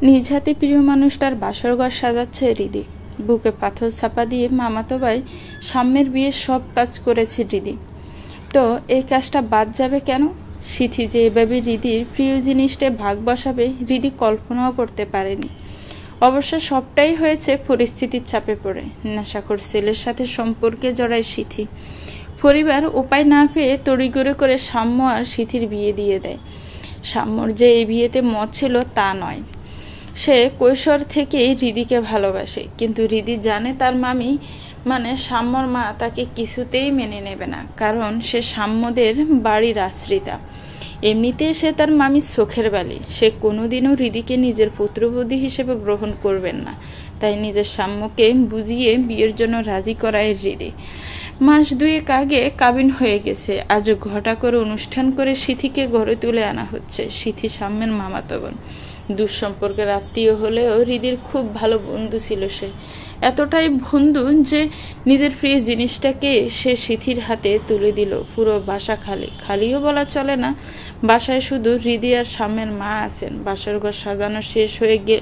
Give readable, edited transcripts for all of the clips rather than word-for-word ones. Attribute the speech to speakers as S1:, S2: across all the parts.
S1: নিজ হাতে প্রিয় মানুষটার বাসরঘর সাজাচ্ছে হৃদি। বুকে পাথর চাপা দিয়ে মামাতো ভাই সাম্যের বিয়ের সব কাজ করেছে হৃদি। তো এই কাজটা বাদ যাবে কেন? সিথি যে এভাবে হৃদির প্রিয় জিনিসটা ভাগ বসাবে হৃদি কল্পনাও করতে পারেনি। অবশ্য সবটাই হয়েছে পরিস্থিতির চাপে পড়ে। নেশাখোর ছেলের সাথে সম্পর্কে জড়ায় সিথি। পরিবার উপায় না পেয়ে তড়িঘড়ি করে সাম্য আর সিথির বিয়ে দিয়ে দেয়। সাম্যর যে এই বিয়েতে মত ছিল তা নয়। সে কৈশোর থেকেই হৃদিকে ভালোবাসে, কিন্তু হৃদি জানে তার মামি মানে সাম্যর মা তাকে কিছুতেই মেনে নেবে না, কারণ সে সাম্যদের বাড়ির আশ্রিতা। এমনিতেই সে তার মামির চোখের বালি। সে কোনোদিনও হৃদিকে নিজের পুত্রবধূ হিসেবে গ্রহণ করবেন না। তাই নিজের সাম্যকে বুঝিয়ে বিয়ের জন্য রাজি করায় হৃদি। মাস দুয়েক আগে কাবিন হয়ে গেছে। আজও ঘটা করে অনুষ্ঠান করে সিথিকে ঘরে তুলে আনা হচ্ছে। সিথি সাম্যের মামাতো বোন। দুঃসম্পর্কের আত্মীয় হলেও হৃদির খুব ভালো বন্ধু ছিল সে। এতটাই বন্ধু যে নিজের প্রিয় জিনিসটাকে সে সিথির হাতে তুলে দিল। পুরো বাসা খালি, খালিও বলা চলে না। বাসায় শুধু হৃদি আর সাম্যের মা আছেন। বাসার ঘর সাজানো শেষ হয়ে গিয়ে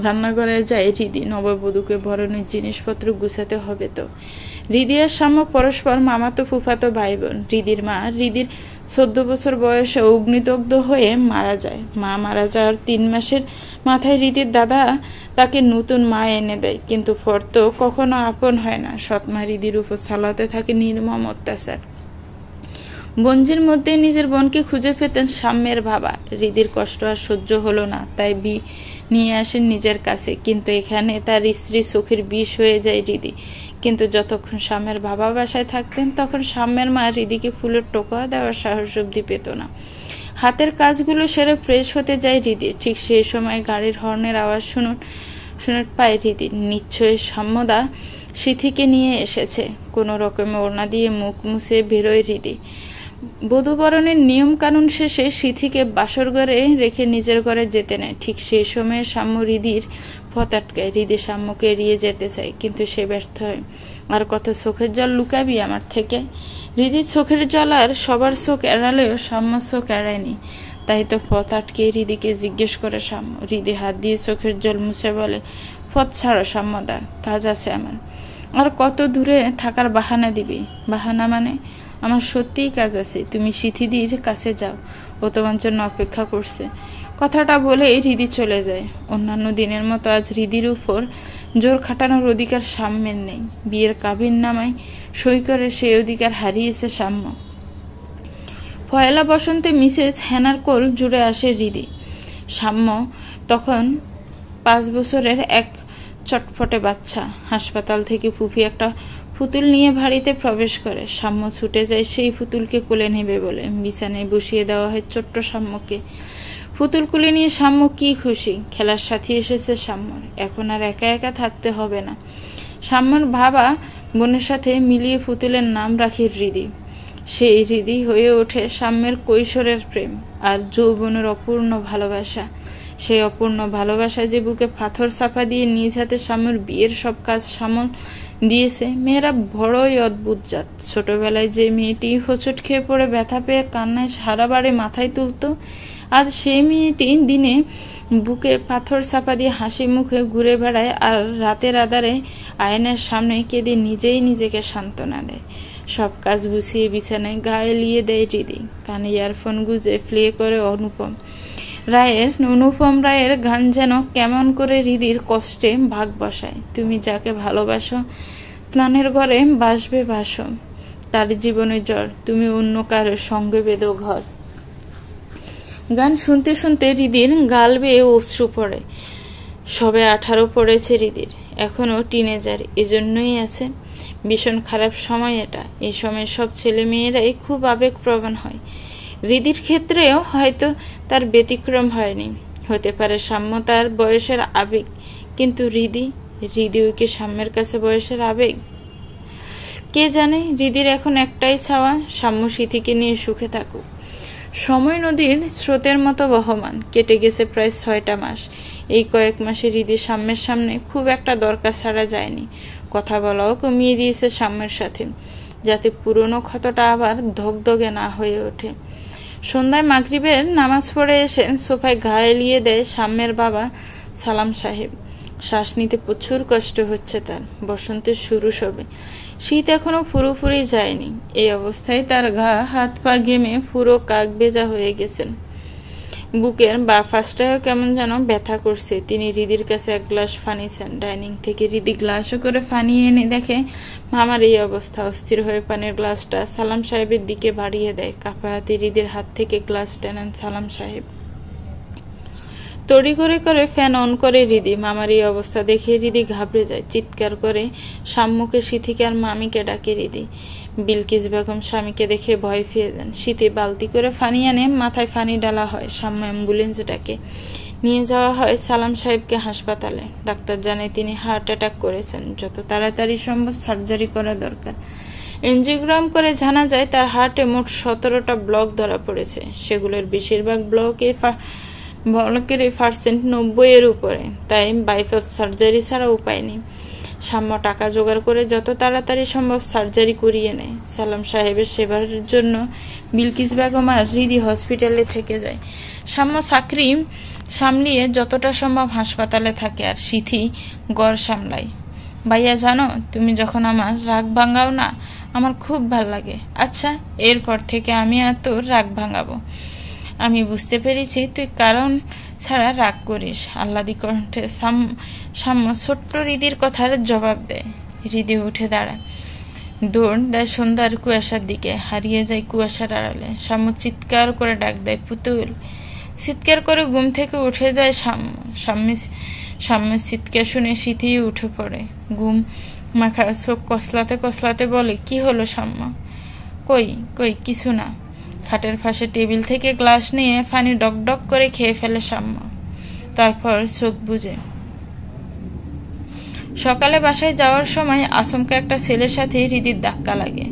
S1: রান্নাঘরে যায় হৃদি। নববধূকে বরণের জিনিসপত্র গুছাতে হবে তো। হৃদি আর সাম্য পরস্পর মামাতো ফুফাতো ভাই বোন। হৃদির মা হৃদির 14 বছর বয়সে অগ্নিদগ্ধ হয়ে মারা যায়। মা মারা যাওয়ার 3 মাসের মাথায় হৃদির দাদা তাকে নতুন মা এনে দেয়, কিন্তু ফর্দ কখনো আপন হয় না। সৎমা হৃদির উপর চালাতে থাকে নির্মম অত্যাচার। বঞ্জির মধ্যে নিজের বোনকে খুঁজে পেতেন সাম্যের বাবা। হৃদির কষ্ট আর সহ্য হলো না, তাই নিয়ে আসেন নিজের কাছে। কিন্তু এখানে তার স্ত্রী চোখের বিষ হয়ে যায় হৃদি। কিন্তু যতক্ষণ সাম্যের বাবা বাসায় থাকতেন তখন সাম্যের মা হৃদিকে ফুলের টোকা দেওয়ার সাহস অব্দি পেত না। হাতের কাজগুলো সেরে ফ্রেশ হতে যায় হৃদি। ঠিক সেই সময় গাড়ির হর্নের আওয়াজ শুনে পায় হৃদি। নিশ্চয়ই সাম্যদা সিথিকে নিয়ে এসেছে। কোনো রকমে ওড়না দিয়ে মুখ মুছে বেরোয় হৃদি। বধূবরণের নিয়ম কানুন শেষে সিথিকে বাসর ঘরে রেখে নিজের ঘরে যেতে নেয়। ঠিক সেই সময়ে সাম্য হৃদির পথ আটকায়। হৃদি সাম্যকে এড়িয়ে যেতে চায়, কিন্তু সে ব্যর্থ হয়। আর কত চোখের জল লুকাবি আমার থেকে? হৃদির চোখের জল আর সবার চোখ এড়ালেও সাম্য চোখ এড়ায়নি। তাই তো পথ আটকে হৃদিকে জিজ্ঞেস করে সাম্য। হৃদি হাত দিয়ে চোখের জল মুছে বলে, পথ ছাড়ো সাম্যদা, কাজ আছে আমার। আর কত দূরে থাকার বাহানা দিবি? বাহানা মানে? আমার সত্যিই কাজ আছে। তুমি সিথিদির কাছে যাও, ও তোমার জন্য অপেক্ষা করছে। কথাটা বলে হৃদি চলে যায়। অন্যান্য দিনের মতো আজ হৃদির উপর জোর খাটানোর অধিকার সাম্যের নেই। বিয়ের কাবিন নামায় সই করে সেই অধিকার হারিয়েছে সাম্য। পয়লা বসন্তে মিসেস হেনার কোল জুড়ে আসে হৃদি। সাম্য তখন 5 বছরের এক চটফটে বাচ্চা। হাসপাতাল থেকে ফুফি একটা পুতুল নিয়ে বাড়িতে প্রবেশ করে। সাম্য ছুটে যায় সেই পুতুলকে কোলে নেবে বলে। বিছানায় বসিয়ে দেওয়া হয় ছোট্ট সাম্যকে। পুতুল কোলে নিয়ে সাম্য কি খুশি। খেলার সাথী এসেছে সাম্যর। এখন আর একা একা থাকতে হবে না। সাম্যর বাবা বোনের সাথে মিলিয়ে পুতুলের নাম রাখে হৃদি। সেই হৃদি হয়ে ওঠে সাম্যের কৈশোরের প্রেম আর যৌবনের অপূর্ণ ভালোবাসা। সেই অপূর্ণ ভালোবাসা যে বুকে পাথর চাপা দিয়ে নিজ হাতে সাম্যর বিয়ের সব কাজ সামল দিয়েছে। মেয়েরা বড়ই অদ্ভুত জাত। ছোটবেলায় যে মেয়েটি হোঁচট খেয়ে পড়ে ব্যথা পেয়ে কান্নায় সারা বাড়ি মাথায় তুলত, আজ সেই মেয়েটি দিনে বুকে পাথর চাপা দিয়ে হাসি মুখে ঘুরে বেড়ায় আর রাতের আধারে আয়নার সামনে কেঁদে নিজেই নিজেকে সান্ত্বনা দেয়। সব কাজ গুছিয়ে বিছানায় গায়ে লিয়ে দেয় হৃদি। কানে ইয়ারফোন গুঁজে প্লে করে অনুপম রায়ের গান যেন কেমন করে হৃদির কষ্টে ভাগ বসায়। তুমি যাকে ভালোবাসো প্রাণের ঘরে বাসবে বাসো, তার জীবনে জ্বর, তুমি অন্য কারো সঙ্গে বেঁধো ঘর। গান শুনতে শুনতে হৃদির গাল বেয়ে অশ্রু পড়ে। সবে 18 পড়েছে হৃদির, এখনো টিনেজার। এজন্যই আছে ভীষণ খারাপ সময় এটা। এই সময় সব ছেলে মেয়েরাই খুব আবেগপ্রবণ হয়। হৃদির ক্ষেত্রেও হয়তো তার ব্যতিক্রম হয়নি। হতে পারে সাম্য তার বয়সের আবেগ, কিন্তু হৃদিও কি সাম্যের কাছে বয়সের আবেগ? কে জানে। হৃদির এখন একটাই চাওয়া, সাম্য সিথিকে নিয়ে সুখে থাকুক। সময় নদীর স্রোতের মতো বহমান। কেটে গেছে প্রায় 6টা মাস। এই কয়েক মাসে হৃদি সাম্যের সামনে খুব একটা দরকার ছাড়া যায়নি। কথা বলাও কমিয়ে দিয়েছে সাম্যের সাথে, যাতে পুরনো ক্ষতটা আবার ধগধগে না হয়ে ওঠে। সন্ধ্যায় মাগরিবের নামাজ পড়ে এসে সোফায় গা এলিয়ে দেয় সাম্যের বাবা সালাম সাহেব। শ্বাস নিতে প্রচুর কষ্ট হচ্ছে তার। বসন্তের শুরু সবে, শীত এখনো পুরোপুরি যায়নি। এই অবস্থায় তার গা হাত পা ঘেমে পুরো কাক ভেজা হয়ে গেছেন। বুকের বা ফাঁসটাও কেমন যেন ব্যথা করছে। তিনি হৃদির কাছে এক গ্লাস পানি চান। ডাইনিং থেকে হৃদি গ্লাসও করে পানি এনে দেখে মামার এই অবস্থা। অস্থির হয়ে পানির গ্লাসটা সালাম সাহেবের দিকে বাড়িয়ে দেয়। কাঁপা হাতে হৃদির হাত থেকে গ্লাসটা নেন সালাম সাহেব। তড়িঘড়ি করে ফ্যান অন করে হৃদি। মামার এই অবস্থা দেখে হৃদি ঘাবড়ে যায়। চিৎকার করে শাম্মুকে, সিথিকে আর মামিকে ডাকে হৃদি। বিলকিস বেগম স্বামীকে দেখে ভয় পেয়ে যান। শীতে বালতি করে পানি আনে, মাথায় পানি ডালা হয়। শাম্মু অ্যাম্বুলেন্স ডাকে। নিয়ে যাওয়া হয় সালাম সাহেবকে হাসপাতালে। ডাক্তার জানায় তিনি হার্ট অ্যাটাক করেছেন। যত তাড়াতাড়ি সম্ভব সার্জারি করা দরকার। এনজিওগ্রাম করে জানা যায় তার হার্টে মোট 17টা ব্লক ধরা পড়েছে। সেগুলোর বেশিরভাগ ব্লকের 90% উপরে। তাই বাইপাস সার্জারি ছাড়া উপায় নেই। সাম্য টাকা জোগাড় করে যত তাড়াতাড়ি সম্ভব সার্জারি করিয়ে নেয়। সালাম সাহেবের সেবার জন্য বিলকিস বেগম আর হৃদি হসপিটালে থেকে যায়। সাম্য চাকরি সামলিয়ে যতটা সম্ভব হাসপাতালে থাকে, আর সিথি গড় সামলায়। ভাইয়া জানো, তুমি যখন আমার রাগ ভাঙাও না, আমার খুব ভাল লাগে। আচ্ছা, এরপর থেকে আমি আর তোর রাগ ভাঙাবো। আমি বুঝতে পেরেছি তুই কারণ ছাড়া রাগ করিস। আহ্লাদি কণ্ঠে সাম্য ছোট্ট হৃদির কথার জবাব দেয়। হৃদি উঠে দাঁড়ায়, দৌড় দেয় সন্ধ্যার কুয়াশার দিকে, হারিয়ে যায় কুয়াশার আড়ালে। সাম্য চিৎকার করে ডাক দেয়, পুতুল। চিৎকার করে ঘুম থেকে উঠে যায় সাম্যের চিৎকার শুনে সিথি উঠে পড়ে। ঘুম মাখা চোখ কসলাতে কসলাতে বলে, কি হলো সাম্য? কই কই কিছু না। খাটের পাশে টেবিল থেকে গ্লাস নিয়ে পানি ডক ডক করে খেয়ে ফেলে সাম্য। তারপর চোখ বুজে। সকালে বাসায় যাওয়ার সময় আচমকা একটা ছেলের সাথে হৃদির ধাক্কা লাগে।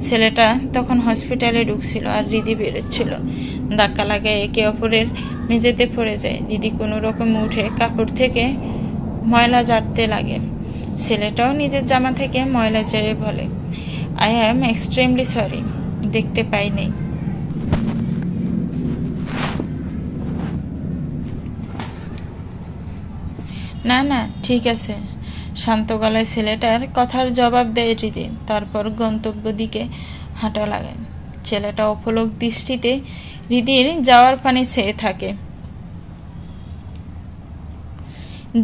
S1: ছেলেটা তখন হসপিটালে ঢুকছিল আর হৃদি বেরোচ্ছিল। ধাক্কা লাগায় একে অপরের মেঝেতে পড়ে যায়। হৃদি কোনো রকম উঠে কাপড় থেকে ময়লা ঝাড়তে লাগে। ছেলেটাও নিজের জামা থেকে ময়লা ঝেড়ে বলে, আই অ্যাম এক্সট্রিমলি সরি, দেখতে পাইনি। না না, ঠিক আছে, শান্ত গলায় ছেলেটার কথার জবাব দেয় হৃদি। তারপর গন্তব্য দিকে হাঁটা লাগায়। ছেলেটা অপলক দৃষ্টিতে হৃদির যাওয়ার পানে চেয়ে থাকে।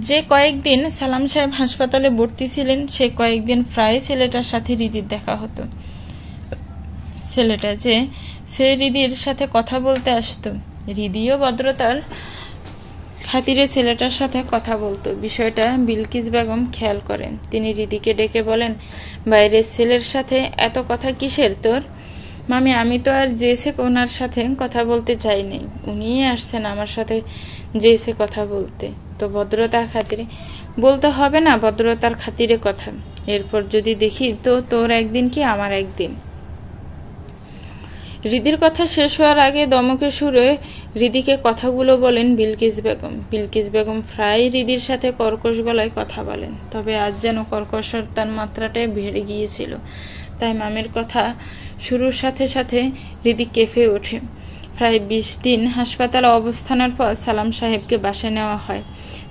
S1: যে কয়েকদিন সালাম সাহেব হাসপাতালে ভর্তি ছিলেন, সে কয়েকদিন প্রায় ছেলেটার সাথে হৃদির দেখা হতো। ছেলেটা যে সে হৃদির সাথে কথা বলতে আসতো। হৃদিও ভদ্রতার খাতিরে ছেলেটার সাথে কথা বলতো। বিষয়টা বিলকিস বেগম খেয়াল করেন। তিনি হৃদিকে ডেকে বলেন, বাইরের ছেলের সাথে এত কথা কিসের তোর? মামি, আমি তো আর জেসে ওনার সাথে কথা বলতে চাইনি। উনিই আসছেন আমার সাথে জেসে কথা বলতে। তো ভদ্রতার খাতিরে বলতে হবে না, ভদ্রতার খাতিরে কথা। এরপর যদি দেখি তো তোর একদিন কি আমার একদিন। হৃদির কথা শেষ হওয়ার আগে দমকে সুরে হৃদিকে কথাগুলো বলেন বিলকিস বেগম। বিলকিস বেগম প্রায় হৃদির সাথে কর্কশ গলায় কথা বলেন, তবে আজ যেন কর্কশতার মাত্রাটাই বেড়ে গিয়েছিল। তাই মামের কথা শুরুর সাথে সাথে হৃদি কেঁপে ওঠে। প্রায় 20 দিন হাসপাতালে অবস্থানের পর সালাম সাহেবকে বাসায় নেওয়া হয়।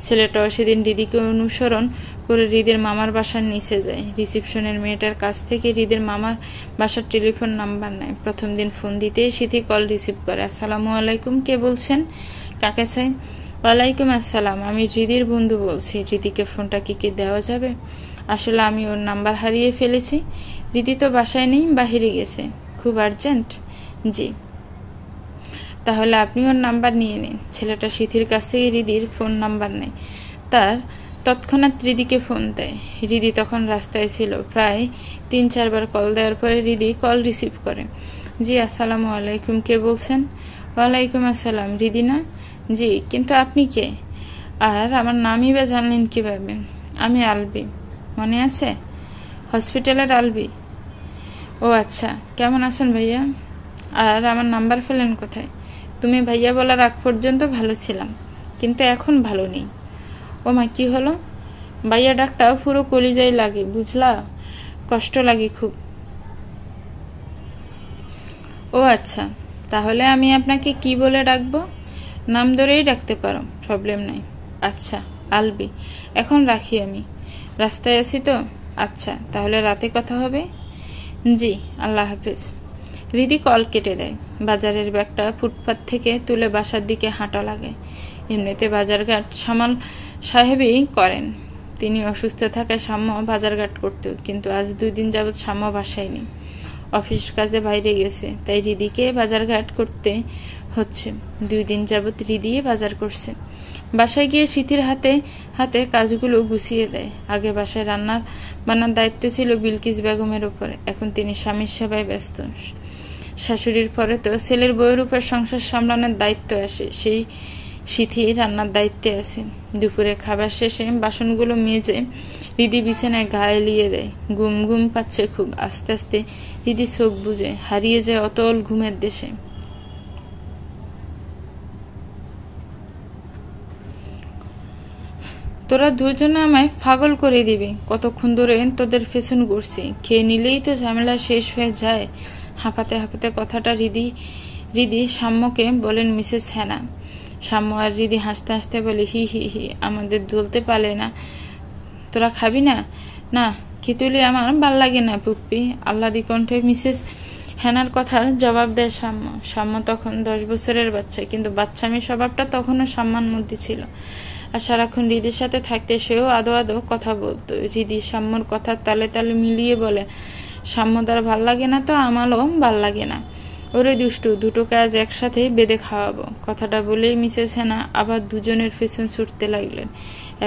S1: ছেলেটাও সেদিন হৃদিকে অনুসরণ করে হৃদির মামার বাসার নিচে যায়। রিসিপশনের মেয়েটার কাছ থেকে হৃদির মামার বাসার টেলিফোন নাম্বার নেয়। প্রথম দিন ফোন দিতেই সিথি কল রিসিভ করে। আসসালামু আলাইকুম, কে বলছেন? কাকে চাই? ওয়ালাইকুম আসসালাম, আমি হৃদির বন্ধু বলছি। হৃদিকে ফোনটা কি দেওয়া যাবে? আসলে আমি ওর নাম্বার হারিয়ে ফেলেছি। হৃদি তো বাসায় নেই, বাহিরে গেছে। খুব আর্জেন্ট? জি। তাহলে আপনি ওর নাম্বার নিয়ে নিন। ছেলেটা সিথির কাছ থেকে হৃদির ফোন নাম্বার নেয়। তার তৎক্ষণাৎ হৃদিকে ফোন দেয়। হৃদি তখন রাস্তায় ছিল। প্রায় 3-4 বার কল দেওয়ার পরে হৃদি কল রিসিভ করে। জি, আসসালামু আলাইকুম, কে বলছেন? ওয়ালাইকুম আসসালাম, হৃদি না? জি, কিন্তু আপনি কে? আর আমার নামই বা জানলেন কিভাবে? আমি আলবি, মনে আছে? হসপিটালের আলবি? ও আচ্ছা, কেমন আছেন ভাইয়া? আর আমার নাম্বার পেলেন কোথায়? তুমি ভাইয়া বলার আগ পর্যন্ত ভালো ছিলাম, কিন্তু এখন ভালো নেই। ও মা, কি হলো? ভাইয়া ডাকটা পুরো কলিজায় লাগে, বুঝলা? কষ্ট লাগে খুব। ও আচ্ছা, তাহলে আমি আপনাকে কি বলে ডাকবো? নাম ধরেই ডাকতে পারো, প্রবলেম নাই। আচ্ছা, আলবি, এখন রাখি, আমি রাস্তায় আছি তো। আচ্ছা, তাহলে রাতে কথা হবে। জি, আল্লাহ হাফেজ। হৃদি কল কেটে দেয়। বাজারের ব্যাগটা ফুটপাত থেকে তুলে বাসার দিকে হাঁটা লাগে। এমনিতে বাজারঘাট সামাল সাহেবই করেন। তিনি অসুস্থ থাকায় সাম্য বাজারঘাট করত, কিন্তু আজ 2 দিন যাবৎ সাম্য বাসায় নেই, অফিস কাজে বাইরে গেছে, তাই হৃদিকে বাজারঘাট করতে হচ্ছে। 2 দিন যাবৎ হৃদি বাজার করছে। বাসায় গিয়ে সিথির হাতে হাতে কাজগুলো গুছিয়ে দেয়। আগে বাসায় বান্নার দায়িত্ব ছিল বিলকিস বেগমের উপরে, এখন তিনি স্বামীর সেবায় ব্যস্ত। শাশুড়ির পরে তো ছেলের বউয়ের উপর সংসার সামলানোর দায়িত্ব আসে, সেই সিথি রান্নার দায়িত্বে আছে। দুপুরে খাবার শেষে বাসনগুলো মেজে হৃদি বিছানায় গা এলিয়ে দেয়। ঘুম ঘুম পাচ্ছে খুব। আস্তে আস্তে হৃদি চোখ বুজে হারিয়ে যায় অতল ঘুমের দেশে। তোরা দুজনে আমায় পাগল করে দিবি, কতক্ষণ ধরে তোদের পেছন ঘুরছি, খেয়ে নিলেই তো ঝামেলা শেষ হয়ে যায়। হাঁপাতে হাঁপাতে কথাটা হৃদি সাম্যকে বলেন মিসেস হেনা। সাম্য আর হৃদি হাসতে হাসতে বলে, হি হি হি, আমাদের ধরতে পারলে না। তোরা খাবি না? না, খিতুলি আমার ভাল লাগে না পুপ্পি, আহ্লাদি কণ্ঠে মিসেস হেনার কথার জবাব দেয় সাম্য। সাম্য তখন 10 বছরের বাচ্চা, কিন্তু বাচ্চামি স্বভাবটা তখনও সাম্যার মধ্যে ছিল। আর সারাক্ষণ হৃদির সাথে থাকতে সেও আদো আদো কথা বলতো। হৃদি সাম্যর কথা তালে তালে মিলিয়ে বলে, সাম্য দ্বারা ভাল লাগে না তো আমারও ভাল লাগে না। ওরে দুষ্টু, দুটো কাজ একসাথে বেঁধে খাওয়াবো। কথাটা বলেই মিসেস হেনা আবার দুজনের পেছন ছুটতে লাগলেন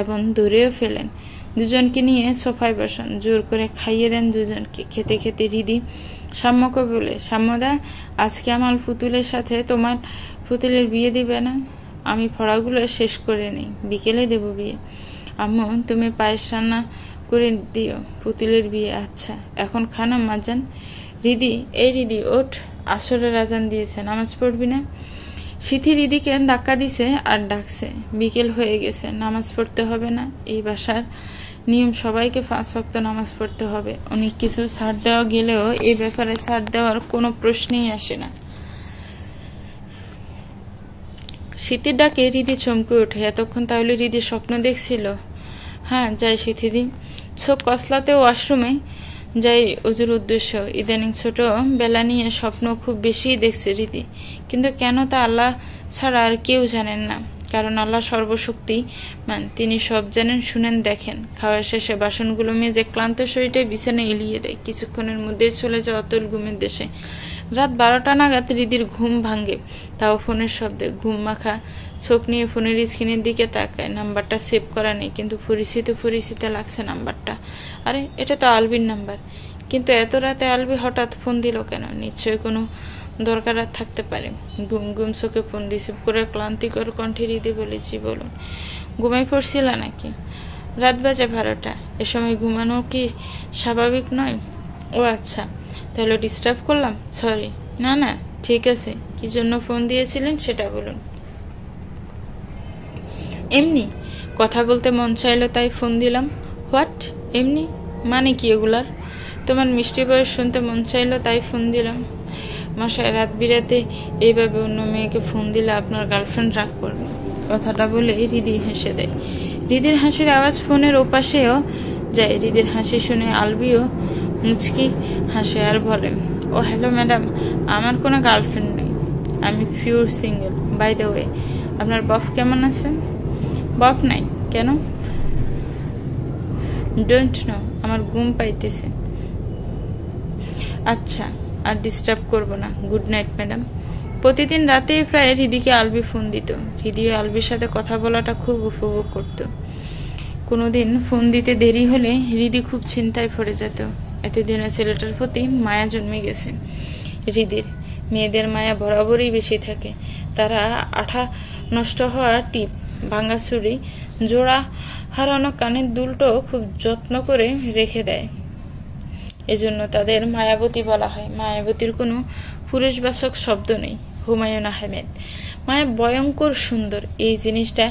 S1: এবং ধরেও ফেলেন। দুজনকে নিয়ে সোফায় বসান, জোর করে খাইয়ে দেন দুজনকে। খেতে খেতে হৃদি সাম্যকে বলে, সাম্যদা, আজকে আমার পুতুলের সাথে তোমার পুতুলের বিয়ে দিবে না? আমি পড়াগুলো শেষ করে নেই, বিকেলে দেব বিয়ে। আম্মু, তুমি পায়েস রান্না করে দিও, পুতুলের বিয়ে। আচ্ছা, এখন খানা মাজান। হৃদি, এই হৃদি ওঠ, আসরের আজান দিয়েছে, নামাজ পড়বি না? সিথি হৃদিকে ধাক্কা দিছে আর ডাকছে। বিকেল হয়ে গেছে, নামাজ পড়তে হবে না? এই বাসার নিয়ম, সবাইকে 5 ওয়াক্ত নামাজ পড়তে হবে। অনেক কিছু ছাড় দেওয়া গেলেও এই ব্যাপারে ছাড় দেওয়ার কোনো প্রশ্নই আসে না। সিথির ডাকে হৃদি চমকে ওঠে। এতক্ষণ তাহলে হৃদি স্বপ্ন দেখছিল? হ্যাঁ, যাই সিথিদি। চোখ কসলাতে ওয়াশরুমে যাই অজুর উদ্দেশ্য। ইদানিং ছোট বেলা নিয়ে স্বপ্ন খুব বেশি দেখছে হৃদি, কিন্তু কেন তা আল্লাহ ছাড়া আর কেউ জানেন না। কারণ আল্লাহ সর্বশক্তিমান, তিনি সব জানেন, শুনেন, দেখেন। খাওয়ার শেষে বাসনগুলো মেজে ক্লান্ত শরীরে বিছানায় এলিয়ে দেয়। কিছুক্ষণের মধ্যেই চলে যায় অতল ঘুমের দেশে। রাত 12টা নাগাদ হৃদির ঘুম ভাঙে, তাও ফোনের শব্দে। ঘুম মাখা চোখ নিয়ে ফোনের স্ক্রিনের দিকে তাকায়। নাম্বারটা সেভ করা নেই, কিন্তু পরিচিত লাগছে নাম্বারটা। আরে, এটা তো আলবির নাম্বার। কিন্তু এত রাতে আলবি হঠাৎ ফোন দিল কেন? নিশ্চয়ই কোনো দরকার আর থাকতে পারে। ঘুম ঘুম চোখে ফোন রিসিভ করে ক্লান্তিকর কণ্ঠে হৃদি বলেছি, বলুন। ঘুমাই পড়ছিল নাকি? রাত বাজে 12টা, এ সময় ঘুমানো কি স্বাভাবিক নয়? ও আচ্ছা, তাহলে ডিস্টার্ব করলাম, সরি। না না, ঠিক আছে। কি জন্য ফোন দিয়েছিলেন সেটা বলুন। এমনি কথা বলতে মন চাইলো তাই ফোন দিলাম। হোয়াট? এমনি মানে কি এগুলার? তোমার মিষ্টি বয়স শুনতে মন চাইলো তাই ফোন দিলাম। মশাই, রাত বিরাতে এইভাবে অন্য মেয়েকে ফোন দিলে আপনার গার্লফ্রেন্ড রাগ করবে। কথাটা বলে হৃদি হেসে দেয়। হৃদির হাসির আওয়াজ ফোনের ওপাশেও যায়। হৃদির হাসি শুনে আলবিও মুচকি হাসে আর বলে, ও হ্যালো ম্যাডাম, আমার কোনো গার্লফ্রেন্ড নেই, আমি pure single. By the way, আপনার বফ কেমন আছেন? বফ নাই কেন? ডোন্ট নো, আমার ঘুম পাইতেছে। আচ্ছা, আর ডিস্টার্ব করব না। Good night madam. প্রতিদিন রাতে প্রায় হৃদিকে আলবি ফোন দিত। হৃদিও আলবির সাথে কথা বলাটা খুব উপভোগ করত। কোনোদিন ফোন দিতে দেরি হলে হৃদি খুব চিন্তায় পড়ে যেত। এতদিনে ছেলেটার প্রতি মায়া জন্মে গেছে হৃদির। মেয়েদের মায়া বরাবরই বেশি থাকে। তারা আঠা নষ্ট হওয়া টিপ, ভাঙা ছুরি, জোড়া হারানো কানের দুলটো খুব যত্ন করে রেখে দেয়। এজন্য তাদের মায়াবতী বলা হয়। মায়াবতীর কোনো পুরুষবাচক শব্দ নেই। হুমায়ুন আহমেদ। মায়া ভয়ঙ্কর সুন্দর। এই জিনিসটা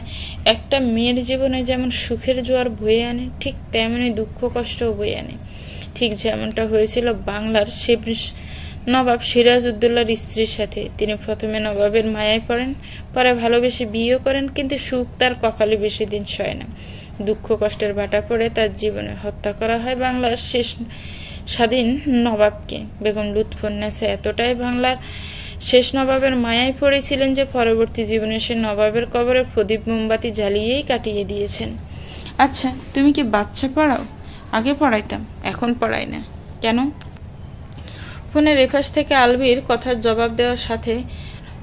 S1: একটা মেয়ের জীবনে যেমন সুখের জোয়ার বয়ে আনে, ঠিক তেমনি দুঃখ কষ্টও বয়ে আনে। ঠিক যেমনটা হয়েছিল বাংলার নবাব সিরাজউদ্দৌলার স্ত্রীর সাথে। তিনি প্রথমে নবাবের মায়ায় পড়েন, পরে ভালোবেসে বিয়েও করেন, কিন্তু সুখ তার কপালে বেশি দিন সয় না। দুঃখ কষ্টের ভাটা পড়ে তার জীবনে হত্যা করা হয় বাংলার শেষ স্বাধীন নবাবকে। বেগম লুৎফুন্নেসা এতটাই বাংলার শেষ নবাবের মায়ায় পড়েছিলেন যে পরবর্তী জীবনে সে নবাবের কবরে প্রদীপ মোমবাতি জ্বালিয়েই কাটিয়ে দিয়েছেন। আচ্ছা, তুমি কি বাচ্চা পড়াও? আগে পড়াইতাম, এখন পড়াই না। কেন? ফোনের এপাশ থেকে আলবির কথার জবাব দেওয়ার সাথে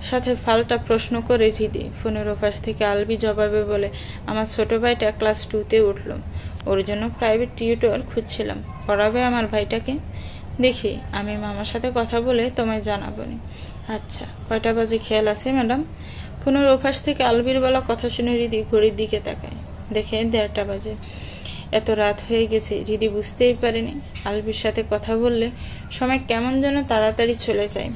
S1: সাথে ফাল্টা প্রশ্ন করে হৃদি। ফোনের ওপাশ থেকে আলবি জবাবে বলে, আমার ছোট ভাইটা ক্লাস 2-তে উঠল, ওর জন্য প্রাইভেট টিউটর খুঁজছিলাম। পড়াবে আমার ভাইটাকে? দেখি, আমি মামার সাথে কথা বলে তোমায় জানাবো নি। আচ্ছা, কয়টা বাজে খেয়াল আছে ম্যাডাম? ফোনের ওপাশ থেকে আলবির বলা কথা শুনে হৃদি ঘড়ির দিকে তাকায়, দেখে 1:30 বাজে। এত রাত হয়ে গেছে হৃদি বুঝতেই পারেনি। আলবির সাথে কথা বললে সময় কেমন যেন তাড়াতাড়ি চলে যায়।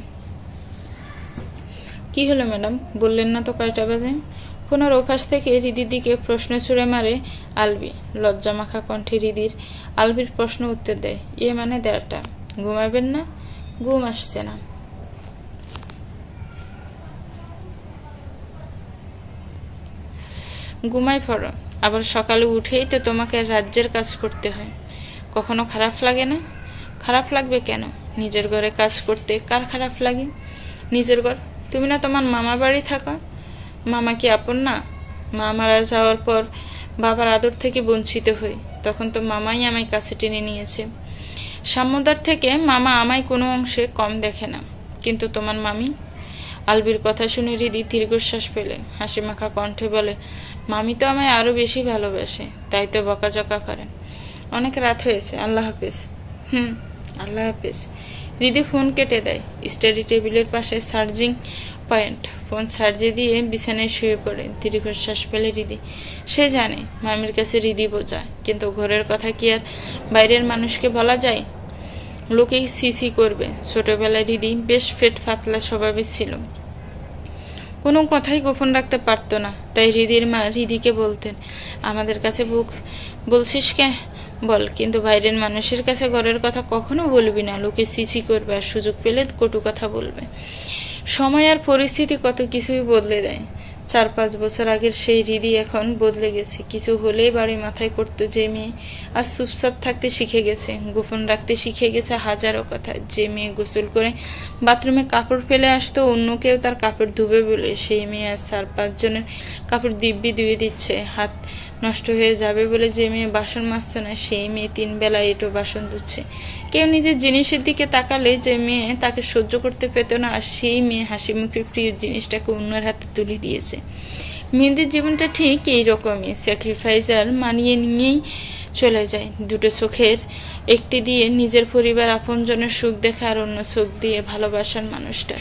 S1: কি হলো ম্যাডাম, বললেন না তো কয়টা বাজে? ফোনের ওপাশ থেকে হৃদির দিকে প্রশ্ন ছুড়ে মারে আলবি। লজ্জামাখা কণ্ঠে হৃদির আলবির প্রশ্ন উত্তর দেয়, মানে 1:30। ঘুমাবেন না? ঘুম আসছে না। ঘুমাই পড়ো, আবার সকালে উঠেই তো তোমাকে রাজ্যের কাজ করতে হয়। কখনো খারাপ লাগে না? খারাপ লাগবে কেন? নিজের ঘরে কাজ করতে কার খারাপ লাগে? নিজের ঘর? তুমি না তোমার মামা বাড়ি থাকা? মামা কি আপন না? মা মারা যাওয়ার পর বাবার আদর থেকে বঞ্চিত হই, তখন তো মামাই আমায় কাছে টেনে নিয়েছে। সাম্যদার থেকে মামা আমায় কোনো অংশে কম দেখে না, কিন্তু তোমার মামি? আলবির কথা শুনে হৃদি দীর্ঘশ্বাস পেলে হাসি মাখা কণ্ঠে বলে, মামি তো আমায় আরো বেশি ভালোবাসে, তাই তো বকাঝকা করেন। অনেক রাত হয়েছে, আল্লাহ হাফেজ। আল্লাহ হাফেজ। হৃদি ফোন কেটে দেয়। স্টাডি টেবিলের পাশে চার্জিং পয়েন্ট, ফোন চার্জে দিয়ে বিছানায় শুয়ে পড়ে। দীর্ঘশ্বাস পেলে হৃদি। সে জানে মামির কাছে হৃদি বোঝা, কিন্তু ঘরের কথা কি আর বাইরের মানুষকে বলা যায়? লোকে সিসি করবে। ছোটবেলায় হৃদি বেশ ফেট ফাতলা স্বভাবের ছিল, কোনো কথাই গোপন রাখতে পারত না। তাই হৃদির মা হৃদিকে বলতেন, আমাদের কাছে বলছিস কে বল, কিন্তু বাইরের মানুষের কাছে ঘরের কথা কখনো বলবি না, লোকে সিসি করবে আর সুযোগ পেলে কটু কথা বলবে। সময় আর পরিস্থিতি কত কিছুই বদলে দেয়। 4-5 বছর আগের সেই হৃদি এখন বদলে গেছে। কিছু হলেই বাড়ি মাথায় করতো যে মেয়ে, আজ চুপচাপ থাকতে শিখে গেছে, গোপন রাখতে শিখে গেছে হাজারো কথা। যে মেয়ে গোসল করে বাথরুমে কাপড় ফেলে আসতো অন্য কেউ তার কাপড় ধুবে বলে, সেই মেয়ে আজ 4-5 জনের কাপড় দিব্যি ধুয়ে দিচ্ছে। হাত নষ্ট হয়ে যাবে বলে যে মেয়ে বাসন মাজতো না, সেই মেয়ে 3 বেলা এঁটো বাসন ধুচ্ছে। কেউ নিজের জিনিসের দিকে তাকালে যে মেয়ে তাকে সহ্য করতে পেত না, আর সেই মেয়ে হাসি মুখে প্রিয় জিনিসটাকে অন্যের হাতে তুলে দিয়েছে। মেয়েদের জীবনটা ঠিক এইরকমই, স্যাক্রিফাইসার মানিয়ে নিয়েই চলে যায়। দুটো চোখের একটি দিয়ে নিজের পরিবার আপনজনের সুখ দেখা, আর অন্য চোখ দিয়ে ভালোবাসার মানুষটা।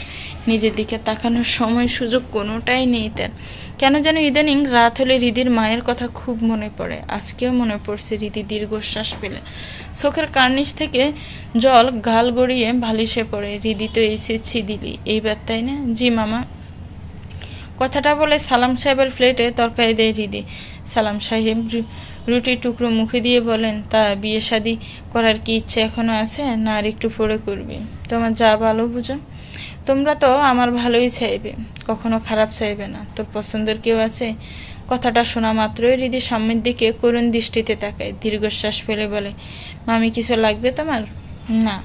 S1: নিজের দিকে তাকানোর সময় সুযোগ কোনোটাই নেই তার। কেন যেন ইদানিং রাত হলে হৃদির মায়ের কথা খুব মনে পড়ে। আজকেও মনে পড়ছে। হৃদি দীর্ঘশ্বাস পেলে চোখের কার্নিশ থেকে জল গাল গড়িয়ে বালিশে পড়ে। হৃদি তো এসেছি দিলি এইবার, তাই না? জি মামা। কথাটা বলে সালাম সাহেবের প্লেটে তরকারি দেয় হৃদি। সালাম সাহেব রুটির টুকরো মুখে দিয়ে বলেন, তা বিয়ে শাদী করার কি ইচ্ছে এখনো আছে, না আর একটু পরে করবি? তোমার যা ভালো বুঝো। তোমরা তো আমার ভালোই চাইবে, কখনো খারাপ চাইবে না। তোর পছন্দের কেউ আছে? কথাটা শোনা মাত্রই হৃদি সামনের দিকে করুণ দৃষ্টিতে তাকায়। দীর্ঘশ্বাস ফেলে বলে, মামি কিছু লাগবে তোমার? না।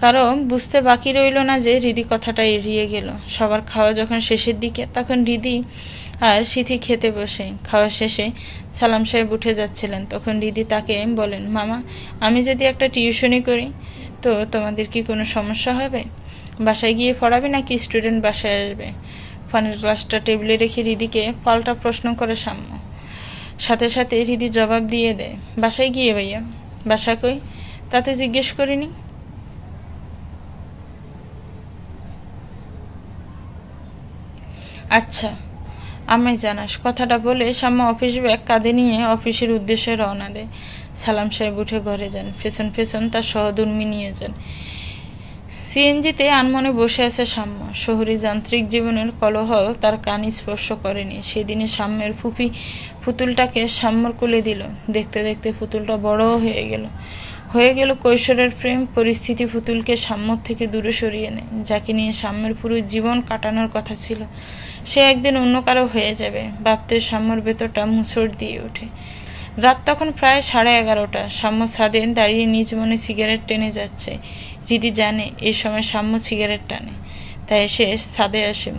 S1: কারণ বুঝতে বাকি রইল না যে হৃদি কথাটা এড়িয়ে গেল। সবার খাওয়া যখন শেষের দিকে, তখন হৃদি আর সিথি খেতে বসে। খাওয়া শেষে সালাম সাহেব উঠে যাচ্ছিলেন, তখন হৃদি তাকে বলেন, মামা আমি যদি একটা টিউশনি করি তো তোমাদের কি কোনো সমস্যা হবে? বাসায় গিয়ে পড়াবে নাকি স্টুডেন্ট বাসায় আসবে? ফোনের গ্লাসটা টেবিলে রেখে হৃদিকে পাল্টা প্রশ্ন করে সাম্য। সাথে সাথে হৃদি জবাব দিয়ে দেয়, বাসায় গিয়ে ভাইয়া। বাসা কই? তা তো জিজ্ঞেস করিনি। আচ্ছা, আমায় জানাস। কথাটা বলে সাম্য অফিস ব্যাগ কাঁধে নিয়ে অফিসের উদ্দেশ্যে রওনা দেয়। সালাম সাহেব উঠে ঘরে যান। পেছন পেছন তার সহধর্মী নিয়ে যান। সিএনজিতে আনমনে বসে আছে সাম্য। শহুরে যান্ত্রিক জীবনের কলহল তার কান স্পর্শ করেনি। সেদিনে সাম্যের ফুপি পুতুলটাকে সাম্যর কোলে দিল। দেখতে দেখতে পুতুলটা বড় হয়ে গেল। হয়ে গেল কৈশোরের প্রেম। পরিস্থিতি পুতুলকে সাম্যর থেকে দূরে সরিয়ে নেয়। যাকে নিয়ে সাম্যের পুরো জীবন কাটানোর কথা ছিল, সে একদিন অন্য কারো হয়ে যাবে ভাবতে সাম্যর ভেতরটা মুসড় দিয়ে ওঠে। রাত তখন প্রায় 11:30। সাম্য ছাদে দাঁড়িয়ে নিজ মনে সিগারেট টেনে যাচ্ছে। রীতি জানে এই সময় সাম্য সিগারেট টানে, তাই সে ছাদে আসে।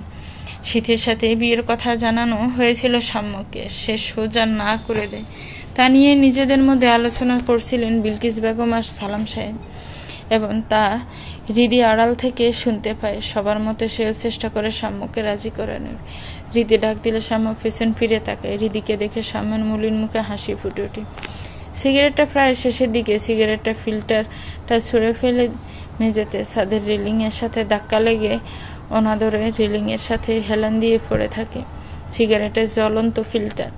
S1: শীতের সাথে বিয়ের কথা জানানো হয়েছিল সাম্যকে, সে সোজা না করে দেয়। তা নিয়ে নিজেদের মধ্যে আলোচনা করছিলেন বিলকিস বেগম আর সালাম সাহেব, এবং তা হৃদি আড়াল থেকে শুনতে পায়। সবার মতো সেও চেষ্টা করে সাম্যকে রাজি করানোর। হৃদি ডাক দিলে সাম্য পেছন ফিরে তাকায়। হৃদিকে দেখে সাম্যের মলিন মুখে হাসি ফুটে ওঠে। সিগারেটটা প্রায় শেষের দিকে। সিগারেটটা ফিল্টারটা ছুঁড়ে ফেলে মেঝেতে ছাদের রেলিং এর সাথে ধাক্কা লেগে অনাদরে রেলিং এর সাথে হেলান দিয়ে পড়ে থাকে সিগারেটের জ্বলন্ত ফিল্টার।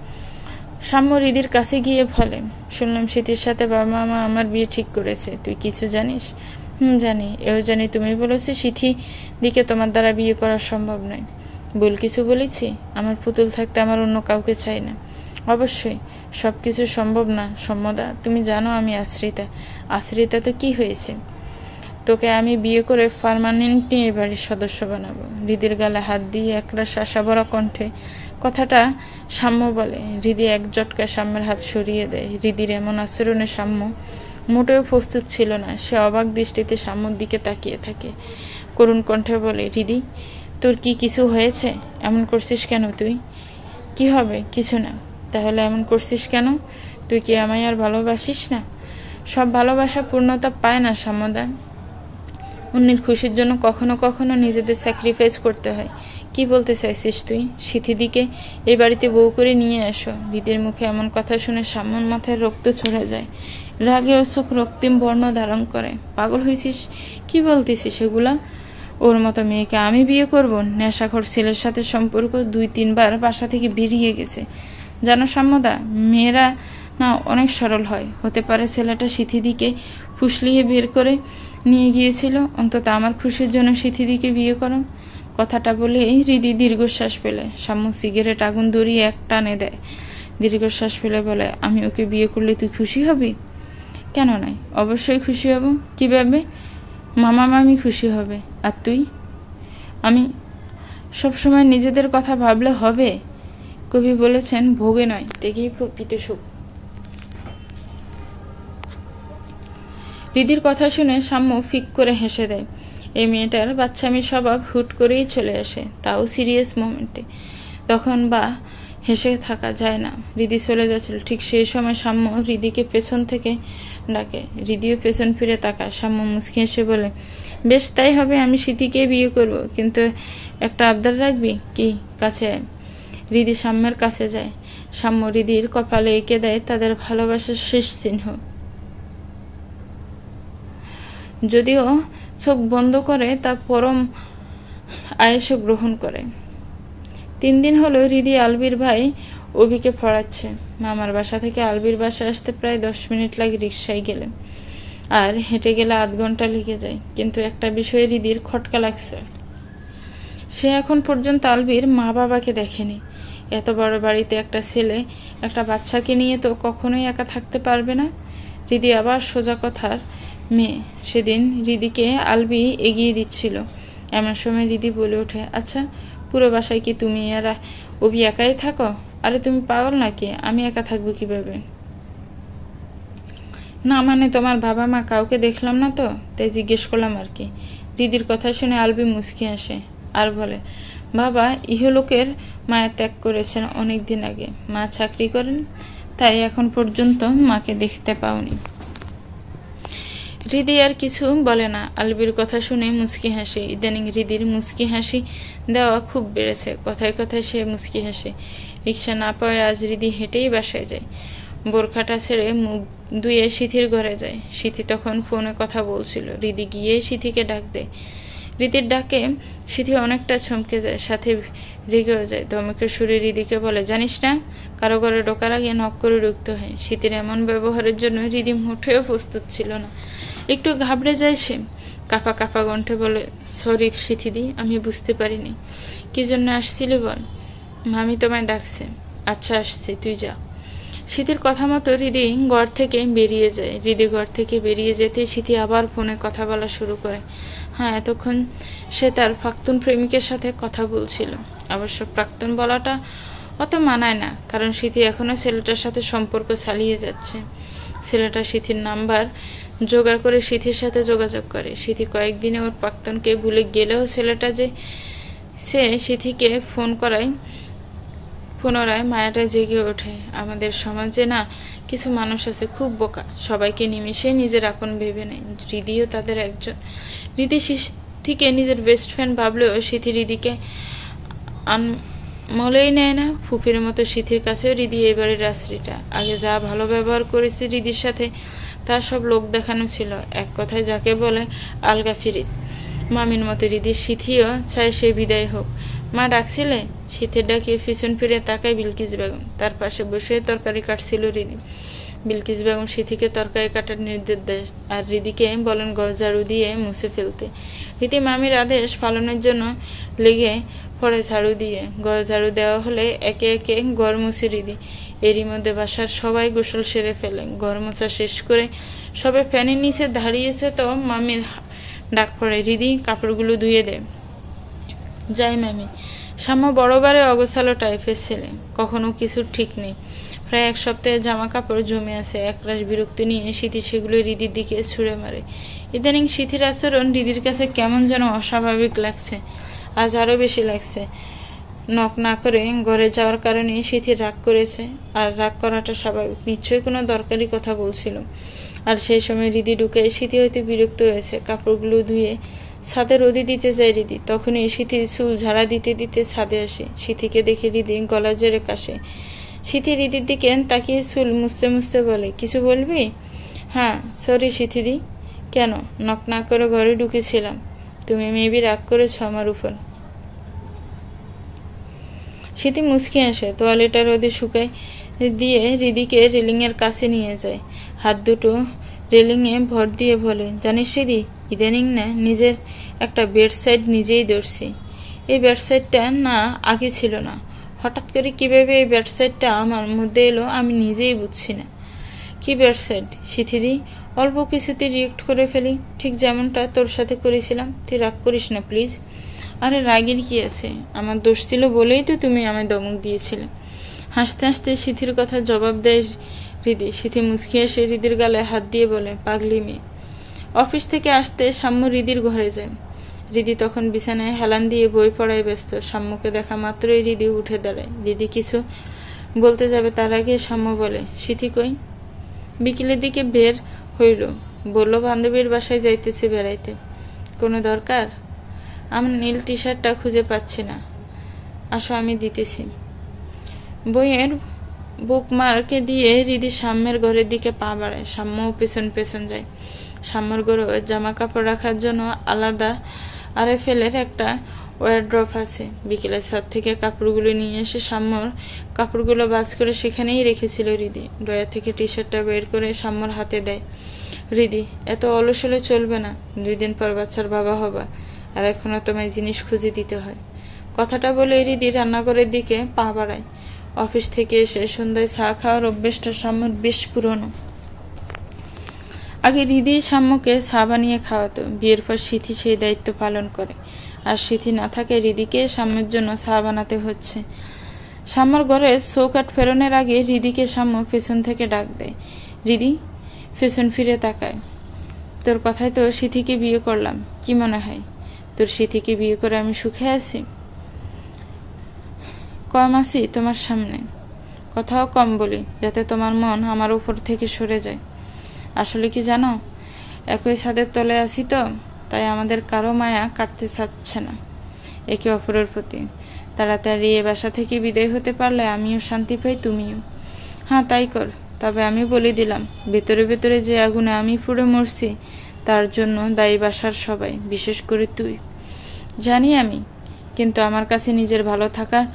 S1: সাম্য হৃদির কাছে গিয়ে বলে, শুনলাম স্মৃতির সাথে বাবা মা আমার বিয়ে ঠিক করেছে, তুই কিছু জানিস? জানি। এও জানি তুমি বলেছো সিথি দিকে তোমার দ্বারা বিয়ে করা সম্ভব নয়। ভুল কিছু বলেছি? আমার পুতুল থাকতে আমার অন্য কাউকে চাই না। অবশ্যই সবকিছু সম্ভব না সম্মদা, তুমি জানো আমি আশ্রিতা। আশ্রিতা তো কি হয়েছে? তোকে আমি বিয়ে করে পার্মানেন্টলি এই বাড়ির সদস্য বানাবো। হৃদির গালে হাত দিয়ে একরাশ আশা ভরা কণ্ঠে কথাটা সাম্য বলে। হৃদি এক জটকা সাম্যের হাত সরিয়ে দেয়। হৃদির এমন আচরণে সাম্য মোটেও প্রস্তুত ছিল না। সে অবাক দৃষ্টিতে সাম্যর দিকে তাকিয়ে থাকে। করুণ কণ্ঠে বলে, হৃদি তোর কি কিছু হয়েছে? এমন করছিস কেন তুই? কি হবে? কিছু না। তাহলে এমন করছিস কেন? তুই কি আমায় আর ভালোবাসিস না? সব ভালোবাসা পূর্ণতা পায় না সাম্যদা। অন্যের খুশির জন্য কখনো কখনো নিজেদের স্যাক্রিফাইস করতে হয়। কি বলতে চাইছিস তুই? সিথিদিকে এই বাড়িতে বউ করে নিয়ে এসো। হৃদির মুখে এমন কথা শুনে সাম্যর মাথায় রক্ত ছড়ে যায়। রাগে ও চোখ রক্তিম বর্ণ ধারণ করে। পাগল হয়েছিস? কি বলতেছিস এগুলা? ওর মতো মেয়েকে আমি বিয়ে করব? নেশাখোর ছেলের সাথে সম্পর্ক 2-3 বার বাসা থেকে বেরিয়ে গেছে। জানো সাম্যদা, মেয়েরা না অনেক সরল হয়। হতে পারে ছেলেটা সিথিদিকে ফুসলিয়ে বের করে নিয়ে গিয়েছিল। অন্তত আমার খুশির জন্য সিথিদিকে বিয়ে করো। কথাটা বলে হৃদি দীর্ঘশ্বাস ফেলে। সাম্য সিগারেট আগুন ধরিয়ে এক টানে দেয়। দীর্ঘশ্বাস ফেলে বলে, আমি ওকে বিয়ে করলে তুই খুশি হবি? কেন নয়, অবশ্যই খুশি হব। কিভাবে? মামা মামি খুশি হবে। আর তুই? আমি সবসময় নিজেদের কথা ভাবলে হবে? কবি বলেছেন, ভোগে নয় তেগেই প্রকৃত সুখ। হৃদির কথা শুনে সাম্য ফিক করে হেসে দেয়। এই মেয়েটার বাচ্চামি স্বভাব হুট করেই চলে আসে, তাও সিরিয়াস মোমেন্টে। তখন বা হেসে থাকা যায় না। হৃদি চলে যাচ্ছিল, ঠিক সেই সময় সাম্য হৃদিকে পেছন থেকে ডাকে। হৃদিও পেছন ফিরে তাকায়। সাম্য মুচকি হেসে বলে, বেশ তাই হবে, আমি সিথিকে বিয়ে করব, কিন্তু একটা আবদার রাখবি। কি? কাছে আয়। হৃদি সাম্যের কাছে যায়। সাম্য হৃদির কপালে এঁকে দেয় তাদের ভালোবাসার শেষ চিহ্ন। যদিও চোখ বন্ধ করে তা পরম আয়েশে গ্রহণ করে। 3 দিন হলো হৃদি আলবির ভাই অভিকে পড়াচ্ছে। মামার বাসা থেকে আলবির বাসা আসতে প্রায় 10 মিনিট লাগে রিক্সায় গেলে, আর হেঁটে গেলে আধ ঘন্টা লেগে যায়। কিন্তু একটা বিষয়ে হৃদির খটকা লাগছে, সে এখন পর্যন্ত আলবির মা বাবাকে দেখেনি। এত বড় বাড়িতে একটা ছেলে একটা বাচ্চাকে নিয়ে তো কখনোই একা থাকতে পারবে না। হৃদি আবার সোজা কথার মেয়ে। সেদিন হৃদিকে আলবি এগিয়ে দিচ্ছিল। এমন সময় হৃদি বলে ওঠে, আচ্ছা পুরো বাসায় কি তুমি আর অভি একাই থাকো? আরে তুমি পাগল নাকি? আমি একা থাকবো কিভাবে? না মানে তোমার বাবা মা কাউকে দেখলাম না তো, তাই জিজ্ঞেস করলাম আর কি। হৃদির কথা শুনে আলবি মুচকি আসে আর বলে, বাবা ইহলোকের মায়া ত্যাগ করেছেন অনেক দিন আগে। মা চাকরি করেন, তাই এখন পর্যন্ত মাকে দেখতে পাওনি। হৃদি আর কিছু বলে না। আলবির কথা শুনে মুচকি হাসে। ইদানিং হৃদির মুচকি হাসি দেওয়া খুব বেড়েছে। কথায় কথায় সে মুচকি হাসে। রিক্সা না পাওয়ায় আজ হৃদি হেঁটেই বাসায় যায়। বোরখাটা ছেড়ে মুখ ধুয়ে সিথির ঘরে যায়। সিথি তখন ফোনে কথা বলছিল। হৃদি গিয়ে সিথিকে ডাক দেয়। হৃদির ডাকে সিথি অনেকটা চমকে যায়, সাথে রেগেও যায়। ধমকের সুরে হৃদিকে বলে, জানিস না কারো ঘরে ঢোকার আগে নক করে ঢুকতে হয়। সিথির এমন ব্যবহারের জন্য হৃদি মোটেও প্রস্তুত ছিল না। একটু ঘাবড়ে যায় সে। কাঁপা কাঁপা কণ্ঠে বলে, সরি সিথিদি, আমি বুঝতে পারিনি। কি জন্য আসছিলি বল? মামি তোমায় ডাকছে। আচ্ছা আসছি, তুই যা। সিথির কথা মতো হৃদি ঘর থেকে বেরিয়ে যায়। হৃদি ঘর থেকে বেরিয়ে যেতে সিথি আবার ফোনে কথা বলা শুরু করে। হ্যাঁ, এতক্ষণ সে তার প্রাক্তন প্রেমিকের সাথে কথা বলছিল। অবশ্য প্রাক্তন বলাটা অত মানায় না, কারণ সিথি এখনো ছেলেটার সাথে সম্পর্ক চালিয়ে যাচ্ছে। ছেলেটা সিথির নাম্বার জোগাড় করে সিথির সাথে যোগাযোগ করে। সিথি কয়েকদিনে ওর প্রাক্তনকে ভুলে গেলেও ছেলেটা যে সে সিথিকে ফোন করায় পুনরায় মায়াটা জেগে ওঠে। আমাদের সমাজে না কিছু মানুষ আছে খুব বোকা, সবাইকে নিমিশে নিজের আপন ভেবে নেয়। হৃদিও তাদের একজন। হৃদি সিথিকে নিজের বেস্ট ফ্রেন্ড ভাবলেও সিথি হৃদিকে মলেই নেয় না। ফুপির মতো সিথির কাছেও হৃদি এবারের রাত্রিটা। আগে যা ভালো ব্যবহার করেছে হৃদির সাথে তা সব লোক দেখানো ছিল। এক কথায় যাকে বলে আলগা ফিরিত। মামির মতো হৃদির সিথিও চায় সে বিদায় হোক। মা ডাকছিলে? শীতের ডাকে পিছন ফিরে তাকায় বিলকিস বেগম। তার পাশে বসে তরকারি কাটছিল হৃদি। বিলকিস বেগম সিথিকে তরকারি কাটার নির্দেশ দেয় আর হৃদিকে বলেন ঘর ঝাড়ু দিয়ে মুছে ফেলতে। হৃদি মামির আদেশ পালনের জন্য লেগে পড়ে ঝাড়ু দিয়ে। ঘর ঝাড়ু দেওয়া হলে একে একে ঘর মুছে হৃদি। এরই মধ্যে বাসার সবাই গোসল সেরে ফেলে। ঘর মোছা শেষ করে সবে ফ্যানের নিচে দাঁড়িয়েছে তো মামির ডাক পড়ে, হৃদি কাপড়গুলো ধুয়ে দেয়। যাই মামি। সাম্য বড়বারে অগোছালো টাইপের ছেলে, কখনো কিছু ঠিক নেই। প্রায় এক সপ্তাহের জামা কাপড় জমে আছে। একরাশ বিরক্তি নিয়ে সিথি সেগুলো হৃদির দিকে ছুঁড়ে মারে। ইদানিং সিথির আচরণ হৃদির কাছে কেমন যেন অস্বাভাবিক লাগছে। আজ আরো বেশি লাগছে। নক না করে ঘরে যাওয়ার কারণে সিথি রাগ করেছে। আর রাগ করাটা স্বাভাবিক, নিশ্চয়ই কোনো দরকারি কথা বলছিল। আর সেই সময় হৃদি ঢুকে সিথি হয়তো বিরক্ত হয়েছে। কাপড়গুলো ধুয়ে ছাদে রোদে দিতে যায় হৃদি। তখনই সিথি চুল ঝাড়া দিতে দিতে ছাদে আসে। সিথিকে দেখে হৃদি গলা জেরে কাশে। সিথি হৃদির দিকে তাকিয়ে চুল মুছতে মুছতে বলে, কিছু বলবি? হ্যাঁ, সরি সিথিদি। কেন? নক না করে ঘরে ঢুকেছিলাম, তুমি মেবি রাগ করেছ আমার উপর। সিথি মুচকি আসে। তোয়ালেটা রোদে শুকায় দিয়ে হৃদিকে রেলিংয়ের কাছে নিয়ে যায়। হাত দুটো রেলিংয়ে ভর দিয়ে বলে, জানিস হৃদি, ইদানিং না নিজের একটা বেডসাইড নিজেই ধরছি। এই বেডসাইডটা না আগে ছিল না। হঠাৎ করে কিভাবে এই বেডসাইডটা আমার মধ্যে এলো আমি নিজেই বুঝছি না। কি বেডসাইড সিথিদি? অল্প কিছুতে রিয়েক্ট করে ফেলি, ঠিক যেমনটা তোর সাথে করেছিলাম। তুই রাগ করিস না প্লিজ। আরে রাগের কি আছে? আমার দোষ ছিল বলেই তো তুমি আমায় ধমক দিয়েছিলে। হাসতে হাসতে সিথির কথা জবাব দেয় হৃদি। সিথি মুচকি এসে হৃদির গালে হাত দিয়ে বলে, পাগলি মেয়ে। অফিস থেকে আসতে সাম্য হৃদির ঘরে যায়। হৃদি তখন বিছানায় হেলান দিয়ে বই পড়ায় ব্যস্ত। সাম্যকে দেখা মাত্রই হৃদি উঠে দাঁড়ায়। হৃদি কিছু বলতে যাবে তার আগে সাম্য বলে, সিথি কই? বিকেলের দিকে বের হইল, বলল বান্ধবীর বাসায় যাইতেছে বেড়াইতে। কোনো দরকার? আমার নীল টি শার্টটা খুঁজে পাচ্ছি না, আসো আমি দিতেছি। বইয়ের বুকমার্কে দিয়ে হৃদি সাম্যের ঘরের দিকে পা বাড়ায়। সাম্যও পেছন পেছন যায়। সাম্যর ঘরে জামা কাপড় রাখার জন্য আলাদা আরএফএলের একটা ওয়ারড্রপ আছে। বিকেলের ছাদ থেকে কাপড়গুলো নিয়ে এসে সাম্যর কাপড়গুলো বাজ করে সেখানেই রেখেছিল হৃদি। ড্রয়ার থেকে টি শার্টটা বের করে সাম্যর হাতে দেয়। হৃদি, এত অলস হলে চলবে না। 2 দিন পর বাচ্চার বাবা হবা, আর এখনো তোমায় জিনিস খুঁজে দিতে হয়। কথাটা বলে হৃদি রান্নাঘরের দিকে পা বাড়ায়। অফিস থেকে এসে সন্ধ্যায় চা খাওয়ার অভ্যেসটা সাম্যর বেশ পুরনো। আগে হৃদি সাম্যকে চা বানিয়ে খাওয়াতো। বিয়ের পর সিথি সেই দায়িত্ব পালন করে। আর সিথি না থাকে হৃদিকে সাম্যের জন্য চা বানাতে হচ্ছে। সাম্যর ঘরে চৌকাঠ ফেরনের আগে হৃদিকে সাম্য পেছন থেকে ডাক দেয়। হৃদি পেছন ফিরে তাকায়। তোর কথায় তো সিথিকে বিয়ে করলাম, কি মনে হয় তোর সিথিকে বিয়ে করে আমি সুখে আছি? কম আছি তোমার সামনে, কথাও কম বলি যাতে তোমার মন আমার উপর থেকে সরে যায়। আসলে কি জানো, একই ছাদের তলে আছি তো, তাই আমাদের কারো মায়া কাটতে চাচ্ছে না একে অপরের প্রতি। তাড়াতাড়ি এ বাসা থেকে বিদায় হতে পারলে আমিও শান্তি পাই, তুমিও। হ্যাঁ তাই কর, তবে আমি বলে দিলাম, ভেতরে ভেতরে যে আগুনে আমি পুড়ে মরছি তার জন্য দায়ী বাসার সবাই, বিশেষ করে তুই। জানি আমি, কিন্তু আমার কাছে নিজের ভালো থাকার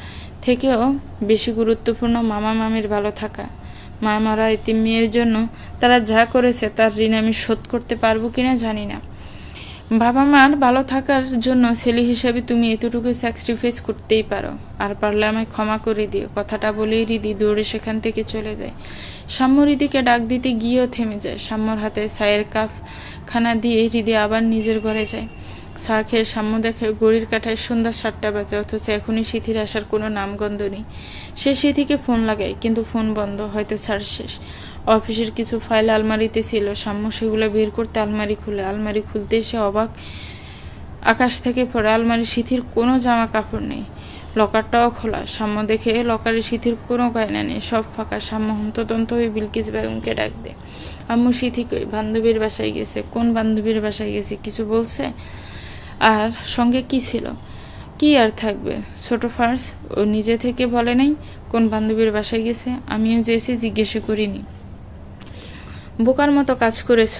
S1: থেকেও বেশি গুরুত্বপূর্ণ মামা মামির ভালো থাকা। মা মারা এতিম মেয়ের জন্য তারা যা করেছে তার ঋণ আমি শোধ করতে পারবো কিনা জানি না। বাবা মার ভালো থাকার জন্য ছেলে হিসেবে তুমি এতটুকু স্যাক্রিফাইস করতেই পারো, আর পারলে আমায় ক্ষমা করে দিও। কথাটা বলেই হৃদি দৌড়ে সেখান থেকে চলে যায়। সাম্য হৃদিকে ডাক দিতে গিয়েও থেমে যায়। সাম্যর হাতে চায়ের কাপ খানা দিয়ে হৃদি আবার নিজের ঘরে যায়। চা খেয়ে সাম্য দেখে ঘড়ির কাঁটায় সন্ধ্যা 7টা বাজে, অথচ এখনই সিথির আসার কোনো নামগন্ধ নেই। সে সিথিকে ফোন লাগায়, কিন্তু ফোন বন্ধ, হয়তো চার্জ শেষ। অফিসের কিছু ফাইল আলমারিতে ছিল। সাম্য সেগুলো বের করতে আলমারি খুলে, আলমারি খুলতে সে অবাক, আকাশ থেকে পড়ে আলমারি সিথির কোনো জামা কাপড় নেই। লকারটাও খোলা। সাম্য দেখে লকারে সিথির কোনো গয়না নেই, সব ফাঁকা। সাম্য হন্তদন্ত হয়ে বিলকিস বেগমকে ডাক দেয়। আম্মু, সিথি কই? বান্ধবীর বাসায় গেছে। কোন বান্ধবীর বাসায় গেছে? কিছু বলছে? আর সঙ্গে কি ছিল? কি আর থাকবে, ছোট ফার্স। ও নিজে থেকে বলে নাই কোন বান্ধবীর বাসায় গেছে। আমিও যেয়েছি, জিজ্ঞেস করিনি। বোকার মতো কাজ করেছ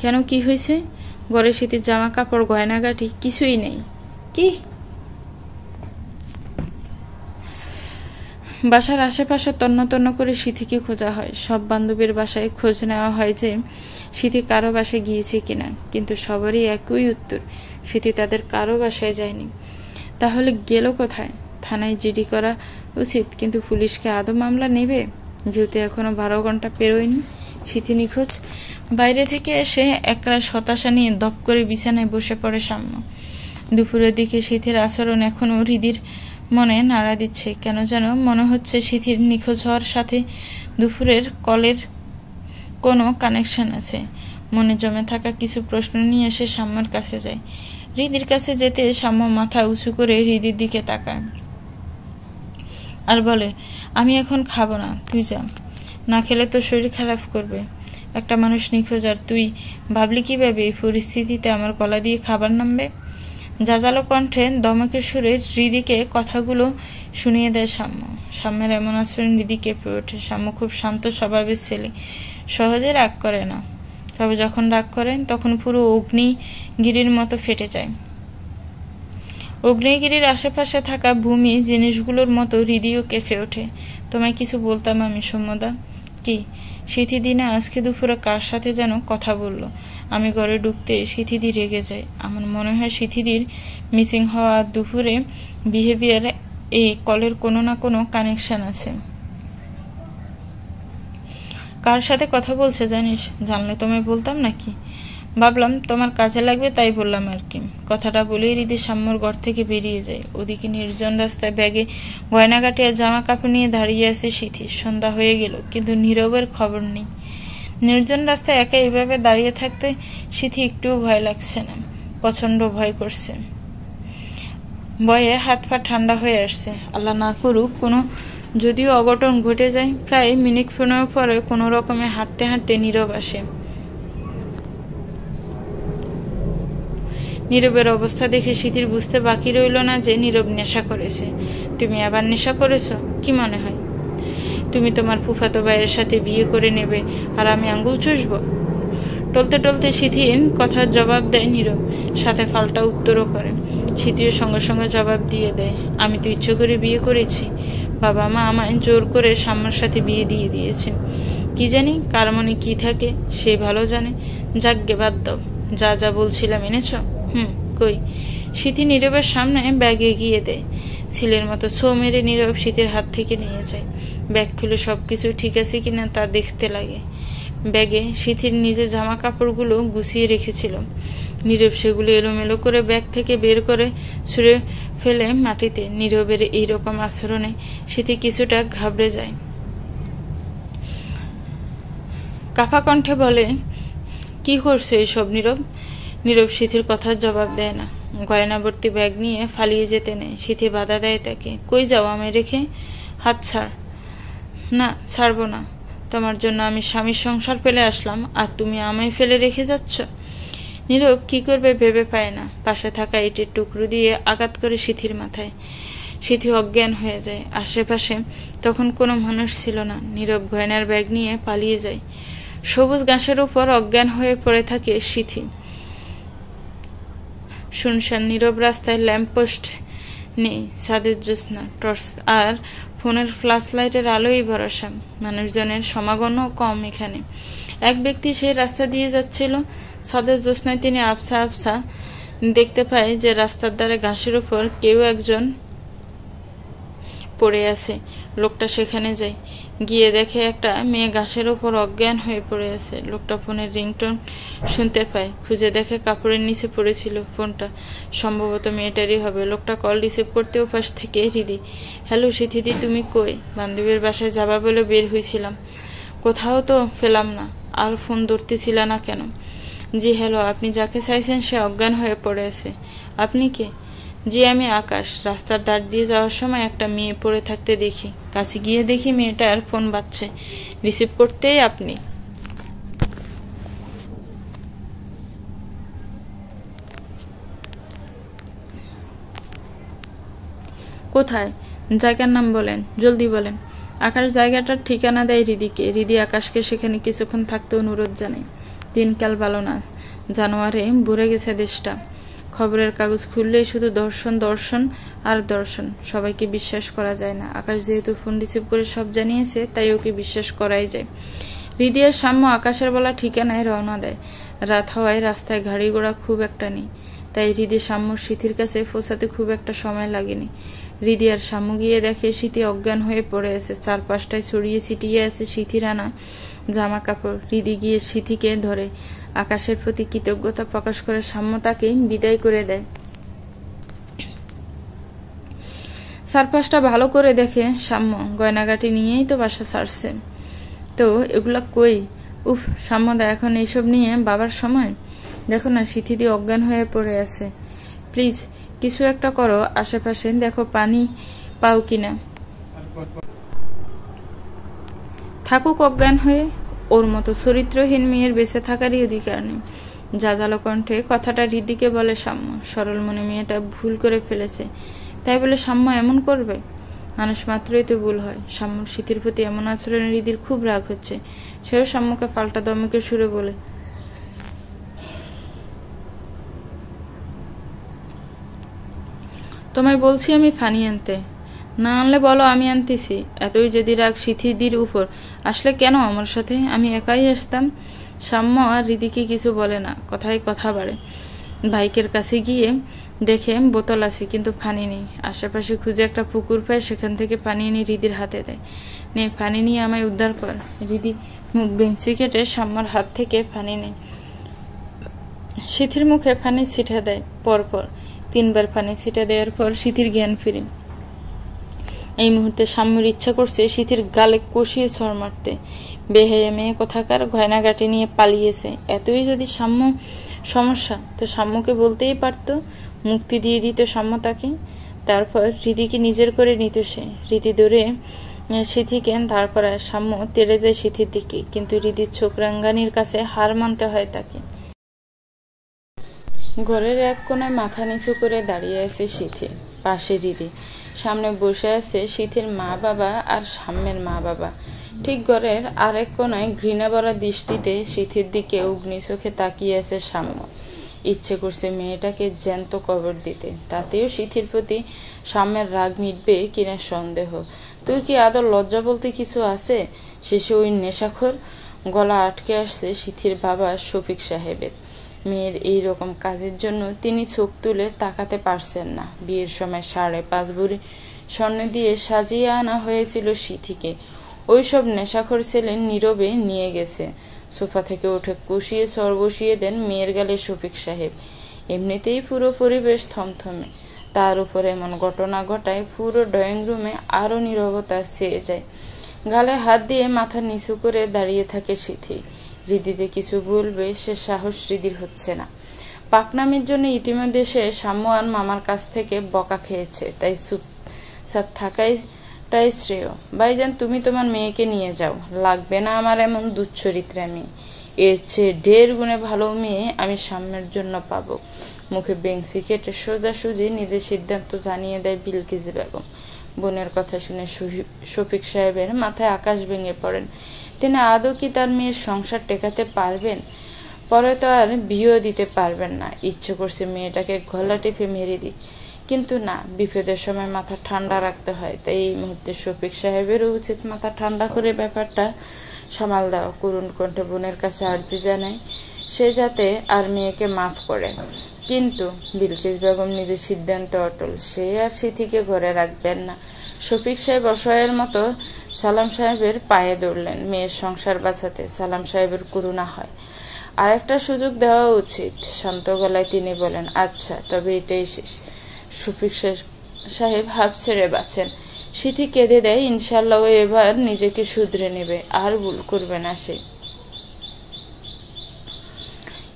S1: কেন? কি হয়েছে? ঘরে শীতের জামা কাপড় গয়নাগাটি কিছুই নেই। কি? বাসার আশেপাশে তন্ন তন্ন করে সিথিকে খোঁজা হয়। সব বান্ধবীর বাসায় খোঁজ নেওয়া হয় যে সিথি কারো বাসায় গিয়েছে কিনা, কিন্তু সবারই একই উত্তর, সিথি তাদের কারো বাসায় যায়নি। তাহলে গেল কোথায়? থানায় জিডি করা উচিত, কিন্তু পুলিশকে আদৌ মামলা নেবে, যেহেতু এখনো 12 ঘন্টা পেরোয়নি। সিথি নিখোঁজ। বাইরে থেকে এসে একরাশ হতাশা নিয়ে দপ করে বিছানায় বসে পড়ে সাম্য। দুপুরের দিকে সিথির আচরণ এখনো হৃদির মনে নাড়া দিচ্ছে। কেন যেন মনে হচ্ছে সিথির নিখোঁজ হওয়ার সাথে দুপুরের কলের কোনো কানেকশন আছে। মনে জমে থাকা কিছু প্রশ্ন নিয়ে এসে সাম্যর কাছে যায়। হৃদির কাছে যেতে সাম্য মাথা উঁচু করে হৃদির দিকে তাকায় আর বলে, আমি এখন খাবো না, তুই যা। না খেলে তো শরীর খারাপ করবে। একটা মানুষ নিখোঁজ, আর তুই ভাবলি কিভাবে এই পরিস্থিতিতে আমার গলা দিয়ে খাবার নামবে? জাজালো কণ্ঠে দমকের সুরে হৃদিকে কথাগুলো শুনিয়ে দেয় সাম্য। সাম্যের এমন আচরণ হৃদি কেঁপে ওঠে। সাম্য খুব শান্ত স্বভাবের ছেলে, সহজে রাগ করে না, তবে যখন রাগ করেন তখন পুরো অগ্নিগিরির মতো ফেটে যায়। অগ্নিগিরির আশেপাশে থাকা ভূমি জিনিসগুলোর মতো হৃদিও কেঁপে ওঠে। তোমায় কিছু বলতাম আমি, সৌম্যদা। কি? সিথি দিনে আজকে দুপুরে কার সাথে যেন কথা বলল। আমি ঘরে ঢুকতে সিথিদি রেগে যায়। আমার মনে হয় সিথিদির মিসিং হওয়া দুপুরে বিহেভিয়ারে এই কলের কোনো না কোনো কানেকশন আছে। কার সাথে কথা বলছে জানিস? জানলে তোমায় বলতাম নাকি? ভাবলাম তোমার কাজে লাগবে, তাই বললাম আর কি। কথাটা বলেই হৃদি সাম্যর ঘর থেকে বেরিয়ে যায়। ওদিকে নির্জন রাস্তায় ব্যাগে গয়নাগাটি আর জামা কাপড় নিয়ে দাঁড়িয়ে আছে সিথি। সন্ধ্যা হয়ে গেল, কিন্তু নীরবের খবর নেই। নির্জন রাস্তায় একা এভাবে দাঁড়িয়ে থাকতে সিথি একটুও ভয় লাগছে না, প্রচন্ড ভয় করছে। ভয়ে হাত পা ঠান্ডা হয়ে আসছে। আল্লাহ না করুক কোনো যদিও অঘটন ঘটে যায়। প্রায় মিনিট 15 পরে কোনো রকমে হাঁটতে হাঁটতে নীরব আসে। নীরবের অবস্থা দেখে সিথির বুঝতে বাকি রইল না যে নীরব নেশা করেছে। তুমি আবার নেশা করেছ? কি মনে হয় তুমি তোমার ফুফাতো ভাইয়ের সাথে বিয়ে করে নেবে আর আমি আঙ্গুল চুষব? টলতে টলতে সিথির কথার জবাব দেয় নীরব, সাথে পাল্টা উত্তরও করে। সিথিও সঙ্গে সঙ্গে জবাব দিয়ে দেয়, আমি তো ইচ্ছে করে বিয়ে করেছি। বাবা মা আমায় জোর করে সাম্যর সাথে বিয়ে দিয়ে দিয়েছে। কি জানি কার মনে কি থাকে, সে ভালো জানে। যাকগে, বাদ দাও। যা যা বলছিলাম এনেছ? কই? সিথি নীরবের সামনে ব্যাগ এগিয়ে দেয়। ছেলের মতো ছো মেরে নীরব সিথির হাত থেকে নিয়ে যায়। ব্যাগ খুলে সবকিছু ঠিক আছে কিনা তা দেখতে লাগে। ব্যাগে সিথির নিজের জামা কাপড়গুলো গুছিয়ে রেখেছিল। নীরব সেগুলো এলোমেলো করে ব্যাগ থেকে বের করে ছুঁড়ে ফেলে মাটিতে। নীরবের এইরকম আচরণে সিথি কিছুটা ঘাবড়ে যায়। কাঁপা কণ্ঠে বলে, কি করছো এইসব নীরব? নীরব সিথির কথার জবাব দেয় না। গয়নাবর্তী ব্যাগ নিয়ে পালিয়ে যেতে নেয়। সিথি বাধা দেয় তাকে। কই যাও আমায় রেখে? হাত ছাড়। না, ছাড়বো না। তোমার জন্য আমি স্বামীর সংসার ফেলে আসলাম, আর তুমি আমায় ফেলে রেখে যাচ্ছ? নীরব কি করবে ভেবে পায় না। পাশে থাকা ইটের টুকরো দিয়ে আঘাত করে সিথির মাথায়। সিথি অজ্ঞান হয়ে যায়। আশেপাশে তখন কোনো মানুষ ছিল না। নীরব গয়নার ব্যাগ নিয়ে পালিয়ে যায়। সবুজ ঘাসের উপর অজ্ঞান হয়ে পড়ে থাকে সিথি। শুনশান নীরব রাস্তায় ল্যাম্পপোস্ট নেই, ছাদের জ্যোৎস্না, টর্চ আর ফোনের ফ্ল্যাশ লাইটের আলোই ভরসা। মানুষজনের সমাগমও কম এখানে। এক ব্যক্তি সেই রাস্তা দিয়ে যাচ্ছিল। ছাদের জ্যোৎস্নায় তিনি আবছা আবছা দেখতে পায় যে রাস্তার ধারে ঘাসের উপর কেউ একজন পড়ে আছে। লোকটা সেখানে যায়, গিয়ে দেখে একটা মেয়ে ঘাসের ওপর অজ্ঞান হয়ে পড়ে আছে। লোকটা ফোনের রিংটোন শুনতে পায়, খুঁজে দেখে কাপড়ের নিচে পড়েছিল ফোনটা। সম্ভবত মেয়েটারই হবে। লোকটা কল রিসিভ করতে ওপাশ থেকে হৃদি। হ্যালো সিথিদি, তুমি কই? বান্ধবীর বাসায় যাবা বলে বের হয়েছিলাম, কোথাও তো পেলাম না। আর ফোন ধরতেছিল না কেন? জি হ্যালো, আপনি যাকে চাইছেন সে অজ্ঞান হয়ে পড়ে আছে। আপনি কে? জি আমি আকাশ। রাস্তার ধার দিয়ে যাওয়ার সময় একটা মেয়ে পড়ে থাকতে দেখি, কাছে গিয়ে দেখি মেয়েটার ফোন বাজছে। রিসিভ করতেই আপনি। কোথায়? জায়গার নাম বলেন, জলদি বলেন। আকাশ জায়গাটার ঠিকানা দেয় হৃদিকে। হৃদি আকাশকে সেখানে কিছুক্ষণ থাকতে অনুরোধ জানায়। দিনকাল ভালো না, জানুয়ারি ভরে গেছে দেশটা। খবরের কাগজ খুললেই শুধু দর্শন দর্শন আর দর্শন। সবাইকে বিশ্বাস করা যায় না। আকাশ যেহেতু ফোন রিসিভ করে সব জানিয়েছে, তাই ওকে বিশ্বাস করাই যায়। হৃদি আর সাম্য আকাশের বলা ঠিকানায় রওনা দেয়। রাত হওয়ায় রাস্তায় গাড়ি ঘোড়া খুব একটা নেই, তাই হৃদি সাম্যর সিথির কাছে পৌঁছাতে খুব একটা সময় লাগেনি। হৃদি আর সাম্য গিয়ে দেখে সিথি অজ্ঞান হয়ে পড়ে আছে। চারপাশটায় ছড়িয়ে ছিটিয়ে আছে সিথির আনা জামা কাপড়। হৃদি গিয়ে সিথিকে ধরে আকাশের প্রতি কৃতজ্ঞতা প্রকাশ করে সাম্য তাকে বিদায় করে দেয়। চারপাশটা ভালো করে দেখে সাম্য গয়নাগাটি নিয়েই তো বাসা ছাড়ছে। তো এগুলা কই? উফ সাম্যদা, এখন এইসব নিয়ে বাবার সময়? দেখো না সিথিদি অজ্ঞান হয়ে পড়ে আছে। প্লিজ কিছু একটা করো, আশেপাশে দেখো পানি পাও কিনা। থাকুক অজ্ঞান হয়ে, ওর মতো চরিত্রহীন মেয়ের বেঁচে থাকারই অধিকার নেই। জাজালো কণ্ঠে কথাটা হৃদিকে বলে সাম্য। সরল মনে মেয়েটা ভুল করে ফেলেছে, তাই বলে সাম্য এমন করবে? মানুষ মাত্রই তো ভুল হয়। সাম্যর স্মৃতির প্রতি এমন আচরণে হৃদির খুব রাগ হচ্ছে। সেও সাম্যকে পাল্টা দমকে সুরে বলে, তোমায় বলছি আমি ফানি আনতে, না আনলে বলো আমি আনতেছি। এতই যদি রাগ সিথিদির উপর, আসলে কেন আমার সাথে? আমি একাই আসতাম। সাম্য আর হৃদিকে কিছু বলে না, কথায় কথা বাড়ে। বাইকের কাছে গিয়ে দেখে বোতল আছে, কিন্তু পানি নেই। আশেপাশে খুঁজে একটা পুকুর পায়, সেখান থেকে পানি এনে হৃদির হাতে দেয়। নে পানি নিয়ে আমায় উদ্ধার কর। হৃদি মুখ বেঞ্চি কেটে সাম্যর হাত থেকে পানি নেয়। সিথির মুখে পানি ছিটা দেয়। পরপর 3 বার পানি ছিটা দেওয়ার পর সিথির জ্ঞান ফিরে। এই মুহূর্তে সাম্যর ইচ্ছা করছে সিথির গালে কষিয়ে ছড় মারতে। বেহায়া মেয়ে কোথাকার, গয়নাগাটি নিয়ে পালিয়েছে। এতই যদি সাম্য সমস্যা, তো সাম্যকে বলতেই পারত, মুক্তি দিয়ে দিত সাম্য তাকে। তারপর হৃদিকে নিজের করে নিত সে। হৃদি ধরে সিথিকে দাঁড় করায়। সাম্য তেড়ে যায় সিথির দিকে, কিন্তু হৃদির চোখ রাঙ্গানির কাছে হার মানতে হয় তাকে। ঘরের এক কোণায় মাথা নিচু করে দাঁড়িয়ে আছে সিথি, পাশে হৃদি। সামনে বসে আছে সিথির মা বাবা আর সাম্যের মা বাবা। ঠিক ঘরের আরেক কোণায় ঘৃণা ভরা দৃষ্টিতে সিথির দিকে অগ্নি চোখে তাকিয়ে আছে সাম্য। ইচ্ছে করছে মেয়েটাকে জ্যান্ত কবর দিতে, তাতেও সিথির প্রতি সাম্যের রাগ মিটবে কিনা সন্দেহ। তুই কি আদৌ লজ্জা বলতে কিছু আছে? শেষে ওই নেশাখোর। গলা আটকে আসছে সিথির বাবা শফিক সাহেবের। মেয়ের এই রকম কাজের জন্য তিনি চোখ তুলে তাকাতে পারছেন না। বিয়ের সময় 5.5 ভরি স্বর্ণ দিয়ে সাজিয়ে আনা হয়েছিল সিথিকে। ওইসব নেশাখোর ছেলে নীরবে নিয়ে গেছে। সোফা থেকে উঠে কুশিয়ে চর বসিয়ে দেন মেয়ের গালে শফিক সাহেব। এমনিতেই পুরো পরিবেশ থমথমে, তার উপর এমন ঘটনা ঘটায় পুরো ড্রয়িং রুমে আরো নীরবতা ছেয়ে যায়। গালে হাত দিয়ে মাথা নিচু করে দাঁড়িয়ে থাকে সিথি। হৃদি যে কিছু বলবে সে সাহস হৃদির হচ্ছে না। পাকনামির জন্য ইতিমধ্যে সে সাম্য আর মামার কাছ থেকে বকা খেয়েছে, তাই চুপচাপ থাকাটাই শ্রেয়। ভাইজান, তুমি তোমার মেয়েকে নিয়ে যাও, লাগবে না আমার এমন দুচ্চরিত্রা মেয়ে। এর চেয়ে 1.5 গুণে ভালো মেয়ে আমি সাম্যের জন্য পাবো। মুখে বেংসি কেটে সোজাসুজি নিজের সিদ্ধান্ত জানিয়ে দেয় বিলকিস বেগম। বোনের কথা শুনে শফিক সাহেবের মাথায় আকাশ ভেঙে পড়েন। তিনি আদৌ কি তার মেয়ের সংসার টেকাতে পারবেন? পরে তো আর বিয়েও দিতে পারবেন না। ইচ্ছে করছে মেয়েটাকে গলা টিপে মেরে দিক, কিন্তু না, বিপদের সময় মাথা ঠান্ডা রাখতে হয়। তাই এই মুহূর্তে শফিক সাহেবেরও উচিত মাথা ঠান্ডা করে ব্যাপারটা সামাল দেওয়া। করুণ কণ্ঠে বোনের কাছে আর্জি জানায় সে যাতে আর মেয়েকে মাফ করে। কিন্তু বিলকিস বেগম নিজের সিদ্ধান্তে অটল। সে আর সিথিকে ঘরে রাখবেন না। শফিক সাহেব অসহায়ের মতো সালাম সাহেবের পায়ে দৌড়লেন। মেয়ের সংসার বাঁচাতে সালাম সাহেবের করুণা হয়। আরেকটা সুযোগ দেওয়া উচিত, শান্ত গলায় তিনি বলেন। আচ্ছা, তবে এটাই শেষ। শফিক সাহেব হাফ ছেড়ে বাঁচেন। সিথি কেঁদে দেয়। ইনশাল্লাহ ও এবার নিজেকে শুধরে নেবে, আর ভুল করবে না সে।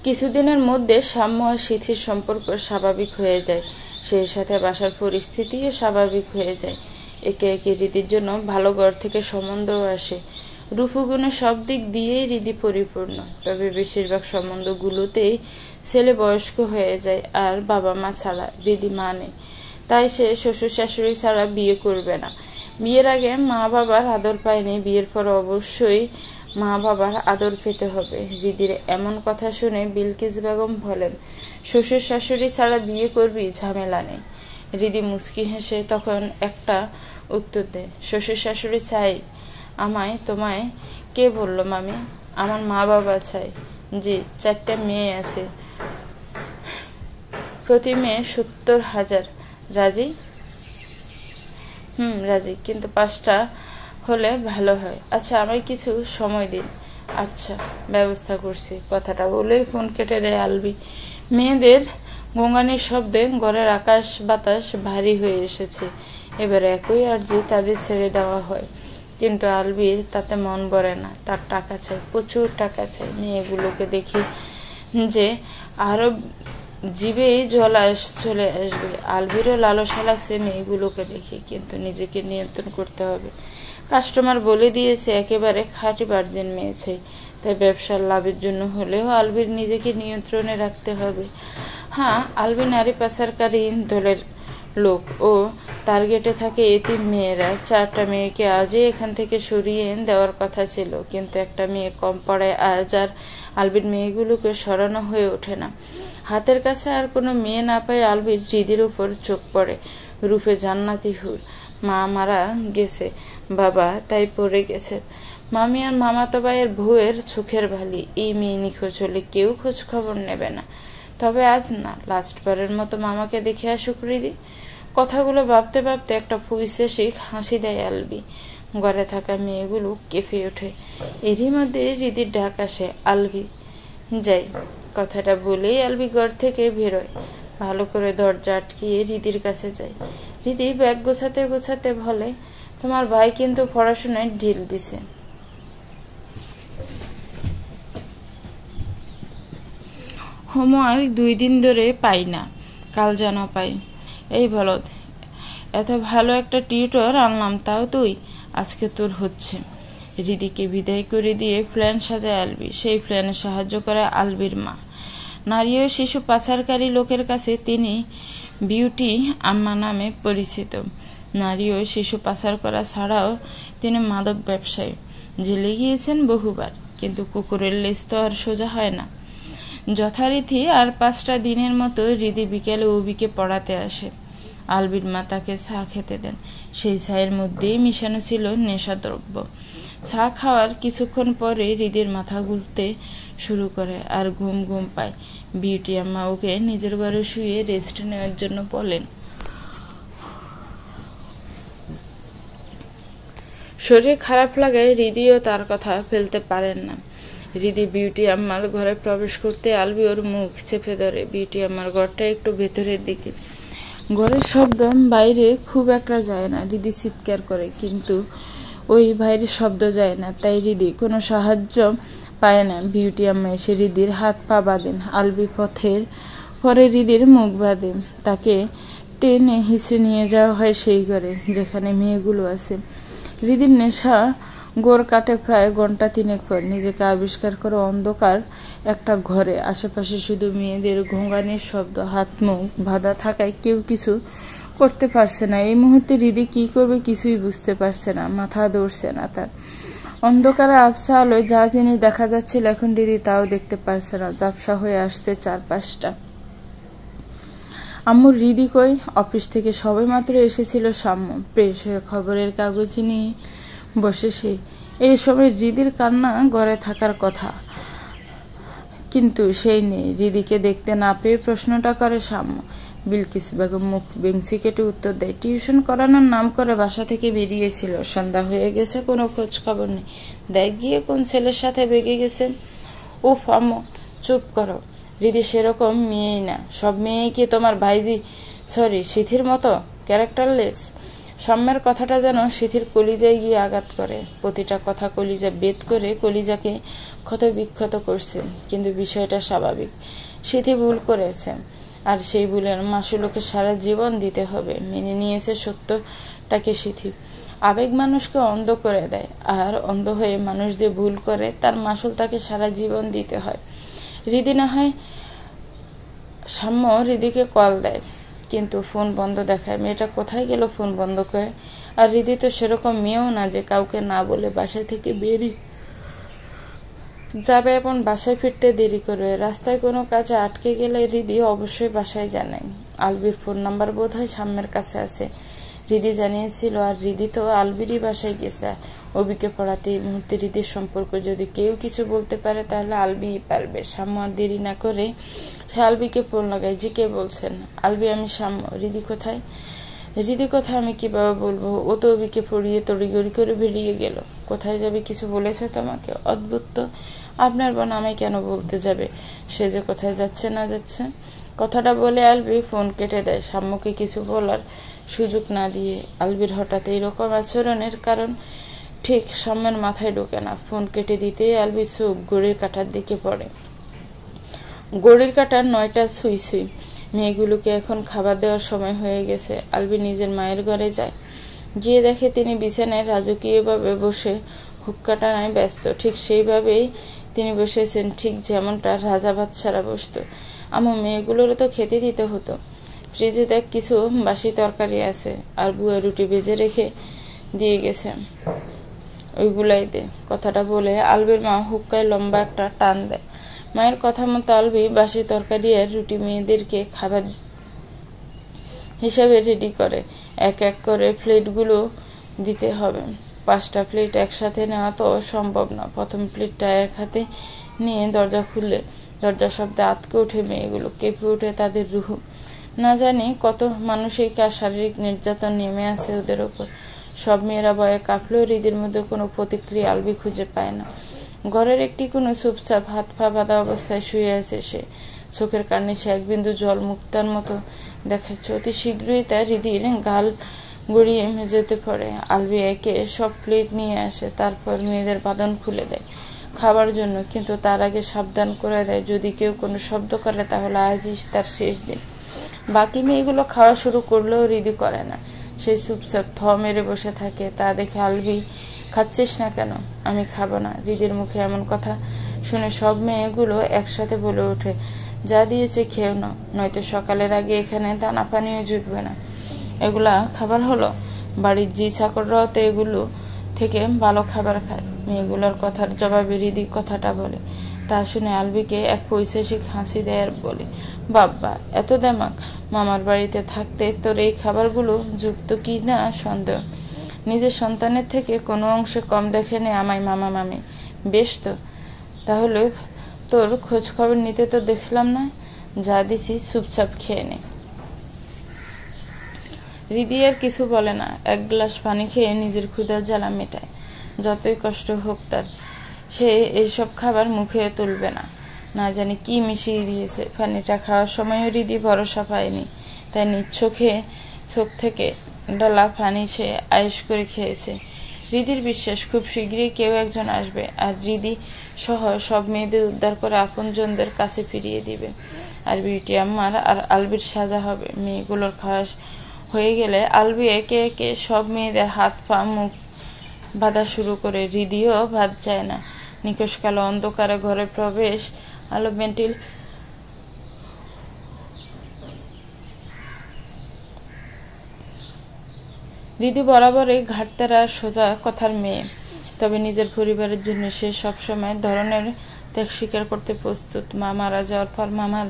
S1: কিছুদিনের মধ্যে সাম্য আর সিথির সম্পর্ক স্বাভাবিক হয়ে যায়। সেই সাথে বাসার পরিস্থিতিও স্বাভাবিক হয়ে যায়। একে একে হৃদির জন্য ভালো ঘর থেকে সম্বন্ধও আসে। রূপগুণে সব দিক দিয়েই হৃদি পরিপূর্ণ। তবে বেশিরভাগ সম্বন্ধগুলোতেই ছেলে বয়স্ক হয়ে যায়, আর বাবা মা ছাড়া হৃদি মানে। তাই সে শ্বশুর শাশুড়ি ছাড়া বিয়ে করবে না। বিয়ের আগে মা বাবার আদর পায়নি, বিয়ের পর অবশ্যই মা বাবার আদর পেতে হবে। হৃদির এমন কথা শুনে বিলকিস বেগম বলেন, শ্বশুর শাশুড়ি ছাড়া বিয়ে করবি, ঝামেলা নেই। হৃদি মুচকি হেসে তখন একটা উত্তর দেয়, শ্বশুর শাশুড়ি চাই আমায়? তোমায় কে বললো মামি? আমার মা বাবা চাই। জি, 4টা মেয়ে আছে, প্রতি মেয়ে 70,000। রাজি? রাজি, কিন্তু 5টা হলে ভালো হয়। আচ্ছা, আমায় কিছু সময় দিন। আচ্ছা, ব্যবস্থা করছি। কথাটা বলেই ফোন কেটে দেয় আলবি। মেয়েদের গোঙানির শব্দে ঘরের আকাশ বাতাস ভারী হয়ে এসেছে। এবার একই আর্জি তাদের ছেড়ে দেওয়া হয়, কিন্তু আলবির তাতে মন ভরে না। তার টাকা চাই, প্রচুর টাকা চাই। মেয়েগুলোকে দেখি যে আরো জিভেই জল চলে আসবে। আলবিরও লালসা লাগছে মেয়েগুলোকে দেখে, কিন্তু নিজেকে নিয়ন্ত্রণ করতে হবে। কাস্টমার বলে দিয়েছে একেবারে খাঁটি ভার্জিন মেয়ে চাই। তাই ব্যবসার লাভের জন্য হলেও আলবির নিজেকে নিয়ন্ত্রণে রাখতে হবে। হ্যাঁ, আলবি নারী পাচারকারী দলের লোক ও টার্গেটে থাকে এতিম মেয়েরা। 4টা মেয়েকে আজই এখান থেকে সরিয়ে দেওয়ার কথা ছিল, কিন্তু একটা মেয়ে কম পড়ায় আজ আর আলবির মেয়েগুলোকে সরানো হয়ে ওঠে না। হাতের কাছে আর কোনো মেয়ে না পায় আলবির হৃদির উপর চোখ পড়ে। রূপে জান্নাতি হুর। মা মারা গেছে বাবা, তাই পড়ে গেছে। মামি আর মামাতো ভাইয়ের বউয়ের চোখের ভালি। এই মেয়ে নিখোঁজ হলে কেউ খোঁজ খবর নেবে না। তবে আজ না, লাস্টবারের মতো মামাকে দেখে আসুক হৃদি। কথাগুলো ভাবতে ভাবতে একটা পৈশাচিক হাসি দেয় আলবি। ঘরে থাকা মেয়েগুলো কেঁপে ওঠে। এরই মধ্যে হৃদির ডাক আসে, আলবি যাই। কথাটা বলেই আলবি ঘর থেকে বেরোয়। ভালো করে দরজা আটকিয়ে হৃদির কাছে যায়। হৃদি ব্যাগ গোছাতে গোছাতে বলে, তোমার ভাই কিন্তু পড়াশোনায় ঢিল দিছে। হোমওয়ার্ক 2 দিন ধরে পাই না, কাল যেন পাই। এই বলদ, এত ভালো একটা টিউটর আনলাম, তাও তুই? আজকে তোর হচ্ছে। হৃদিকে বিদায় করে দিয়ে প্ল্যান সাজায় আলবি। সেই প্ল্যানে সাহায্য করে আলবির মা। নারী ও শিশু পাচারকারী লোকের কাছে তিনি বিউটি আম্মা নামে পরিচিত। নারী ও শিশু পাচার করা ছাড়াও তিনি মাদক ব্যবসায়ী। জেলে গিয়েছেন বহুবার, কিন্তু কুকুরের লেজ তো আর সোজা হয় না। যথারীতি আর 5টা দিনের মতো হৃদি বিকেলে অবিকে পড়াতে আসে। আলবির মা তাকে চা খেতে দেন। সেই চায়ের মধ্যেই মিশানো ছিল নেশাদ্রব্য। চা খাওয়ার কিছুক্ষণ পরে হৃদির মাথা ঘুরতে শুরু করে আর ঘুম ঘুম পায়। বিউটি আম্মা ওকে নিজের ঘরে শুয়ে রেস্ট নেওয়ার জন্য বলেন। শরীর খারাপ লাগায় হৃদিও তার কথা ফেলতে পারেন না। হৃদি বিউটি আম্মার ঘরে প্রবেশ করতে আলবি ওর মুখ চেপে ধরে। বিউটি আম্মার ঘরটা একটু ভেতরের দিকে। ঘরের শব্দ বাইরে খুব একটা যায় না। হৃদি চিৎকার করে, কিন্তু ওই বাইরের শব্দ যায় না। তাই হৃদি কোনো সাহায্য পায় না। বিউটি আম্মা এসে হৃদির হাত পা বাঁধেন। আলবি পথের পরে হৃদির মুখ বাঁধে। তাকে টেনে হিঁচড়ে নিয়ে যাওয়া হয় সেই ঘরে যেখানে মেয়েগুলো আছে। হৃদির নেশা গোড় কাটে প্রায় ঘন্টা 3 পর। নিজেকে আবিষ্কার করে অন্ধকার একটা ঘরে। আশেপাশে শুধু মেয়েদের ঘোঙানির শব্দ। হাত মুখ বাঁধা থাকায় কেউ কিছু করতে পারছে না। এই মুহূর্তে হৃদি কি করবে কিছুই বুঝতে পারছে না। মাথা ধরছে না তার। অন্ধকারে আবছা আলোয় যা জিনিস দেখা যাচ্ছিল এখন হৃদি তাও দেখতে পারছে না। ঝাপসা হয়ে আসছে চারপাশটা। আম্মু, হৃদি কই? অফিস থেকে সবে মাত্র এসেছিল সাম্য। প্রেস হয়ে খবরের কাগজ নিয়ে বসে সে। এই সময় হৃদির কান্না ঘরে থাকার কথা, কিন্তু সেই নেই। হৃদিকে দেখতে না পেয়ে প্রশ্নটা করে সাম্য। বিলকিস বেগম মুখ বেঞ্চি কেটে উত্তর দেয়, টিউশন করানোর নাম করে বাসা থেকে বেরিয়েছিল, সন্ধ্যা হয়ে গেছে, কোনো খোঁজ খবর নেই। দেখ গিয়ে কোন ছেলের সাথে বেগে গেছে। উফ আম্মু, চুপ করো। হৃদি সেরকম মেয়েই না। সব মেয়েই কি তোমার ভাইজি সিথির মতো ক্যারেক্টারলেস? সাম্যের কথাটা যেন সিথির কলিজায় গিয়ে আঘাত করে। প্রতিটা কথা কলিজা বেদ করে কলিজাকে ক্ষত বিক্ষত করছে। কিন্তু বিষয়টা স্বাভাবিক। সিথি ভুল করেছে, আর সেই ভুলের মাসুলকে সারা জীবন দিতে হবে। মেনে নিয়েছে সত্যটাকে সিথি। আবেগ মানুষকে অন্ধ করে দেয়, আর অন্ধ হয়ে মানুষ যে ভুল করে তার মাসুল তাকে সারা জীবন দিতে হয়। হৃদি না হয় সাম্য হৃদিকে কল দেয়, কিন্তু ফোন বন্ধ দেখায়। মেয়েটা কোথায় গেল ফোন বন্ধ করে? আর হৃদি তো সেরকম মেয়েও না যে কাউকে না বলে বাসা থেকে বেরিয়ে যাবে এবং বাসায় ফিরতে দেরি করবে। রাস্তায় কোনো কাজে আটকে গেলে হৃদি অবশ্যই বাসায় জানায়। আলবির ফোন নাম্বার বোধ হয় সাম্যের কাছে আছে, হৃদি জানিয়েছিল। আর হৃদি তো আলবিরই বাসায় গেছে অবিকে পড়াতে। এই মুহূর্তে হৃদির সম্পর্ক যদি কেউ কিছু বলতে পারে তাহলে আলবিই পারবে। সাম্য আর দেরি না করে সে আলবিকে ফোন লাগায়। জি, কে বলছেন? আলবি, আমি সাম্য। হৃদি কোথায়? হৃদি কোথায় আমি কিভাবে বলবো? ও তো অবিকে পড়িয়ে তড়িগড়ি করে বেরিয়ে গেল। কোথায় যাবে কিছু বলেছে তোমাকে? অদ্ভুত তো, আপনার বোন আমায় কেন বলতে যাবে সে যে কোথায় যাচ্ছে না যাচ্ছে? কথাটা বলে আলবি ফোন কেটে দেয়, সাম্যকে কিছু বলার সুযোগ না দিয়ে। আলবির হঠাৎ এইরকম আচরণের কারণ ঠিক সাম্যের মাথায় ঢোকে না। ফোন কেটে দিতেই আলবি চোখ ঘড়ির কাঁটার দিকে পড়ে। ঘড়ির কাঁটার 9টা ছুঁই ছুঁই। মেয়েগুলোকে এখন খাবার দেওয়ার সময় হয়ে গেছে। আলবি নিজের মায়ের ঘরে যায়। গিয়ে দেখে তিনি বিছানায় রাজকীয়ভাবে বসে হুক্কা টানায় ব্যস্ত। ঠিক সেইভাবেই তিনি বসেছেন, ঠিক যেমনটা রাজা বাদশারা বসত। আম্মু, মেয়েগুলোরও তো খেতে দিতে হতো। ফ্রিজে দেখ, কিছু বাসি তরকারি আছে, আর বুয়া রুটি ভেজে রেখে দিয়ে গেছে, ওইগুলাই দে। কথাটা বলে আলবির মা হুক্কায় লম্বা একটা টান দেয়। মায়ের কথা মতো আলবি বাসি তরকারি আর রুটি মেয়েদেরকে খাবার হিসাবে রেডি করে। এক এক করে প্লেটগুলো দিতে হবে। 5টা প্লেট একসাথে নেওয়া তো সম্ভব না। প্রথম প্লেটটা এক হাতে নিয়ে দরজা খুললে দরজার শব্দে আতকে ওঠে মেয়েগুলো, কেঁপে ওঠে তাদের রুহ। না জানি কত মানসিক আর শারীরিক নির্যাতন নেমে আসে ওদের ওপর। সব মেয়েরা ভয়ে কাঁপলেও হৃদির মধ্যে কোনো প্রতিক্রিয়া আলবি খুঁজে পায় না। ঘরের একটি কোনো চুপচাপ হাত পা বাঁধা অবস্থায় শুয়ে আছে সে। চোখের কার্নিশে এক বিন্দু জল মুক্তার মতো দেখাচ্ছে। অতি শীঘ্রই তার হৃদির গাল গড়িয়ে মেঝেতে পড়ে। আলবি একে সব প্লেট নিয়ে আসে, তারপর মেয়েদের বাঁধন খুলে দেয় খাবার জন্য। কিন্তু তার আগে সাবধান করে দেয়, যদি কেউ কোনো শব্দ করে তাহলে আজই তার শেষ দিন। বাকি মেয়েগুলো খাওয়া শুরু করলেও হৃদি করে না। সে চুপচাপ থ মেরে বসে থাকে। তা দেখে আলবি, খাচ্ছিস না কেন? আমি খাবো না। হৃদির মুখে এমন কথা শুনে সব মেয়েগুলো একসাথে বলে ওঠে, যা দিয়েছে খেয়েও না, নয়তো সকালের আগে এখানে দানা পানিও জুটবে না। এগুলা খাবার হলো? বাড়ির জি চাকররাও তো এগুলো থেকে ভালো খাবার খায়। মেয়েগুলোর কথার জবাবে হৃদি কথাটা বলে। তা শুনে আলবিকে এক পৈশাচিক হাসি দেয় আর বলে, বাব্বা, এত দেমাক! মামার বাড়িতে থাকতে তোর এই খাবারগুলো যুক্ত কি না সন্দেহ। নিজের সন্তানের থেকে কোনো অংশে কম দেখে নে আমায় মামা মামি। বেশ তো, তাহলে তোর খোঁজ খবর নিতে তো দেখলাম না। যা দিছি চুপচাপ খেয়ে নে। হৃদি আর কিছু বলে না। এক গ্লাস পানি খেয়ে নিজের ক্ষুধার জ্বালা মেটায়। যতই কষ্ট হোক তার, সে এইসব খাবার মুখে তুলবে না। না জানি কি মিশিয়ে দিয়েছে। পানিটা খাওয়ার সময়ও হৃদি ভরসা পায়নি, তাই নিজ চোখ থেকে ডলা পানি সে আয়েশ করে খেয়েছে। হৃদির বিশ্বাস খুব শীঘ্রই কেউ একজন আসবে, আর হৃদি সহ সব মেয়েদের উদ্ধার করে আপনজনদের কাছে ফিরিয়ে দিবে। আর বিউটি আম্মার আর আলবির সাজা হবে। মেয়েগুলোর খাওয়া হয়ে গেলে আলবি একে একে সব মেয়েদের হাত পা মুখ বাঁধা শুরু করে। হৃদিও ভাত চায় না। নিকশ কালো অন্ধকারে ঘরে প্রবেশ আলো ভেন্টিল হৃদি বরাবরই ঘাটতেরা সোজা কথার মেয়ে। তবে নিজের পরিবারের জন্য সে সবসময় ধরনের ত্যাগ স্বীকার করতে প্রস্তুত। মা মারা যাওয়ার পর মামার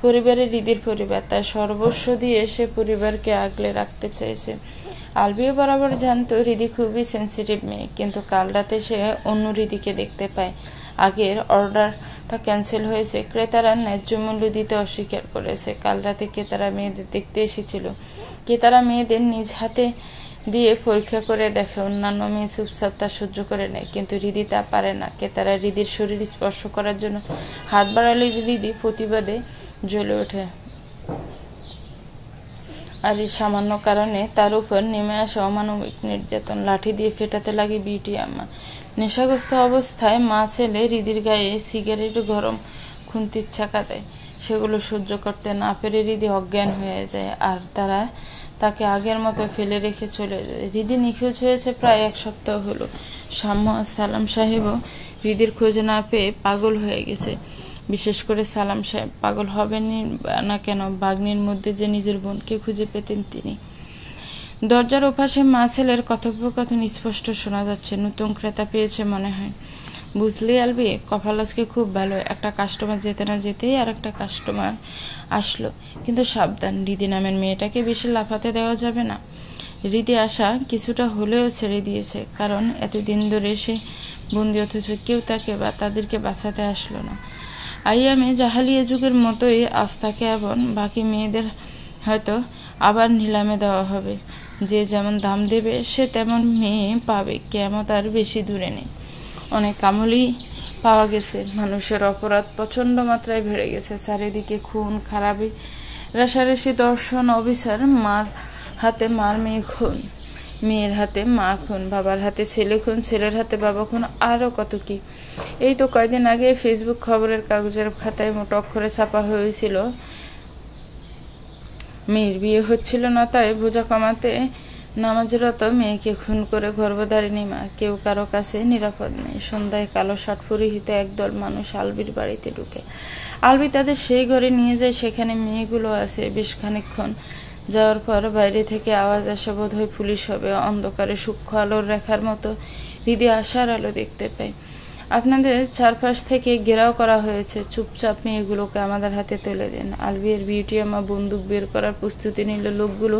S1: পরিবারে হৃদির পরিবার, তাই সর্বস্ব দিয়ে সে পরিবারকে আগলে রাখতে চেয়েছে। আলবিও বরাবর জানতো হৃদি খুবই সেন্সিটিভ মেয়ে, কিন্তু কাল রাতে সে অন্য হৃদিকে দেখতে পায়। আগের অর্ডারটা ক্যান্সেল হয়েছে, ক্রেতারা ন্যায্য মূল্য দিতে অস্বীকার করেছে। কাল রাতে ক্রেতারা মেয়েদের দেখতে এসেছিল, ক্রেতারা মেয়েদের নিজ হাতে দিয়ে পরীক্ষা করে দেখে। অন্যান্য মেয়ে চুপচাপ তা সহ্য করে নেয়, কিন্তু হৃদি তা পারে না। ক্রেতারা হৃদির শরীর স্পর্শ করার জন্য হাত বাড়ালে হৃদি প্রতিবাদে জ্বলে ওঠে, আর এই সামান্য কারণে তার উপর নেমে আসে অমানবিক নির্যাতন। লাঠি দিয়ে ফেটাতে লাগে বিউটি আম্মা। নেশাগ্রস্ত অবস্থায় মা ছেলে হৃদির গায়ে সিগারেট গরম খুন্তির ছাকা দেয়। সেগুলো সহ্য করতে না পেরে হৃদি অজ্ঞান হয়ে যায়, আর তারা তাকে আগের মতো ফেলে রেখে চলে যায়। হৃদি নিখোঁজ হয়েছে প্রায় 1 সপ্তাহ হলো। শাম্য আর সালাম সাহেবও হৃদির খোঁজ না পেয়ে পাগল হয়ে গেছে। বিশেষ করে সালাম সাহেব পাগল হবেন না কেন, বাগ্নির মধ্যে যে নিজের বোনকে খুঁজে পেতেন তিনি। দরজার ওপাশে মা ছেলের কথোপকথন স্পষ্ট শোনা যাচ্ছে। নতুন ক্রেতা পেয়েছে মনে হয়। বুঝলি আলবি, কপাল আজকে খুব ভালো। একটা কাস্টমার যেতে না যেতেই আর একটা কাস্টমার আসলো। কিন্তু সাবধান, হৃদি নামের মেয়েটাকে বেশি লাফাতে দেওয়া যাবে না। হৃদি আশা কিছুটা হলেও ছেড়ে দিয়েছে, কারণ এতদিন ধরে সে বন্দি, অথচ কেউ তাকে বা তাদেরকে বাঁচাতে আসলো না। আইয়ামে জাহালিয়া যুগের মতোই আজ তাকে এবং বাকি মেয়েদের হয়তো আবার নিলামে দেওয়া হবে। যে যেমন দাম দেবে সে তেমন মেয়ে পাবে। কিয়ামত আর বেশি দূরে নেই। অনেক কামলি পাওয়া গেছে। মানুষের অপরাধ প্রচন্ড মাত্রায় বেড়ে গেছে। চারিদিকে খুন খারাপি, রেশারেশি, দর্শন, অবিচার। মার হাতে মার, মেয়ে খুন, মেয়ের হাতে মা খুন, বাবার হাতে ছেলে খুন, ছেলের হাতে বাবা খুন, আরো কত কি। এই তো কয়দিন আগে ফেসবুক খবরের কাগজের খাতায় মোটা অক্ষরে ছাপা হয়েছিল মেয়ের বিয়ে হচ্ছিল না, তাই বোঝা কমাতে নামাজরত মেয়েকে খুন করে গর্ভধারিণী মা। কেউ কারো কাছে নিরাপদ নেই। সন্ধ্যায় কালো শার্ট পরিহিত একদল মানুষ আলবির বাড়িতে ঢুকে। আলবি তাদের সেই ঘরে নিয়ে যায়। সেখানে মেয়েগুলো আছে। বেশ খানিকক্ষণ যাওয়ার পর বাইরে থেকে আওয়াজ আসে, বোধ হয় পুলিশ হবে। অন্ধকারে সূক্ষ্ম আলোর রেখার মতো হৃদি আশার আলো দেখতে পায়। আপনাদের চারপাশ থেকে ঘেরাও করা হয়েছে, চুপচাপ মেয়েগুলোকে আমাদের হাতে তুলে দেন। আলবির বিউটি আম্মা বন্দুক বের করার প্রস্তুতি নিলে লোকগুলো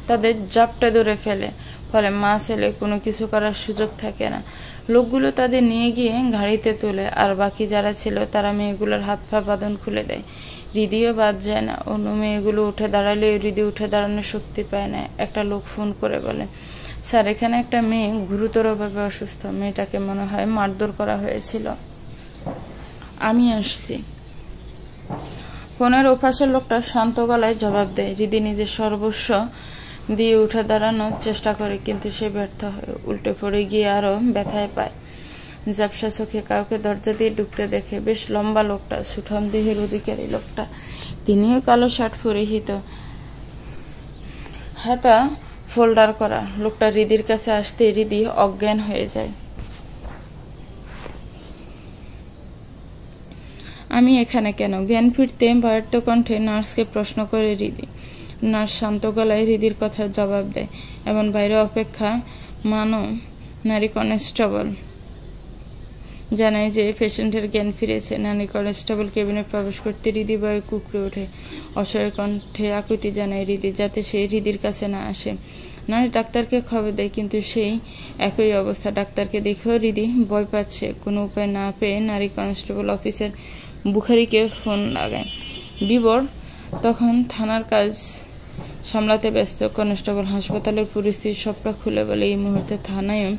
S1: তাদের জাপটা ধরে ফেলে। ফলে মা ছেলে কোনো কিছু করার সুযোগ থাকে না। লোকগুলো তাদের নিয়ে গিয়ে গাড়িতে তোলে, আর বাকি যারা ছিল তারা মেয়েগুলোর হাত পা বাঁধন খুলে দেয়। হৃদিও বাদ যায় না। অন্য মেয়েগুলো উঠে দাঁড়ালে হৃদি উঠে দাঁড়ানোর শক্তি পায় না। একটা লোক ফোন করে বলে, স্যার, এখানে একটা মেয়ে গুরুতরভাবে অসুস্থ। মেয়েটাকে মনে হয় মারধর করা হয়েছিল। আমি আসছি। ফোনের ওপাশের লোকটা শান্ত গলায় জবাব দেয়। হৃদি নিজের সর্বস্ব দিয়ে উঠে দাঁড়ানোর চেষ্টা করে, কিন্তু সে ব্যর্থ হয়। উল্টে পড়ে গিয়ে আরো ব্যথায় পায়। ঝাপসা চোখে কাউকে দরজা দিয়ে ঢুকতে দেখে। বেশ লম্বা লোকটা, সুঠাম দেহের অধিকারী লোকটা। তিনিও কালো শার্ট পরিহিত, হাতা ফোল্ডার করা। লোকটা হৃদির কাছে আসতে হৃদি অজ্ঞান হয়ে যায়। আমি এখানে কেন? জ্ঞান ফিরতে ব্যর্থ কণ্ঠে নার্সকে প্রশ্ন করে হৃদি। নার্স শান্ত গলায় হৃদির কথার জবাব দেয়। এবং বাইরে অপেক্ষা মানো নারী কনস্টেবল জানায় যে পেশেন্টের জ্ঞান ফিরেছে। নারী কনস্টেবল কেবিনে প্রবেশ করতে হৃদি ভয়ে কুঁকড়ে ওঠে। অসহায় কণ্ঠে আকুতি জানায় হৃদি, যাতে সে হৃদির কাছে না আসে। নারী ডাক্তারকে খবর দেয়, কিন্তু সেই একই অবস্থা। ডাক্তারকে দেখেও হৃদি ভয় পাচ্ছে। কোনো উপায় না পেয়ে নারী কনস্টেবল অফিসার বুখারিকে ফোন লাগায়। বিবর তখন থানার কাজ সামলাতে ব্যস্ত। কনস্টেবল হাসপাতালের পরিস্থিতি সবটা খুলে বলে, এই মুহূর্তে থানায়ও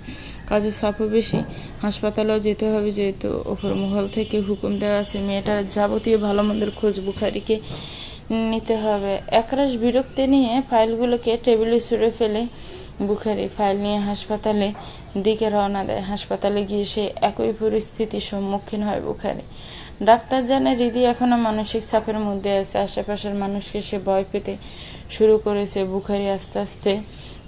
S1: কাজের চাপও বেশি, হাসপাতালেও যেতে হবে, যেহেতু ওপর মহল থেকে হুকুম দেওয়া আছে মেয়েটার যাবতীয় ভালো মন্দের খোঁজ বুখারিকে নিতে হবে। একরাশ বিরক্তি নিয়ে ফাইলগুলোকে টেবিলে ছুঁড়ে ফেলে বুখারি। ফাইল নিয়ে হাসপাতালে দিকে রওনা দেয়। হাসপাতালে গিয়ে সে একই পরিস্থিতির সম্মুখীন হয় বুখারি। ডাক্তার জানে হৃদি এখনো মানসিক চাপের মধ্যে আছে। আশেপাশের মানুষকে সে ভয় পেতে শুরু করেছে। বুখারি আস্তে আস্তে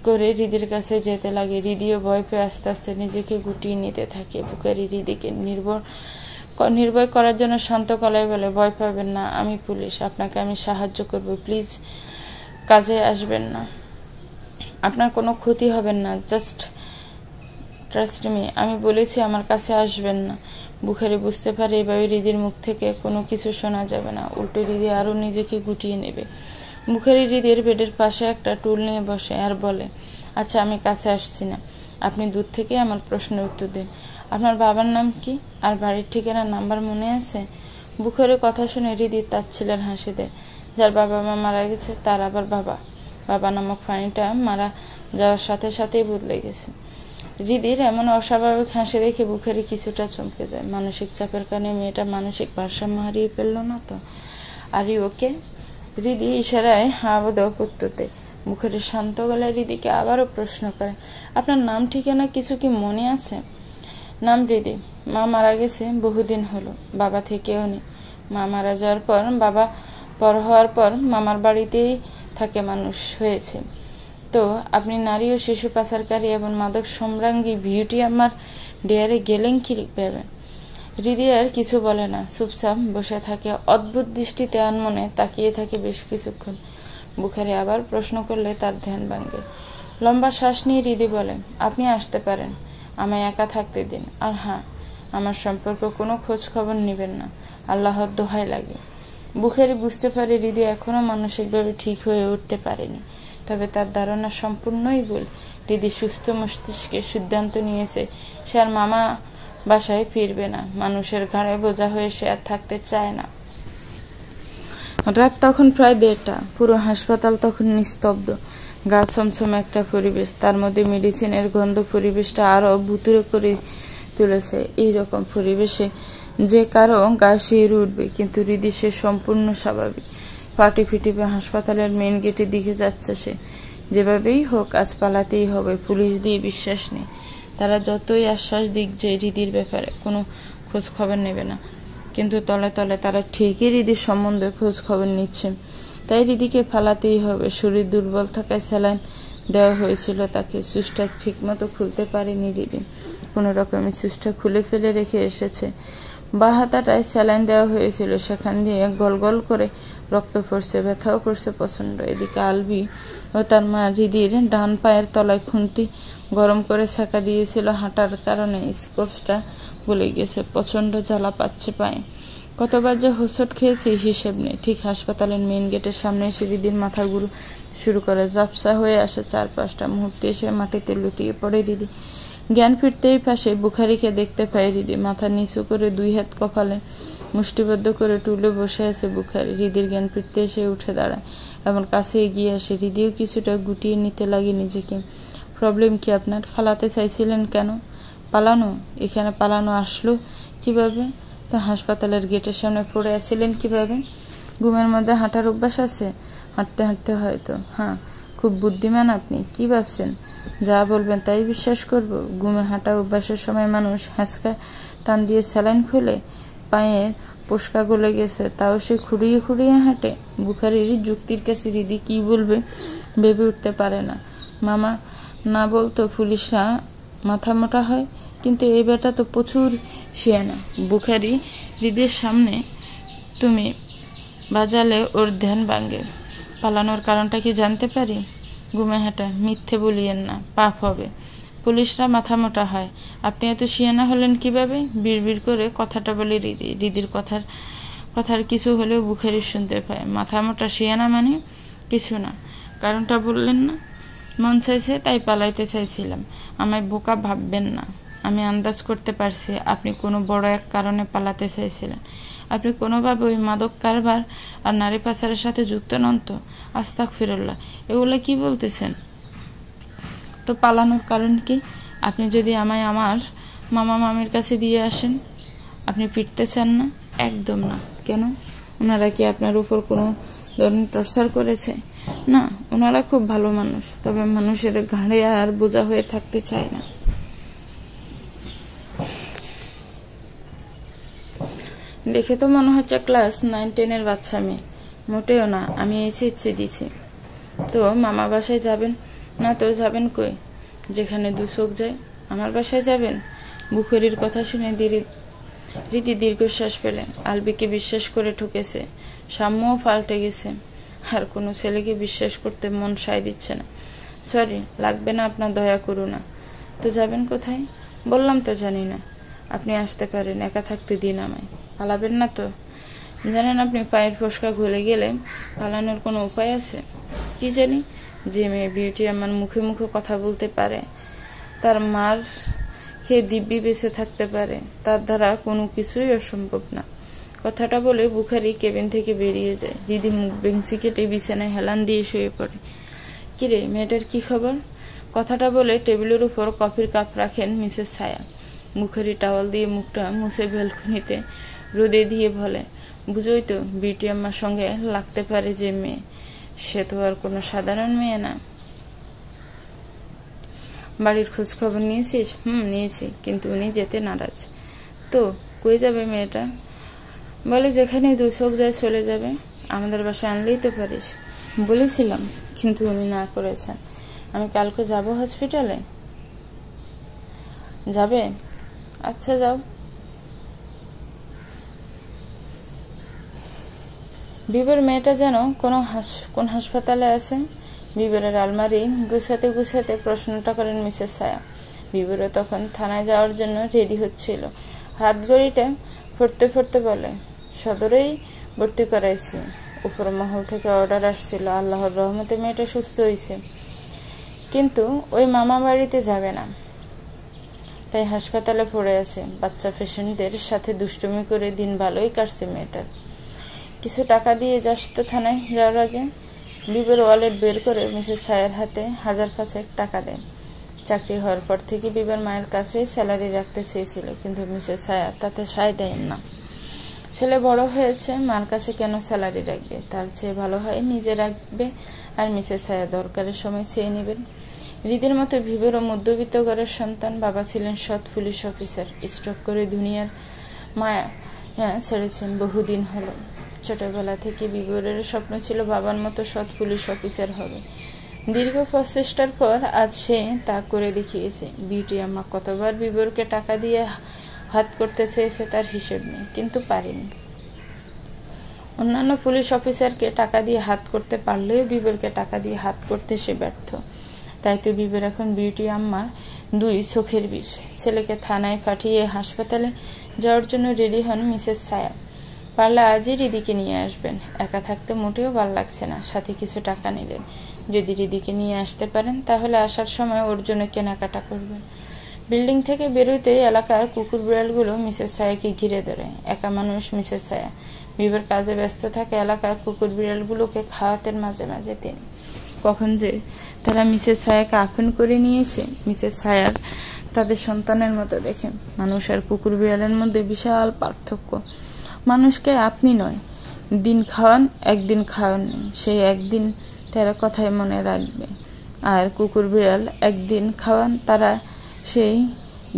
S1: করে হৃদির কাছে যেতে লাগে। হৃদিও ভয় পেয়ে আস্তে আস্তে নিজেকে গুটিয়ে নিতে থাকে। বুখারি হৃদিকে নির্ভয় করার জন্য শান্ত গলায় বলে, ভয় পাবেন না, আমি পুলিশ, আপনাকে আমি সাহায্য করব, প্লিজ কাজে আসবেন না, আপনার কোনো ক্ষতি হবে না, জাস্ট ট্রাস্ট মি, আমি বলেছি আমার কাছে আসবেন না। বুখারি বুঝতে পারে এভাবে হৃদির মুখ থেকে কোনো কিছু শোনা যাবে না। উল্টো হৃদি আরো নিজেকে গুটিয়ে নেবে। বুখারি হৃদির বেডের পাশে একটা টুল নিয়ে বসে আর বলে, আচ্ছা, আমি কাছে আসছি না, আপনি দূর থেকে আমার প্রশ্নের উত্তর দিন। আপনার বাবার নাম কি আর বাড়ির ঠিকানার নাম্বার মনে আছে? বুখারীর কথা শুনে হৃদি তাচ্ছিলেন হাসি দেয়। যার বাবা মা মারা গেছে তার আবার বাবা নামক প্রাণীটা মারা যাওয়ার সাথে সাথেই বদলে গেছে। হৃদির এমন অস্বাভাবিক হাসি দেখে বুখারী কিছুটা চমকে যায়। মানসিক চাপের কারণে মেয়েটা মানসিক ভারসাম্য হারিয়ে ফেলল না তো? আর ওকে? হৃদি ইশারায় হাবোধক উত্তর দেয়। বুখারী শান্ত গলায় হৃদিকে আবারও প্রশ্ন করে, আপনার নাম ঠিকানা কিছু কি মনে আছে? নাম হৃদি। মা মারা গেছে বহুদিন হলো, বাবা থেকেও নেই। মা মারা যাওয়ার পর বাবা পর হওয়ার পর মামার বাড়িতেই থাকে মানুষ হয়েছে। তো আপনি নারী ও শিশু পাচারকারী এবং মাদক সম্রাঙ্গী বিউটি আমার ডেয়ারে গেলেন কি ভেবে? হৃদি আর কিছু বলে না, চুপচাপ বসে থাকে, অদ্ভুত দৃষ্টিতে আনমনে তাকিয়ে থাকে বেশ কিছুক্ষণ। বুখারী আবার প্রশ্ন করলে তার ধ্যান ভাঙে। লম্বা শ্বাস নিয়ে হৃদি বলে, আপনি আসতে পারেন, আমায় একা থাকতে দিন। আর হ্যাঁ, আমার সম্পর্ক কোনো খোঁজ খবর নেবেন না, আল্লাহর দোহাই লাগে। বুখারী বুঝতে পারে হৃদি এখনো মানসিকভাবে ঠিক হয়ে উঠতে পারেনি, তবে তার ধারণা সম্পূর্ণই ভুল। হৃদি সুস্থ মস্তিষ্কে সিদ্ধান্ত নিয়েছে সে আর মামা বাসায় ফিরবে না। মানুষের ঘাড়ে বোঝা হয়ে সে আর থাকতে চায় না। রাত তখন প্রায় 1:30। পুরো হাসপাতাল তখন নিস্তব্ধ, গা ছমছম একটা পরিবেশ, তার মধ্যে মেডিসিনের গন্ধ পরিবেশটা আরো ভুতুড়ে করে তুলেছে। এইরকম পরিবেশে যে কারো গা শিউরে উঠবে, কিন্তু হৃদি সে সম্পূর্ণ স্বাভাবিক। পাটি ফিটিপে হাসপাতালের মেন গেটের দিকে যাচ্ছে সে। যেভাবেই হোক আজ পালাতেই হবে, পুলিশ দিয়ে বিশ্বাস নেই। তারা যতই আশ্বাস দিক যে হৃদির ব্যাপারে কোনো খোঁজ খবর নেবে না, কিন্তু তলে তলে তারা ঠিকই হৃদির সম্বন্ধে খোঁজ খবর নিচ্ছে। তাই হৃদিকে ফালাতেই হবে। শরীর দুর্বল থাকায় স্যালাইন দেওয়া হয়েছিল তাকে। সুচটা ঠিকমতো খুলতে পারেনি হৃদি, কোনো রকমের সুচটা খুলে ফেলে রেখে এসেছে। বা হাতাটায় স্যালাইন দেওয়া হয়েছিল, সেখান দিয়ে গল গল করে রক্ত পড়ছে, ব্যথাও করছে প্রচন্ড। এদিকে আলবি ও তার মা হৃদির ডান পায়ের তলায় খুন্তি গরম করে সেঁকা দিয়েছিল। হাঁটার কারণে স্কোপসটা গলে গেছে, প্রচন্ড জ্বালা পাচ্ছে পায়ে। কতবার যে হোঁচট খেয়েছি হিসেব নেই। ঠিক হাসপাতালের মেন গেটের সামনে এসে হৃদির মাথা ঘুরু শুরু করে, ঝাপসা হয়ে আসে চারপাশটা। মুহূর্তে এসে মাটিতে লুটিয়ে পড়ে হৃদি। জ্ঞান ফিরতেই পাশে বুখারীকে দেখতে পায় হৃদি। মাথা নিচু করে 2 হাত কপালে মুষ্টিবদ্ধ করে টুলে বসে আছে বুখারী। হৃদির জ্ঞান ফিরতে এসে উঠে দাঁড়ায় এবং কাছে এগিয়ে আসে। হৃদিও কিছুটা গুটিয়ে নিতে লাগে নিজেকে। প্রবলেম কি আপনার? ফালাতে চাইছিলেন কেন? পালানো? এখানে পালানো আসলো কিভাবে? তো হাসপাতালের গেটের সামনে পড়ে আছিলেন কিভাবে? ঘুমের মধ্যে হাঁটার অভ্যাস আছে? হাঁটতে হাঁটতে হয়তো। হ্যাঁ, খুব বুদ্ধিমান আপনি। কি ভাবছেন যা বলবেন তাই বিশ্বাস করব? ঘুমে হাঁটা অভ্যাসের সময় মানুষ হ্যাঁচকা টান দিয়ে স্যালাইন খুলে, পায়ের পোস্কা গলে গেছে, তাও সে খুঁড়িয়ে খুঁড়িয়ে হাঁটে। বুখারীর যুক্তির কাছে হৃদি কি বলবে ভেবে উঠতে পারে না। মামা না বলতো পুলিশরা মাথা মোটা হয়, কিন্তু এই বেটা তো প্রচুর শিয়ানা। বুখারী হৃদির সামনে তুমি বাজালে ওর ধ্যান ভাঙে। পালানোর কারণটা কি জানতে পারি? ঘুমে হাঁটা। মিথ্যে বলিয়েন না, পাপ হবে। পুলিশরা মাথা মোটা হয়, আপনি এত শিয়ানা হলেন কিভাবে? বিড়বিড় করে কথাটা বলে হৃদি। হৃদির কথার কিছু হলেও বুখারী শুনতে পায়। মাথা মোটা শিয়ানা মানে? কিছু না। কারণটা বললেন না? মন চাইছে তাই পালাইতে চাইছিলাম। আমায় বোকা ভাববেন না। আমি আন্দাজ করতে পারছি আপনি কোনো বড় এক কারণে পালাতে চাইছিলেন। আপনি কোনোভাবে ওই মাদক কারবার আর নারী পাচারের সাথে যুক্ত নন তো? আস্তাগফিরুল্লাহ, এগুলো কি বলতেছেন? তো পালানোর কারণ কি? আপনি যদি আমায় আমার মামা মামির কাছে দিয়ে আসেন। আপনি ফিরতে চান না? একদম না। কেন? ওনারা কি আপনার উপর কোনো ধরনের টর্চার করেছে? না, ওনারা খুব ভালো মানুষ, তবে মানুষের ঘাড়ে আর বোঝা হয়ে থাকতে চায় না। দেখে তো মনে হচ্ছে ক্লাস 9-10 বাচ্চা মেয়ে। মোটেও না, আমি এসে দিছি। তো মামা বাসায় যাবেন না? তো যাবেন কই? যেখানে 2 চোখ যায়। আমার বাসায় যাবেন? বুখারীর কথা শুনে রীতি দীর্ঘশ্বাস পেলেন। আলবিকে বিশ্বাস করে ঠকেছে, সাম্যও পাল্টে গেছে, আর কোনো ছেলেকে বিশ্বাস করতে মন সায় দিচ্ছে না। সরি, লাগবে না আপনার দয়া করুণা। তো যাবেন কোথায়? বললাম তো জানি না। আপনি আসতে পারেন, একা থাকতে দিন আমায়। পালাবেন না তো? জানেন আপনি পায়ের ফসকা গলে গেলে পালানোর কোনো উপায় আছে? কি জানি, যে মেয়ে বিউটি আমার মুখে মুখে কথা বলতে পারে, তার মার খেয়ে দিব্যি বেঁচে থাকতে পারে, তার দ্বারা কোনো কিছুই অসম্ভব না। কথাটা বলে বুখারি কেবিন থেকে বেরিয়ে যায়। দিদি মুখ বেঞ্চি কেটে বিছানায় হেলান দিয়ে শুয়ে পড়ে। কিরে, মেয়েটার কি খবর? কথাটা বলে টেবিলের উপর কফির কাপ রাখেন মিসেস ছায়া। মুখেরি টাওয়াল দিয়ে মুখটা মুছে ব্যালকনিতে রোদে দিয়ে বলে, বুঝোই তো, বিউটি আম্মার সঙ্গে লাগতে পারে যে মেয়ে, সে তো আর কোনো সাধারণ মেয়ে না। বাড়ির খোঁজ খবর নিয়েছিস? নিয়েছি, কিন্তু উনি যেতে নারাজ। তো কই যাবে মেয়েটা? বলে যেখানে দু চোখ যায় চলে যাবে। আমাদের বাসায় আনলেই তো পারিস। বলেছিলাম, কিন্তু উনি না করেছেন। আমি কালকে যাব হসপিটালে। যাবে? আচ্ছা যাও। বিবের মেয়েটা যেন কোন হাসপাতালে আছে। বিবেরের আলমারি গুছাতে গুছাতে প্রশ্নটা করেন মিসেস ছায়া। বিবেরও তখন থানায় যাওয়ার জন্য রেডি হচ্ছিল। হাত ঘড়িটা ফুটতে ফুটতে বলে, সদরেই ভর্তি করাইছি। উপর মহল থেকে অর্ডার আসছিল, আল্লাহর রহমতে মেয়েটা সুস্থ হয়েছে, কিন্তু ওই মামা বাড়িতে যাবে না, তাই হাসপাতালে পড়ে আছে। বাচ্চা পেশেন্টদের সাথে দুষ্টুমি করে দিন ভালোই কাটছে মেয়েটার। কিছু টাকা দিয়ে যাস তো থানায় যাওয়ার আগে। বিবের ওয়ালেট বের করে মিসেস ছায়ার হাতে 1000 টাকা দেন। চাকরি হওয়ার পর থেকে বিবের মায়ের কাছেই স্যালারি রাখতে চেয়েছিল, কিন্তু মিসেস ছায়া তাতে সায় দেন না। ছেলে বড় হয়েছে, মার কাছে কেন স্যালারি রাখবে? তার চেয়ে ভালো হয় নিজে রাখবে, আর মিসেস ছায়া দরকারের সময় চেয়ে নেবেন। হৃদের মতো বিবেরও মধ্যবিত্ত ঘরের সন্তান। বাবা ছিলেন সৎ পুলিশ অফিসার, স্ট্রোক করে দুনিয়ার মায়া ছেড়েছেন বহুদিন হলো। ছোটবেলা থেকে বিবরের স্বপ্ন ছিল বাবার মতো সৎ পুলিশ অফিসার হবে। দীর্ঘ প্রচেষ্টার পর আজ সে তা করে দেখিয়েছে। বিউটি আম্মা কতবার বিবরকে টাকা দিয়ে হাত করতে চেয়েছে তার হিসেব নেই, কিন্তু পারেনি। অন্যান্য পুলিশ অফিসারকে টাকা দিয়ে হাত করতে পারলেও বিবরকে টাকা দিয়ে হাত করতে সে ব্যর্থ। তাই তো বিবের এখন বিউটি আম্মার 2 চোখের বিষ। ছেলেকে থানায় পাঠিয়ে হাসপাতালে যাওয়ার জন্য রেডি হন মিসেস ছায়া। পারলে আজই রিদিকে নিয়ে আসবেন। একা থাকতে মোটেও ভাল লাগছে না। সাথে কিছু টাকা নিলেন। যদি রিদিকে নিয়ে আসতে পারেন তাহলে আসার সময় ওর জন্য কেনাকাটা করবেন। বিল্ডিং থেকে বেরোতে এলাকার কুকুর বিড়ালগুলো মিসেস ছায়াকে ঘিরে ধরে। একা মানুষ মিসেস ছায়া। বিবের কাজে ব্যস্ত থাকে এলাকার কুকুর বিড়ালগুলোকে খাওয়াতেন মাঝে মাঝে তিনি। কখন যে তারা মিসেস ছায়াকে আপন করে নিয়েছে, মিসেস ছায়ার তাদের সন্তানের মতো দেখেন। মানুষ আর কুকুর বিড়ালের মধ্যে বিশাল পার্থক্য। মানুষকে আপনি নয়, দিন খাওয়ান, একদিন খাওয়াননি, সেই একদিন তারা কথায় মনে রাখবে। আর কুকুর বিড়াল একদিন খাওয়ান, তারা সেই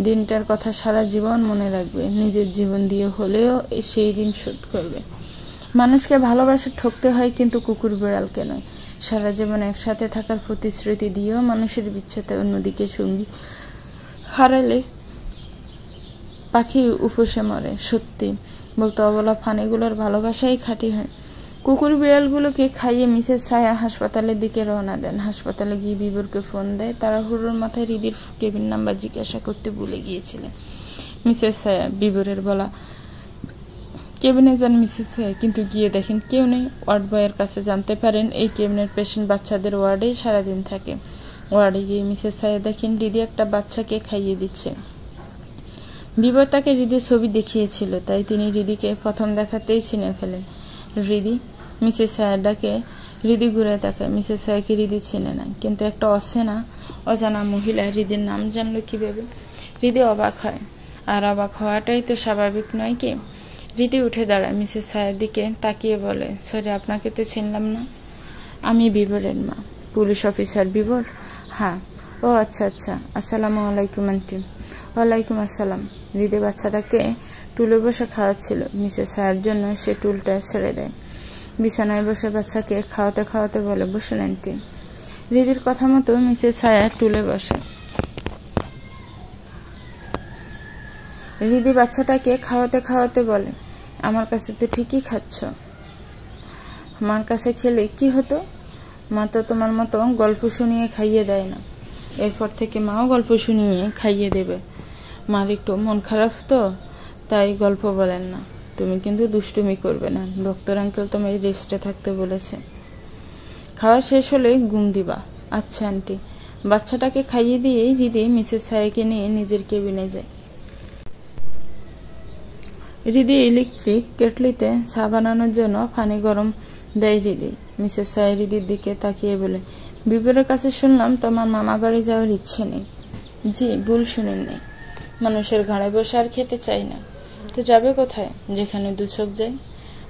S1: দিনটার কথা সারা জীবন মনে রাখবে। নিজের জীবন দিয়ে হলেও সেই ঋণ শোধ করবে। মানুষকে ভালোবাসা ঠকতে হয়, কিন্তু কুকুর বিড়ালকে নয়। সারা জীবন একসাথে থাকার প্রতিশ্রুতি দিয়েও মানুষের বিচ্ছেদে অন্যদিকে সঙ্গী হারালে পাখি উপসে মরে। সত্যি বলতে অবলা প্রাণীগুলোর ভালোবাসাই খাঁটি হয়। কুকুর বিড়ালগুলোকে খাইয়ে মিসেস ছায়া হাসপাতালের দিকে রওনা দেন। হাসপাতালে গিয়ে বিবরকে ফোন দেয়। তারা হুড়োর মাথায় রিদির কেবিন নাম্বার জিজ্ঞাসা করতে ভুলে গিয়েছিলেন। মিসেস ছায়া বিবরের বলা কেবিনে যান মিসেস ছায়া, কিন্তু গিয়ে দেখেন কেউ নেই। ওয়ার্ড বয়ের কাছে জানতে পারেন এই কেবিনের পেশেন্ট বাচ্চাদের ওয়ার্ডেই সারাদিন থাকে। ওয়ার্ডে গিয়ে মিসেস ছায়া দেখেন রিদি একটা বাচ্চাকে খাইয়ে দিচ্ছে। বিবর তাকে রিদির ছবি দেখিয়েছিল, তাই তিনি রিদিকে প্রথম দেখাতেই চিনে ফেলেন। রিদি, মিসেস ছায়ার ডাকে রিদি ঘুরে তাকায়। মিসেস ছায়াকে রিদি চিনে না, কিন্তু একটা অজানা মহিলা রিদির নাম জানলো কিভাবে? রিদি অবাক হয়, আর অবাক হওয়াটাই তো স্বাভাবিক নয় কি? রিদি উঠে দাঁড়ায়, মিসেস ছায়ার দিকে তাকিয়ে বলে, সরি, আপনাকে তো চিনলাম না। আমি বিবরের মা। Police officer Bibor? হ্যাঁ। ও আচ্ছা আচ্ছা, আসসালামু আলাইকুম আন্টি। ওয়ালাইকুম আসসালাম। রিদি বাচ্চাটাকে টুলে বসে খাওয়াচ্ছিল। মিসেস ছায়ার জন্য সে টুলটা ছেড়ে দেয়। বিছানায় বসে বাচ্চাকে খাওয়াতে খাওয়াতে বলে, বসুন আন্টি। রিদির কথা মতো মিসেস ছায়া টুলে বসে। রিদি বাচ্চাটাকে খাওয়াতে খাওয়াতে বলে, আমার কাছে তো ঠিকই খাচ্ছ। মার কাছে খেলে কি হতো? মা তো তোমার মতো গল্প শুনিয়ে খাইয়ে দেয় না। এরপর থেকে মাও গল্প শুনিয়ে খাইয়ে দেবে। মার একটু মন খারাপ তো, তাই গল্প বলেন না। তুমি কিন্তু দুষ্টুমি করবে না, ডক্টর আঙ্কেল তোমায় রেস্টে থাকতে বলেছে। খাওয়া শেষ হলে ঘুম দিবা। আচ্ছা আন্টি। বাচ্চাটাকে খাইয়ে দিয়ে হৃদি মিসেস ছায়াকে নিয়ে নিজের কেবিনে যায়। হৃদি ইলেকট্রিক কেটলিতে চা বানানোর জন্য পানি গরম দেয় হৃদি। মিসেস ছায়া হৃদির দিকে তাকিয়ে বলে, বিবরের কাছে শুনলাম তোমার মামা বাড়ি যাওয়ার ইচ্ছে নেই। জি, ভুল শুনেননি। মানুষের ঘাড়ে বসে আর খেতে চাই না। তো যাবে কোথায়? যেখানে দু চোখ যায়।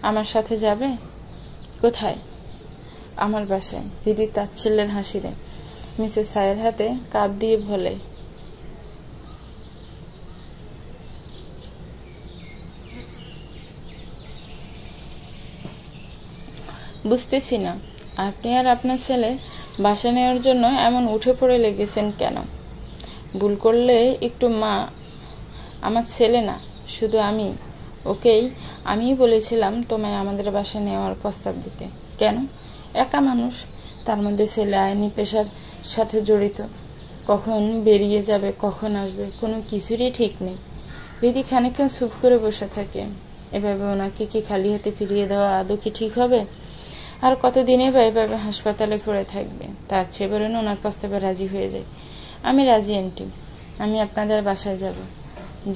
S1: আমার সাথে যাবে? কোথায়? আমার বাসায়। হৃদি তাচ্ছিল্যের হাসি দেয়। মিসেস ছায়ার হাতে কাপ দিয়ে বলে, বুঝতেছি না আপনি আর আপনার ছেলে বাসা নেওয়ার জন্য এমন উঠে পড়ে লেগেছেন কেন? ভুল করলে একটু মা, আমার ছেলে না, শুধু ওকেই আমিই বলেছিলাম তোমায় আমাদের বাসা নেওয়ার প্রস্তাব দিতে। কেন? একা মানুষ, তার মধ্যে ছেলে আইনি পেশার সাথে জড়িত, কখন বেরিয়ে যাবে কখন আসবে কোনো কিছুরই ঠিক নেই। দিদি খানিকক্ষণ চুপ করে বসে থাকে। এভাবে ওনাকে কি খালি হাতে ফিরিয়ে দেওয়া আদৌ কি ঠিক হবে? আর কতদিনে বা এভাবে হাসপাতালে পড়ে থাকবে? তার চেয়ে বরং ওনার প্রস্তাবে রাজি হয়ে যায়। আমি রাজি আন্টি, আমি আপনাদের বাসায় যাব।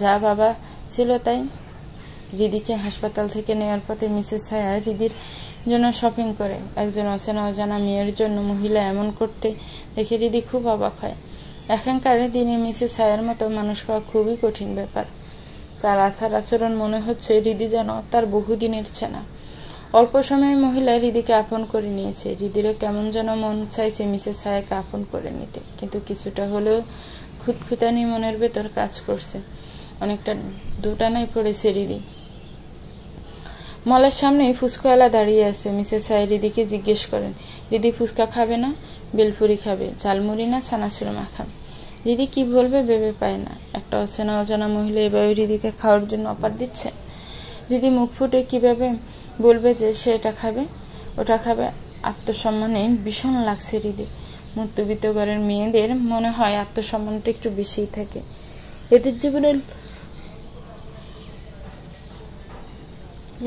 S1: যা বাবা ছিল তাই। হৃদিকে হাসপাতাল থেকে নেওয়ার পথে মিসেস ছায়া হৃদির জন্য শপিং করে। একজন অচেনা অজানা মেয়ের জন্য মহিলা এমন করতে দেখে হৃদি খুব অবাক হয়। এখানকার দিনে মিসেস ছায়ার মতো মানুষ পাওয়া খুবই কঠিন ব্যাপার। তার আচার আচরণ মনে হচ্ছে হৃদি যেন তার বহুদিনের চেনা। অল্প সময়ে মহিলা হৃদিকে আপন করে নিয়েছে। হৃদিরও কেমন যেন মন চাইছে মিসেস ছায়াকে আপন করে নিতে, কিন্তু কিছুটা হলেও খুঁতখুঁতানি মনের ভেতর কাজ করছে। অনেকটা দোটানায় পড়েছে হৃদি। মলের সামনে ফুচকাওয়ালা দাঁড়িয়ে আছে। মিসেস ছায়া হৃদিকে জিজ্ঞেস করেন, হৃদি ফুচকা খাবে না বেলপুরি খাবে, ঝালমুড়ি না চানাচুর মাখা? হৃদি কি বলবে ভেবে পায় না। একটা অচেনা অজানা মহিলা এভাবে হৃদিকে খাওয়ার জন্য অফার দিচ্ছে। হৃদি মুখ ফুটে কিভাবে বলবে যে সে এটা খাবে ওটা খাবে? আত্মসম্মানে ভীষণ লাগছে হৃদি। মধ্যবিত্ত ঘরের মেয়েদের মনে হয় আত্মসম্মানটা একটু বেশিই থাকে। এদের জীবনের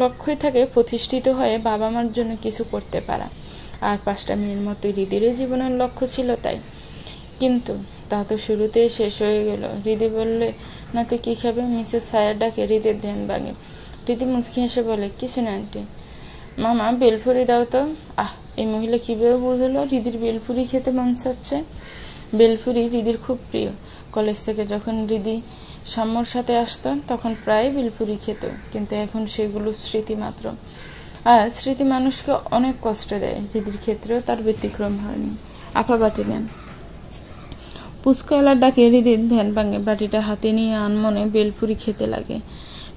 S1: লক্ষ্যই থাকে প্রতিষ্ঠিত হয়ে বাবা মার জন্য কিছু করতে পারা। আর 5টা মেয়ের মতো হৃদিরও জীবনের লক্ষ্য ছিল তাই। কিন্তু তা তো শুরুতেই শেষ হয়ে গেল। হৃদি বললে, না তো কি খাবে? মিসেস ছায়ার ডাকে হৃদির ধ্যান ভাঙে। হৃদি মুচকি হেসে বলে, কিছু না আন্টি। মামা বেলপুরি দাও তো। এই মহিলা কিভাবে বুঝলো হৃদির বেলপুরি খেতে মন চাচ্ছে? বেলপুরি হৃদির খুব প্রিয়। কলেজ থেকে যখন হৃদি সাম্যর সাথে আসতো তখন প্রায় বেলপুরি খেত, কিন্তু এখন সেগুলো স্মৃতি মাত্র। আর স্মৃতি মানুষকে অনেক কষ্ট দেয়। হৃদির ক্ষেত্রেও তার ব্যতিক্রম হয়নি। আপা বাটি নেন। পুচকাওয়ালার ডাকে হৃদির ধ্যান ভাঙে। বাটিটা হাতে নিয়ে আনমনে বেলপুরি খেতে লাগে।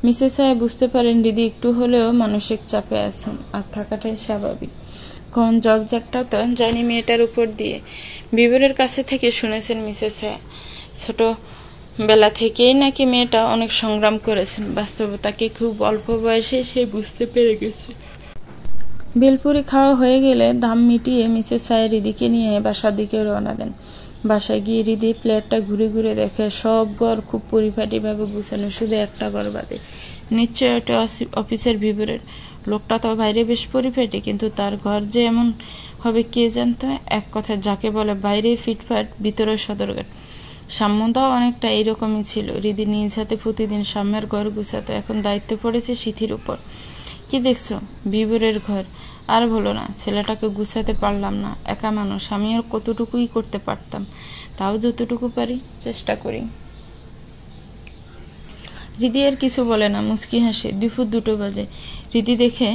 S1: মিসেস ছায়া বুঝতে পারেন হৃদি একটু হলেও মানসিক চাপে আছেন, আর থাকাটাই স্বাভাবিক। কোন জবজারটাও তো জানি মেয়েটার উপর দিয়ে। বিবরের কাছে থেকে শুনেছেন মিসেস ছায়া ছোটবেলা থেকেই নাকি মেয়েটা অনেক সংগ্রাম করেছেন। বাস্তবতাকে খুব অল্প বয়সে সে বুঝতে পেরে গেছে। বেলপুরি খাওয়া হয়ে গেলে দাম মিটিয়ে মিসেস ছায়া হৃদিকে নিয়ে বাসার দিকে রওনা দেন। বাসায় গিয়ে হৃদি প্লেটটা ঘুরে ঘুরে দেখে সব ঘর খুব পরিপাটিভাবে গুছানো, শুধু একটা ঘর বাদে। নিশ্চয় এটা অফিসের বিবরের। লোকটা তো বাইরে বেশ পরিপাটি, কিন্তু তার ঘর যে এমন হবে কে জানতো। এক কথায় যাকে বলে বাইরে ফিটফাট ভিতরে সদরঘাট। সাম্যটাও অনেকটা এইরকমই ছিল। হৃদি নিজ হাতে প্রতিদিন সাম্যের ঘর গুছাতো। এখন দায়িত্ব পড়েছে সিথির উপর। কি দেখছো? বিবরের ঘর। আর বলো না, ছেলেটাকে গুছাতে পারলাম না। একা মানুষ, আমি আর কতটুকুই করতে পারতাম। তাও যতটুকু পারি চেষ্টা করি। হৃদি আর কিছু বলে না, মুচকি হাসে। দুপুর 2টো বাজে। হৃদি দেখে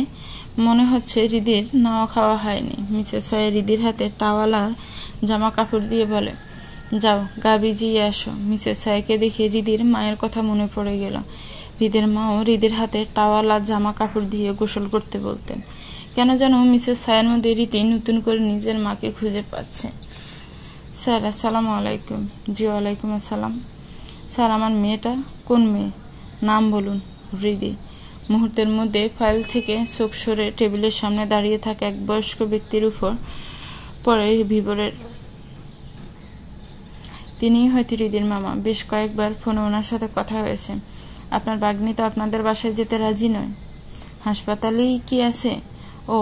S1: মনে হচ্ছে হৃদির নাওয়া খাওয়া হয়নি। মিসেস ছায়া হৃদির হাতে টাওয়ালার জামা কাপড় দিয়ে বলে, যাও গা ভিজিয়ে আসো। মিসেস ছায়াকে দেখে হৃদির মায়ের কথা মনে পড়ে গেল। হৃদির মাও হৃদির হাতে টাওয়ালা জামা কাপড় দিয়ে গোসল করতে বলতেন। কেন যেন মিসেস ছায়ার মধ্যে হৃদি নতুন করে নিজের মাকে খুঁজে পাচ্ছে। স্যার, আসসালামু আলাইকুম। জি ওয়ালাইকুম আসসালাম। স্যার, আমার মেয়েটা? কোন মেয়ে? নাম বলুন। হৃদি। মুহূর্তের মধ্যে ফাইল থেকে চোখ সরে টেবিলের সামনে দাঁড়িয়ে থাকা এক বয়স্ক ব্যক্তির উপর পরে বিবরের। তিনিই হয়তো হৃদির মামা। বেশ কয়েকবার ফোনে ওনার সাথে কথা হয়েছে। আপনার বাগ্নি তো আপনাদের বাসায় যেতে রাজি নয়। হাসপাতালেই কি আছে? ও,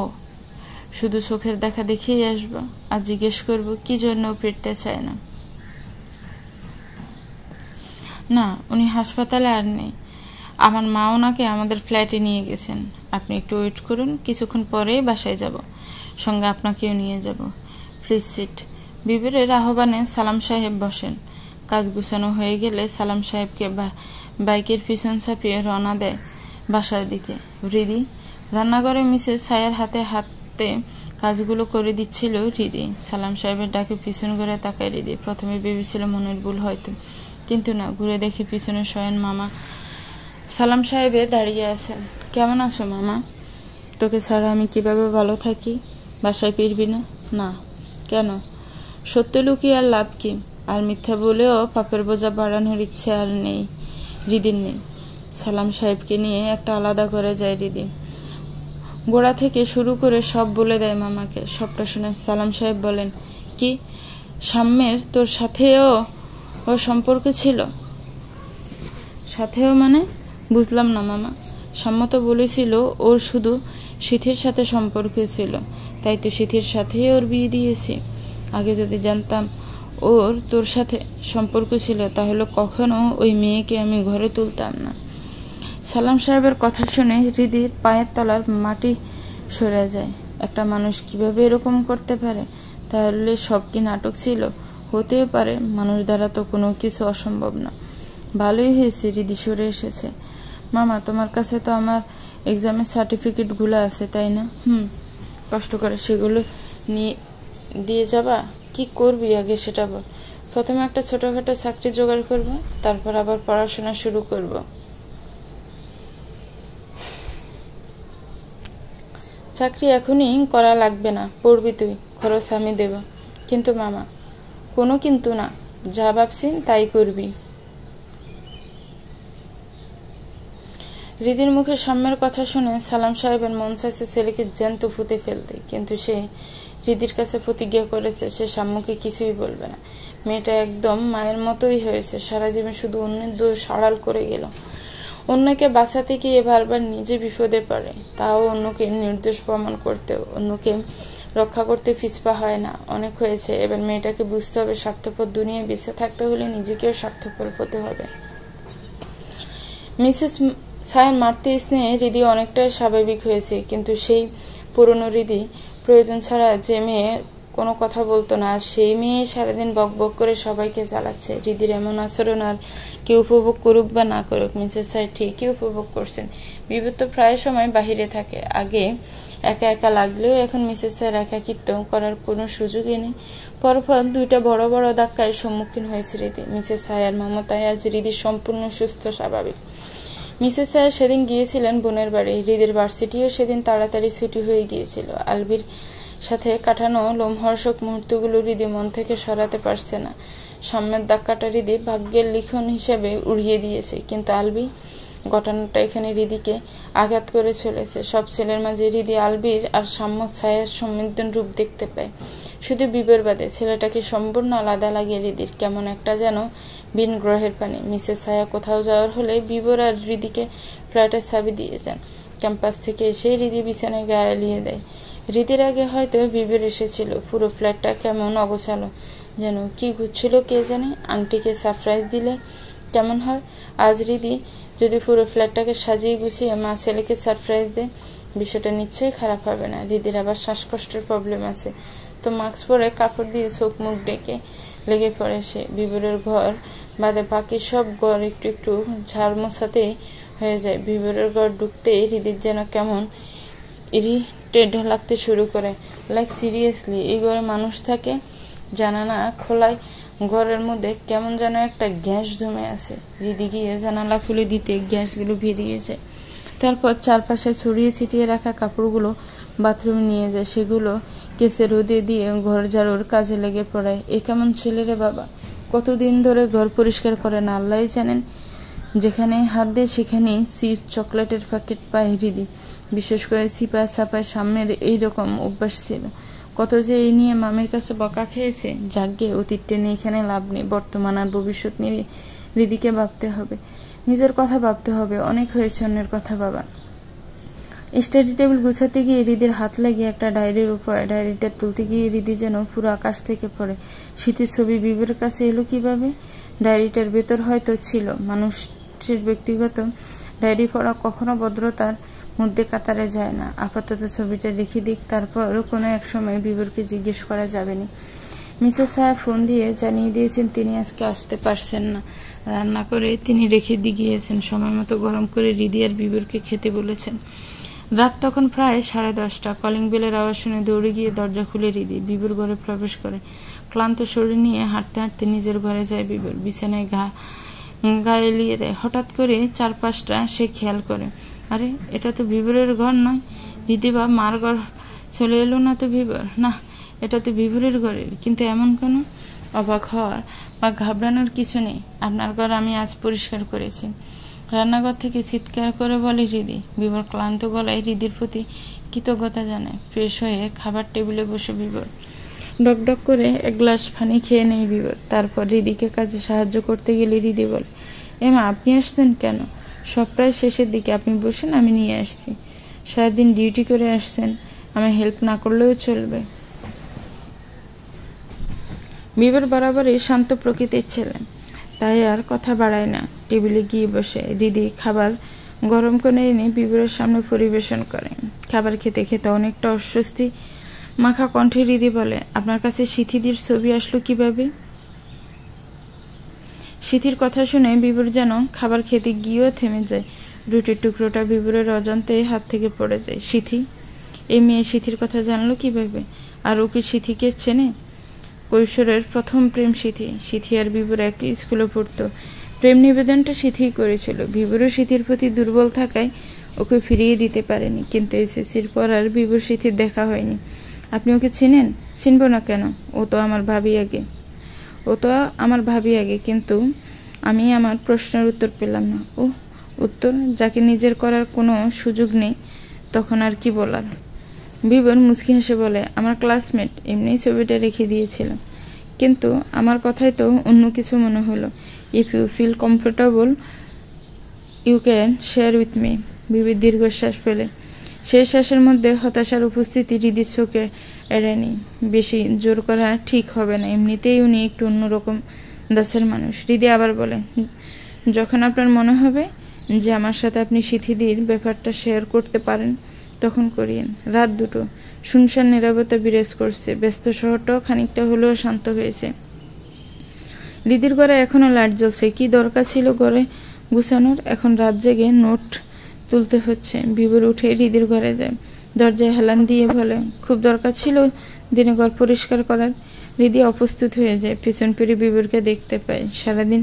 S1: শুধু চোখের দেখা দেখেই আসবো আর জিজ্ঞেস করবো কি জন্য ফিরতে চায় না। না, উনি হাসপাতালে আর নেই। আমার মা ওনাকে আমাদের ফ্ল্যাটে নিয়ে গেছেন। আপনি একটু ওয়েট করুন, কিছুক্ষণ পরেই বাসায় যাব, সঙ্গে আপনাকেও নিয়ে যাব। Please sit. বিবরের আহ্বানে সালাম সাহেব বসেন। কাজ গুছানো হয়ে গেলে সালাম সাহেবকে বাইকের পিছন চাপিয়ে রওনা দেয় বাসার দিকে। হৃদি রান্নাঘরে মিসেস ছায়ার হাতে হাতে কাজগুলো করে দিচ্ছিল। হৃদি সালাম সাহেবের ডাকে পিছন ঘুরে তাকায়। হৃদি প্রথমে ভেবেছিল মনের ভুল হয়তো, কিন্তু না, ঘুরে দেখে পিছনে স্বয়ং মামা সালাম সাহেবে দাঁড়িয়ে আছেন। কেমন আছো মামা? তোকে ছাড়া আমি কিভাবে ভালো থাকি? বাসায় ফিরবি না? না। কেন? সত্য লুকিয়ে আর লাভ কি? আর মিথ্যা বলেও পাপের বোঝা বাড়ানোর ইচ্ছে আর নেই, হৃদির নেই। সালাম সাহেবকে নিয়ে একটা আলাদা করে যায় হৃদি। গোড়া থেকে শুরু করে সব বলে দেয় মামাকে। সবটা শুনে সালাম সাহেব বলেন, কি সাম্যের তোর সাথেও ও সম্পর্ক ছিল? সাথেও মানে? বুঝলাম না মামা। সাম্য তো বলেছিল ওর শুধু সিথির সাথে সম্পর্ক ছিল, তাই তো সিথির সাথেই ওর বিয়ে দিয়েছি। আগে যদি জানতাম ওর তোর সাথে সম্পর্ক ছিল, তাহলে কখনো ওই মেয়েকে আমি ঘরে তুলতাম না। সালাম সাহেবের কথা শুনে হৃদির পায়ের তলার মাটি সরে যায়। একটা মানুষ কিভাবে এরকম করতে পারে? তাহলে সব কি নাটক ছিল? হতেও পারে, মানুষ দ্বারা তো কোনো কিছু অসম্ভব না। ভালোই হয়েছে হৃদি সরে এসেছে। মামা, তোমার কাছে তো আমার এক্সামের সার্টিফিকেটগুলো আছে, তাই না? কষ্ট করে সেগুলো নিয়ে দিয়ে যাবা? কি করবি আগে সেটা বল। প্রথমে একটা ছোটখাটো চাকরি জোগাড় করব, তারপর আবার পড়াশোনা শুরু করব। চাকরি এখনই করা লাগবে না, পড়বি তুই, খরচ আমি দেব। কিন্তু মামা। কোনো কিন্তু না, যা ভাবছি তাই করবি। হৃদির মুখে সাম্যের কথা শুনে সালাম সাহেবের মন চাইছে ছেলেকে জ্যান্ত ফুটে ফেলতে, কিন্তু সে হৃদির কাছে প্রতিজ্ঞা করেছে সে সাম্যকে কিছুই বলবে না। মেয়েটা একদম মায়ের মতোই হয়েছে, সারা জীবন শুধু অন্যের দোষ আড়াল করে গেল। অন্যকে বাঁচাতে গিয়ে বারবার নিজে বিপদে পড়ে, তাও অন্যকে নির্দোষ প্রমাণ করতেও অন্যকে রক্ষা করতে পিছপা হয় না। অনেক হয়েছে, এবার মেয়েটাকে বুঝতে হবে স্বার্থপর দুনিয়ায় বেঁচে থাকতে হলে নিজেকেও স্বার্থপর হতে হবে। মিসেস ছায়ার মারতে স্নেহে হৃদি অনেকটাই স্বাভাবিক হয়েছে, কিন্তু সেই পুরনো হৃদি প্রয়োজন ছাড়া যে মেয়ে কোনো কথা বলতো না, সেই মেয়ে সারাদিন বক বক করে সবাইকে জ্বালাচ্ছে। হৃদির এমন আচরণ আর কেউ উপভোগ করুক বা না করুক, মিসেস ছায়া ঠিকই উপভোগ করছেন। বিপদ তো প্রায় সময় বাহিরে থাকে। আগে একা একা লাগলেও এখন মিসেস ছায়ার একাকিত্ব করার কোনো সুযোগই নেই। পরপর দুইটা বড় বড় ধাক্কার সম্মুখীন হয়েছে হৃদি। মিসেস ছায়ার মমতায় আজ হৃদি সম্পূর্ণ সুস্থ স্বাভাবিক। মিসেস ছায়া সেদিন গিয়েছিলেন বোনের বাড়ি। হৃদির ভার্সিটিও সেদিন তাড়াতাড়ি ছুটি হয়ে গিয়েছিল। আলবির সাথে কাটানো লোমহর্ষক মুহূর্তগুলো হৃদি মন থেকে সরাতে পারছে না। সাম্যের ধাক্কাটা হৃদি ভাগ্যের লিখন হিসেবে উড়িয়ে দিয়েছে, কিন্তু আলবি ঘটনাটা এখানে হৃদিকে আঘাত করে চলেছে। সব ছেলের মাঝে হৃদি আলবির আর সাম্য ছায়ার সম্মিলন রূপ দেখতে পায়, শুধু বিবের বাদে। ছেলেটাকে সম্পূর্ণ আলাদা লাগে হৃদির, কেমন একটা যেন ভিন গ্রহের পানি। মিসেস ছায়া কোথাও যাওয়ার হলে বিবর আর হৃদিকে ফ্ল্যাটের চাবি দিয়ে যান। ক্যাম্পাস থেকে এসে হৃদি বিছানায় গায়ে এলিয়ে দেয়। হৃদির আগে হয়তো বিবের এসেছিল। পুরো ফ্ল্যাটটা কেমন অগোছালো, যেন কি ঘুরছিল কে জানে। আংটিকে সারপ্রাইজ দিলে কেমন হয়? আজ হৃদি যদি পুরো ফ্ল্যাটটাকে সাজিয়ে গুছিয়ে মা ছেলেকে সারপ্রাইজ দেয়, বিষয়টা নিশ্চয়ই খারাপ হবে না। হৃদির আবার শ্বাসকষ্টের প্রবলেম আছে, তো মাস্ক পরে কাপড় দিয়ে চোখ মুখ ডেকে লেগে পড়ে সে। বিবরের ঘর বাদে বাকি সব ঘর একটু একটু ঝাড় মোছাতেই হয়ে যায়। বিবরের ঘর ঢুকতেই হৃদির যেন কেমন ইরিটেড লাগতে শুরু করে। লাইক সিরিয়াসলি, এই ঘরে মানুষ থাকে? জানালা খোলায় ঘরের মধ্যে কেমন যেন একটা গ্যাস জমে আছে। হৃদি গিয়ে জানালা খুলে দিতে গ্যাসগুলো বেরিয়ে যায়। তারপর চারপাশে ছড়িয়ে ছিটিয়ে রাখা কাপড়গুলো বাথরুমে নিয়ে যায়, সেগুলো কেসে রোদে দিয়ে ঘর ঝাড়ুর কাজে লেগে পড়ায়। এ কেমন ছেলে রে বাবা! কতদিন ধরে ঘর পরিষ্কার করে না আল্লাহই জানেন। যেখানে হাত দেয় সেখানেই চিপস চকলেটের প্যাকেট পায় হৃদি। বিশেষ করে চিপা চাপায় সামনের এইরকম অভ্যাস ছিল। কত যে এই নিয়ে মামির কাছে বকা খেয়েছে। যাগ্গে, অতীত টেনে এখানে লাভ নেই, বর্তমান আর ভবিষ্যৎ নিয়ে হৃদিকে ভাবতে হবে। নিজের কথা ভাবতে হবে। অনেক হয়েছে অন্যের কথা ভাবা। স্টাডি টেবিল গুছাতে গিয়ে হৃদির হাত লেগে একটা ডায়েরির উপরে। ডায়েরিটা তুলতে গিয়ে হৃদি যেন পুরো আকাশ থেকে পড়ে। স্মৃতির ছবি বিবের কাছে এলো কিভাবে? ডায়েরিটার ভেতর হয়তো ছিল। মানুষের ব্যক্তিগত ডায়েরি পড়া কখনো ভদ্রতার মধ্যে কাতারে যায় না। আপাতত ছবিটা রেখে দিক, তারপর কোনো এক সময় বিবরকে জিজ্ঞেস করা যাবেনি। মিসেস সাহেব ফোন দিয়ে জানিয়ে দিয়েছেন তিনি আজকে আসতে পারছেন না। রান্না করে তিনি রেখে দিয়ে গিয়েছেন। সময় মতো গরম করে হৃদি আর বিবরকে খেতে বলেছেন। রাত তখন প্রায় 10:30। কলিং বেলের আওয়াজ শুনে দৌড়ে গিয়ে দরজা খুলে হৃদি বিবর ঘরে প্রবেশ করে। ক্লান্ত শরীর নিয়ে হাঁটতে হাঁটতে নিজের ঘরে যায় বিবর। বিছানায় গায়ে এলিয়ে দেয়। হঠাৎ করে চারপাশটা সে খেয়াল করে। আরে, এটা তো বিবরের ঘর নয়। হৃদি বা মার ঘর চলে এলো না তো বিবর? না, এটা তো বিবরের ঘরের। কিন্তু এমন কোনো অবাক হওয়ার বা ঘাবড়ানোর কিছু নেই। আপনার ঘর আমি আজ পরিষ্কার করেছি, রান্নাঘর থেকে চিৎকার করে বলে হৃদি। বিবর ক্লান্ত গলায় হৃদির প্রতি কৃতজ্ঞতা জানায়। ফ্রেশ হয়ে খাবার টেবিলে বসে বিবর ডক করে এক গ্লাস পানি খেয়ে নেই বিবর। তারপর হৃদিকে কাজে সাহায্য করতে গেলে হৃদি বলে, এমা আপনি আসছেন কেন? সব প্রায় শেষের দিকে, আপনি বসেন, আমি নিয়ে আসছি। সারাদিন ডিউটি করে আসছেন, আমি হেল্প না করলেও চলবে। বিবর বরাবরই শান্ত প্রকৃতির ছেলে, তাই আর কথা বাড়ায় না। টেবিলে গিয়ে বসে হৃদি খাবার গরম করে এনে বিবরের সামনে পরিবেশন করে। খাবার খেতে খেতে অনেকটা অস্বস্তি মাখা কণ্ঠে হৃদি বলে, আপনার কাছে সিথিদির ছবি আসলো কিভাবে? সিথির কথা শুনে বিবর যেন খাবার খেতে গিয়েও থেমে যায়। রুটির টুকরোটা বিবরের অজান্তে হাত থেকে পড়ে যায়। সিথি? এই মেয়ে সিথির কথা জানলো কিভাবে? আর ও কি সিথিকে চেনে? কৈশোরের প্রথম প্রেম সিথি। সিথি আর বিবর একই স্কুলে পড়তো। প্রেম নিবেদনটা সিথিই করেছিল। বিবরও সিথির প্রতি দুর্বল থাকায় ওকে ফিরিয়ে দিতে পারেনি। কিন্তু এসএসসির পর আর বিবর সিথির দেখা হয়নি। আপনি ওকে চিনেন? চিনব না কেন? ও তো আমার ভাবি আগে। কিন্তু আমি আমার প্রশ্নের উত্তর পেলাম না। ও উত্তর যাকে নিজের করার কোনো সুযোগ নেই, তখন আর কি বলার? বিবর মুচকি হেসে বলে, আমার ক্লাসমেট, এমনিই ছবিটা রেখে দিয়েছিলাম। কিন্তু আমার কথাই তো অন্য কিছু মনে হলো। If you feel comfortable you can share with me. Bibor দীর্ঘশ্বাস ফেলে। শেষ শ্বাসের মধ্যে হতাশার উপস্থিতি হৃদির চোখে এড়ায়নি। বেশি জোর করা ঠিক হবে না, এমনিতেই উনি একটু অন্যরকম দাসের মানুষ। হৃদি আবার বলে, যখন আপনার মনে হবে যে আমার সাথে আপনি সিথিদির ব্যাপারটা শেয়ার করতে পারেন, তখন করিয়েন। রাত 2টো, শুনশান নীরবতা বিরাজ করছে। ব্যস্ত শহরটাও খানিকটা হলেও শান্ত হয়েছে। হৃদির ঘরে এখনো লাইট জ্বলছে। কি দরকার ছিল ঘরে গুছানোর? এখন রাত জেগে নোট তুলতে হচ্ছে। বিবর উঠে হৃদির ঘরে যায়। দরজায় হেলান দিয়ে বলে, খুব দরকার ছিল দিনে ঘর পরিষ্কার করার। হৃদি অপ্রস্তুত হয়ে যায়। পেছন ফিরে বিবরকে দেখতে পায়। সারাদিন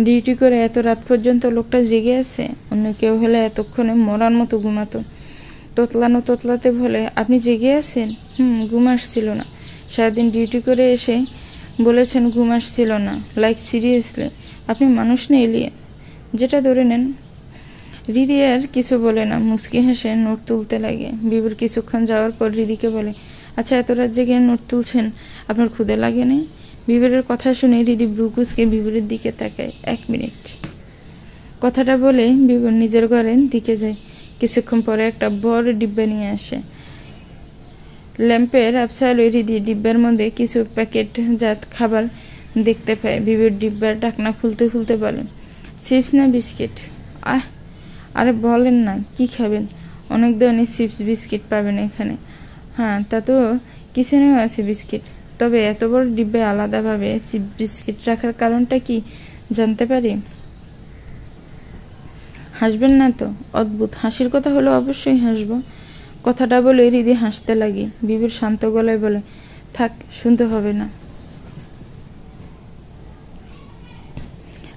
S1: ডিউটি করে এত রাত পর্যন্ত লোকটা জেগে আছে। অন্য কেউ হলে এতক্ষণে মরার মতো ঘুমাতো। তোতলাতে বলে, আপনি জেগে আছেন? ঘুম আসছিল না। সারাদিন ডিউটি করে এসে বলেছেন ঘুম আসছিল না? Like seriously? আপনি মানুষ না এলিয়েন? যেটা ধরে নেন। হৃদি আর কিছু বলে না, মুচকি হেসে নোট তুলতে লাগে। বিবর কিছুক্ষণ যাওয়ার পর হৃদিকে বলে, আচ্ছা, এত রাত জেগে নোট তুলছেন, আপনার ক্ষুধে লাগে নেই? বিবরের কথা শুনে হৃদি ব্রুকুসকে বিবরের দিকে তাকায়। 1 মিনিট। কথাটা বলে বিবর নিজের ঘরের দিকে যায়। কিছুক্ষণ পরে একটা বড় ডিব্বা নিয়ে আসে। ল্যাম্পের আবছালোয় হৃদি ডিব্বার মধ্যে কিছু প্যাকেটজাত খাবার দেখতে পায়। বিবর ডিব্বার ঢাকনা খুলতে খুলতে বলে, চিপস না বিস্কিট? আরে বলেন না, কি খাবেন? অনেক ধরনের চিপস বিস্কিট পাবেন এখানে। হ্যাঁ, তা তো কিচেনেও আছে বিস্কিট। তবে এত বড় ডিব্বায় আলাদাভাবে চিপস বিস্কিট রাখার কারণটা কি জানতে পারি? হাসবেন না তো? অদ্ভুত হাসির কথা হলো অবশ্যই হাসবো। কথাটা বলে হৃদি হাসতে লাগে। বিবর শান্ত গলায় বলে, থাক, শুনতে হবে না।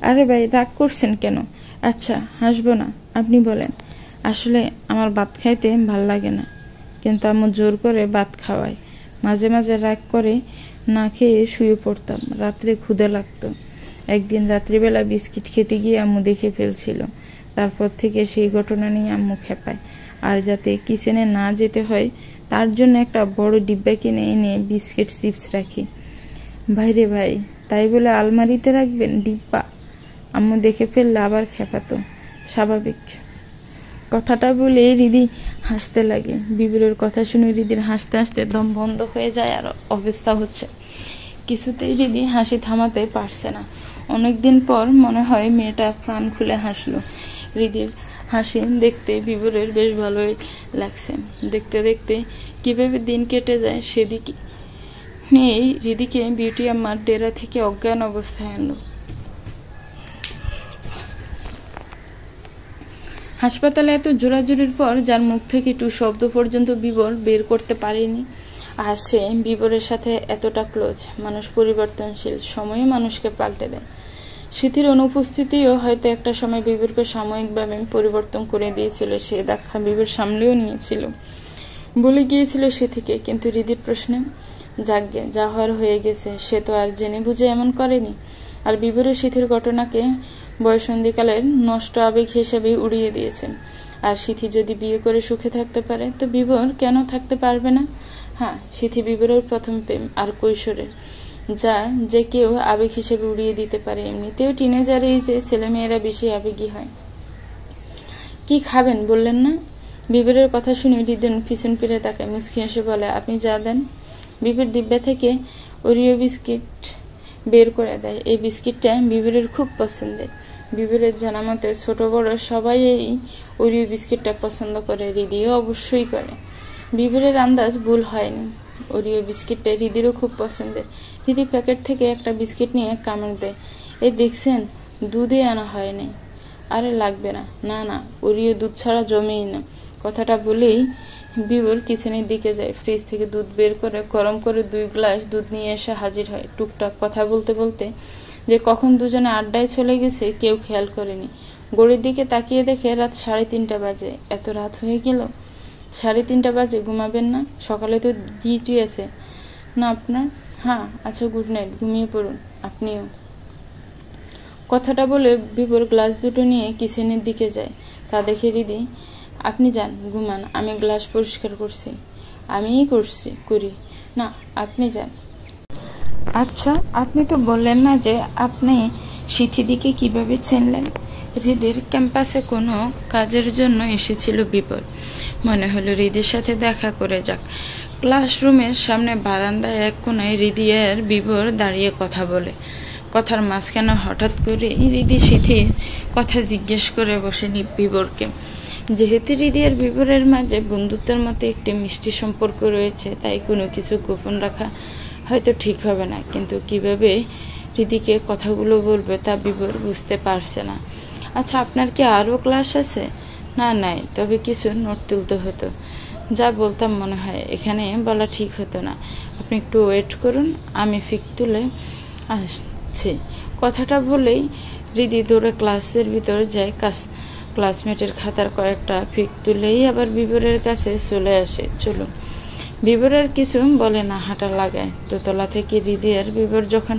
S1: আরে ভাই, রাগ করছেন কেন? আচ্ছা, হাসবো না, আপনি বলেন। আসলে আমার ভাত খাইতে ভাল লাগে না, কিন্তু আম্মু জোর করে ভাত খাওয়ায়। মাঝে মাঝে রাগ করে না খেয়ে শুয়ে পড়তাম। রাত্রে ক্ষুধা লাগতো। একদিন রাত্রিবেলা বিস্কিট খেতে গিয়ে আম্মু দেখে ফেলছিল। তারপর থেকে সেই ঘটনা নিয়ে আম্মু খেপায়। আর যাতে কিচেনে না যেতে হয় তার জন্য একটা বড় ডিব্বা কিনে এনে বিস্কিট চিপস রাখি। ভাইরে ভাই, তাই বলে আলমারিতে রাখবেন ডিব্বা? আম্মু দেখে ফেললে আবার খেপাতো। স্বাভাবিক। কথাটা বলে হৃদি হাসতে লাগে। বিবরের কথা শুনে হৃদির হাসতে হাসতে দম বন্ধ হয়ে যায় আর অবস্থা হচ্ছে। কিছুতেই হৃদি হাসি থামাতে পারছে না। অনেকদিন পর মনে হয় মেয়েটা প্রাণ খুলে হাসলো। হৃদির হাসি দেখতে বিবরের বেশ ভালোই লাগছে। দেখতে দেখতে কিভাবে দিন কেটে যায় সেদিকে নিয়েই হৃদিকে বিউটি আম্মার ডেরা থেকে অজ্ঞান অবস্থায় আনলো। হাসপাতালে এত জোরাজুরির পর যার মুখ থেকে একটু শব্দ পর্যন্ত বিবর বের করতে পারেনি, আর সে বিবরের সাথে এতটা ক্লোজ। মানুষ পরিবর্তনশীল, সময়ে মানুষকে পাল্টে দেয়। সিথির অনুপস্থিতিও হয়তো একটা সময় বিবরকে সাময়িকভাবে পরিবর্তন করে দিয়েছিল। সে দেখা বিবর সামলেও নিয়েছিল, বলে গিয়েছিল সিথিকে। কিন্তু হৃদির প্রশ্নে যাগ্যে যা হওয়ার হয়ে গেছে, সে তো আর জেনে বুঝে এমন করেনি। আর বিবরের সিথির ঘটনাকে বয়সন্ধিকালের নষ্ট আবেগ হিসেবে উড়িয়ে দিয়েছেন। আর সিথি যদি বিয়ে করে সুখে থাকতে পারে তো বিবর কেন থাকতে পারবে না? হ্যাঁ, সিথি বিবরের প্রথম প্রেম আর কৈশোরের, যা যে কেউ আবেগ হিসেবে উড়িয়ে দিতে পারে। এমনিতেও টিনেজারেই যে ছেলেমেয়েরা বেশি আবেগী হয়। কি খাবেন বললেন না? বিবরের কথা শুনে হৃদয় পিছন ফিরে তাকায়, মুচকি হেসে বলে, আপনি যা দেন। বিবর ডিব্বা থেকে ওরিও বিস্কিট বের করে দেয়। এই বিস্কিটটা বিবরের খুব পছন্দের। বিবরের জানা মতে ছোট বড় সবাই এই ওরিও বিস্কিটটা পছন্দ করে, হৃদিও অবশ্যই করে। বিবরের আন্দাজ ভুল হয়নি, ওরিও বিস্কিটটা হৃদিরও খুব পছন্দের। হৃদি প্যাকেট থেকে একটা বিস্কিট নিয়ে কামড় দেয়। এই দেখছেন, দুধে আনা হয়নি। আরে লাগবে না। না না, ওরিও দুধ ছাড়া জমেই না। কথাটা বলেই বিবর কিচেনের দিকে যায়। ফ্রিজ থেকে দুধ বের করে গরম করে 2 গ্লাস দুধ নিয়ে এসে হাজির হয়। টুকটাক কথা বলতে বলতে যে কখন দুজনে আড্ডায় চলে গেছে কেউ খেয়াল করেনি। ঘড়ির দিকে তাকিয়ে দেখে রাত 3:30 বাজে। এত রাত হয়ে গেল? 3:30 বাজে, ঘুমাবেন না? সকালে তো ডিউটি আছে না আপনার? হ্যাঁ, আচ্ছা, গুড নাইট, ঘুমিয়ে পড়ুন আপনিও। কথাটা বলে বিবর গ্লাস দুটো নিয়ে কিচেনের দিকে যায়। তা দেখে হৃদি, আপনি যান, ঘুমান, আমি গ্লাস পরিষ্কার করছি। আমিই করি না, আপনি যান। আচ্ছা, আপনি তো বললেন না যে আপনি সিথিদিকে কিভাবে চিনলেন? হৃদির ক্যাম্পাসে কোনো কাজের জন্য এসেছিল বিবর। মনে হলো হৃদির সাথে দেখা করে যাক। ক্লাসরুমের সামনে বারান্দায় এক কোনায় হৃদি আর বিবর দাঁড়িয়ে কথা বলে। কথার মাঝখানে হঠাৎ করে হৃদি সিথির কথা জিজ্ঞেস করে বসেনি বিবরকে। যেহেতু হৃদি আর বিবরের মাঝে বন্ধুত্বের মতো একটি মিষ্টি সম্পর্ক রয়েছে, তাই কোনো কিছু গোপন রাখা হয়তো ঠিক হবে না। কিন্তু কিভাবে হৃদিকে কথাগুলো বলবে তা বিবর বুঝতে পারছে না। আচ্ছা, আপনার কি আরও ক্লাস আছে? না, নাই, তবে কিছু নোট তুলতে হতো। যা বলতাম মনে হয় এখানে বলা ঠিক হতো না। আপনি একটু ওয়েট করুন, আমি ফিক তুলে আসছি। কথাটা বলেই হৃদি দৌড়ে ক্লাসের ভিতর যায়। ক্লাসমেটের খাতার কয়েকটা ফিক তুলেই আবার বিবরের কাছে চলে আসে। চলুন। বিবর আর কিছু বলে না, হাঁটা লাগায়। দোতলা থেকে হৃদি আর বিবর যখন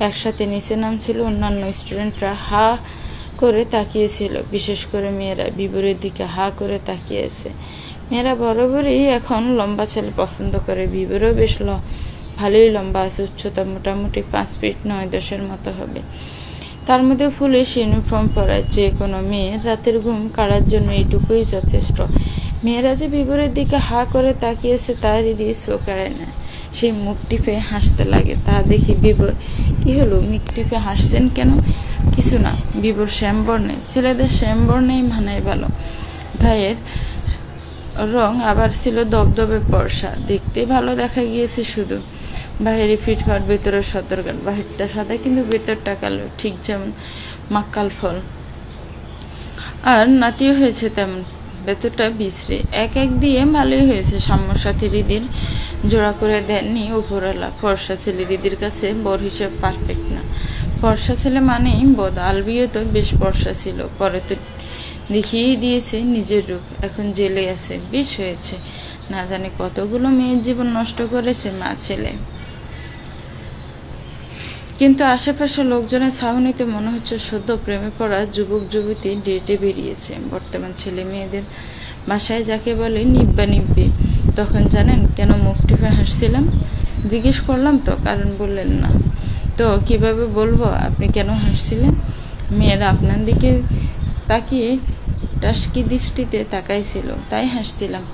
S1: একসাথে নিচে নামছিল, অন্যান্য স্টুডেন্টরা হা করে তাকিয়েছিল। বিশেষ করে মেয়েরা বিবরের দিকে হা করে তাকিয়েছে। মেয়েরা বরাবরই এখন লম্বা ছেলে পছন্দ করে। বিবরও বেশ ভালোই লম্বা আছে, উচ্চতা মোটামুটি 5 ফিট 9-10 মতো হবে। তার মধ্যে পুলিশ ইউনিফর্ম পরা যে কোনো মেয়ে রাতের ঘুম কাড়ার জন্য এইটুকুই যথেষ্ট। মেয়েরা যে বিবরের দিকে হা করে তাকিয়েছে তা হৃদি চোখ এড়ায় না। সেই মুখ টিপে হাসতে লাগে। তা দেখি বিবর, কি হলো, মুখ টিপে হাসছেন কেন? কিছু না। বিবর শ্যামবর্ণে, ছেলেদের শ্যামবর্ণেই মানায় ভালো। গায়ের রং আবার ছিল দবদবে ফর্সা, দেখতে ভালো দেখা গিয়েছে শুধু। বাহিরে ফিটফাট, ভেতরে সতর্কার। বাহিরটা সাদা কিন্তু ভেতরটা কালো, ঠিক যেমন মাক্কাল ফল। আর নাতিও হয়েছে তেমন, ভেতরটা বিশ্রী। এক দিয়ে ভালোই হয়েছে। সাম্যর সাথে হৃদির জোড়া করে দেননি উপরওয়ালা। ফর্সা ছেলে হৃদির কাছে বর হিসেবে পারফেক্ট না। ফর্সা ছেলে মানেই বদ। আলবিও তো বেশ ফর্সা ছিল, পরে তো দেখিয়েই দিয়েছে নিজের রূপ। এখন জেলে আছে, বেশ হয়েছে। না জানি কতগুলো মেয়ের জীবন নষ্ট করেছে মা ছেলে। কিন্তু আশেপাশে লোকজনের ছাউনিতে মনে হচ্ছে সদ্য প্রেমে পড়া যুবক যুবতী ডেটে বেরিয়েছে। বর্তমান ছেলে মেয়েদের বাসায় যাকে বলে নিব্বা নিব্বি। তখন জানেন কেন মুখ টিপে হাসছিলাম? জিজ্ঞেস করলাম তো, কারণ বললেন না। তো কিভাবে বলবো আপনি কেন হাসছিলেন? মেয়েরা আপনার দিকে তাকিয়ে টাস্কি দৃষ্টিতে তাকাইছিল, তাই হাসছিলাম।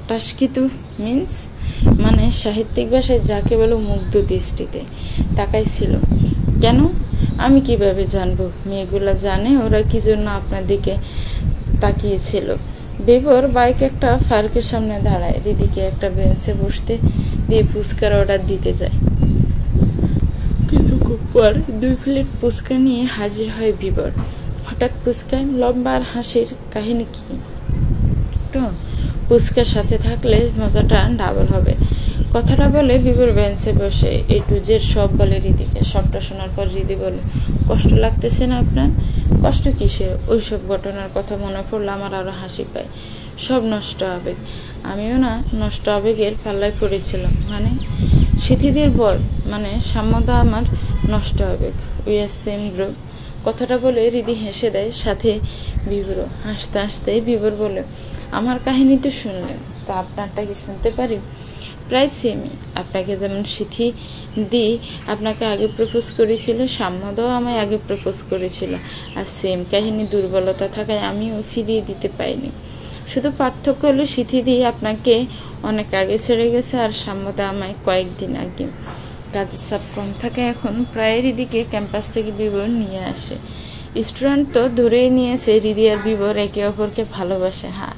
S1: টাস্কি তো মিন্স মানে সাহিত্যিক ভাষায় যাকে বলো মুগ্ধ দৃষ্টিতে তাকাইছিল। কেন? আমি কিভাবে জানবো? মেয়েগুলা জানে ওরা কি জন্য আপনার দিকে তাকিয়েছিল। বিভোর বাইক একটা পার্কের সামনে দাঁড়ায়, রিদিকে একটা বেঞ্চে বসতে দিয়ে ফুচকার অর্ডার দিতে যায়। কিছুক্ষণ পর 2 প্লেট ফুচকা নিয়ে হাজির হয় বিভোর। হঠাৎ ফুচকায় লম্বা আর হাসির কাহিনী কি? তো ফুচকার সাথে থাকলে মজাটা ডাবল হবে, কথাটা বলে বিভোর বেঞ্চে বসে A to Z সব বলে রিদিকে। সবটা শোনার পর রিদি বলে, কষ্ট লাগতেছে না আপনার? কষ্ট কিসে? ওইসব ঘটনার কথা মনে পড়লে আমার আরো হাসি পায়। সব নষ্ট আবেগ। আমিও না নষ্ট আবেগের পাল্লায় পড়েছিলাম। মানে সিথিদের বর মানে সাম্যদা আমার নষ্ট আবেগ। We are same group. কথাটা বলে রিদি হেসে দেয়, সাথে বিভোরও। হাসতে হাসতে বিভোর বলে, আমার কাহিনী তো শুনলেন, তা আপনারটা কি শুনতে পারি? প্রায় সেমই। আপনাকে যেমন সিথি দি আপনাকে আগে প্রপোজ করেছিল, সাম্যদাও আমায় আগে প্রপোজ করেছিল, আর সেম কাহিনী দুর্বলতা থাকায় আমিও ফিরিয়ে দিতে পাইনি। শুধু পার্থক্য হলো সিথি দি আপনাকে অনেক আগে ছেড়ে গেছে, আর সাম্যদা আমায় কয়েকদিন আগে। কাজের চাপ কম থাকে এখন। প্রায় রিদিকে ক্যাম্পাস থেকে বিভোর নিয়ে আসে। স্টুডেন্ট তো ধরেই নিয়েছে রিদি আর বিভোর একে অপরকে ভালোবাসে। হ্যাঁ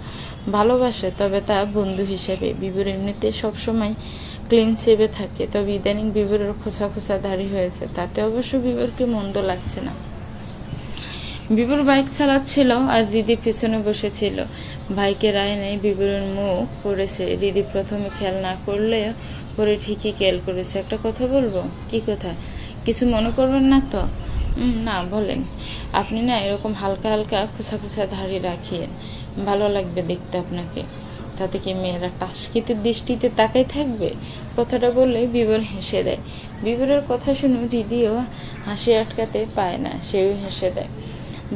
S1: ভালোবাসে, তবে তা বন্ধু হিসেবে। বিভোর এমনিতে সবসময় ক্লিন শেভে থাকে, তবে ইদানিং বিভোরের খোসা খোসা দাড়ি হয়েছে, তাতে অবশ্য বিভোরকে মন্দ লাগছে না। বিভোর বাইক চালাচ্ছিল আর রিদি পিছনে বসেছিল। বাইকের আয়নায় বিভোরের মুখ পড়েছে। রিদি প্রথমে খেয়াল না করলেও পরে ঠিকই খেয়াল করেছে। একটা কথা বলবো? কি কথা? কিছু মনে করবেন না তো? না বলেন। আপনি না এরকম হালকা হালকা খোসা খোসা দাড়ি রাখিয়েন, ভালো লাগবে দেখতে আপনাকে। তাতে কি মেয়েরা টাস্কিতে দৃষ্টিতে তাকাই থাকবে? কথাটা বললে বিভোর হেসে দেয়। বিভোরের কথা শুনে রিদিও হাসি আটকাতে পায় না, সেও হেসে দেয়।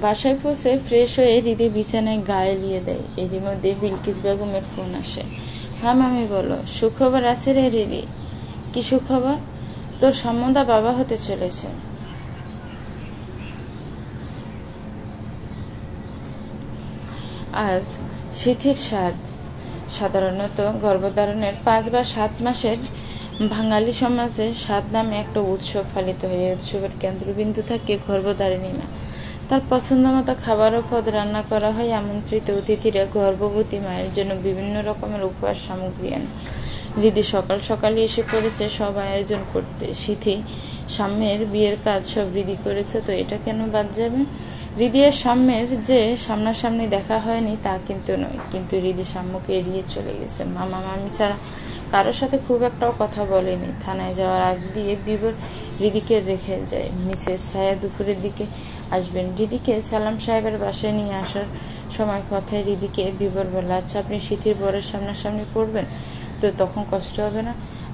S1: বাসায় পৌঁছে ফ্রেশ হয়ে রিদি বিছানায় গায়ে লিয়ে দেয়। এরই মধ্যে বিলকিস বেগমের ফোন আসে। হ্যাঁ মামি বলো। সুখবর আছে রে রিদি। কি সুখবর? তোর সম্বন্ধা বাবা হতে চলেছে। আজ সিথির স্বাদ। সাধারণত গর্ভধারণের 5 বা 7 মাসের বাঙালি সমাজে স্বাদ নামে একটা উৎসব পালিত হয়। এই উৎসবের কেন্দ্রবিন্দু থাকে গর্ভধারিণী মা। তার পছন্দ মতো খাবার ও পদ রান্না করা হয়। আমন্ত্রিত অতিথিরা গর্ভবতী মায়ের জন্য বিভিন্ন রকমের উপহার সামগ্রী আনে। রিদি সকাল সকালে এসে পড়েছে সব আয়োজন করতে। সিথি সাম্যের বিয়ের কাজ সব রিদি করেছে, তো এটা কেন বাদ যাবে? রিদি আর সাম্যের যে সামনাসামনি দেখা হয়নি তা কিন্তু নয়, কিন্তু রিদি সাম্যকে এড়িয়ে চলে গেছে। মামা মামি ছাড়া কারোর সাথে খুব একটাও কথা বলেনি। থানায় যাওয়ার আগ দিয়ে বিভোর রিদিকে রেখে যায়। মিসেস ছায়া দুপুরের দিকে আসবেন। রিদিকে সালাম সাহেবের বাসায় নিয়ে আসার সময় পথে রিদিকে বিভোর বলে, আচ্ছা আপনি সিথির বরের সামনাসামনি পড়বেন তো তখন কষ্ট হবে না?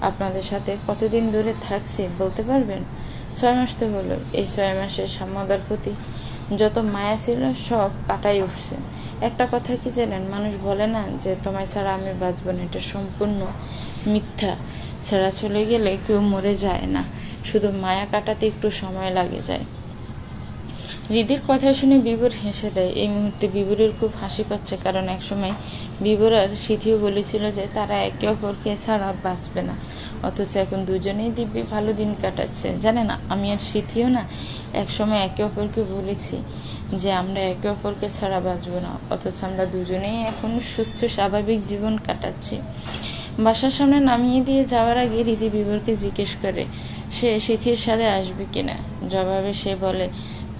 S1: আপনাদের সাথে কতদিন ধরে থাকছে বলতে পারবেন? 6 মাস তো হলো। এই 6 মাসে সাম্যদার প্রতি যত মায়া ছিল সব কাটাই উঠছে। একটা কথা কি জানেন, মানুষ বলে না যে তোমায় ছাড়া আমি বাঁচব না, এটা সম্পূর্ণ মিথ্যা। ছাড়া চলে গেলে কেউ মরে যায় না, শুধু মায়া কাটাতে একটু সময় লাগে যায়। রিদির কথা শুনে বিভোর হেসে দেয়। এই মুহূর্তে বিভোরের খুব হাসি পাচ্ছে, কারণ একসময় বিভোর আর সিথিও বলেছিল যে তারা একে অপরকে ছাড়া বাঁচবে না, অথচ এখন দুজনেই দিব্যি ভালো দিন কাটাচ্ছে। জানে না, আমি আর সিথিও না একসময় একে অপরকে বলেছি যে আমরা একে অপরকে ছাড়া বাঁচবো না, অথচ আমরা দুজনেই এখন সুস্থ স্বাভাবিক জীবন কাটাচ্ছি। বাসার সামনে নামিয়ে দিয়ে যাওয়ার আগে রিদি বিভোরকে জিজ্ঞেস করে সে সিথির সাথে আসবে কিনা। জবাবে সে বলে,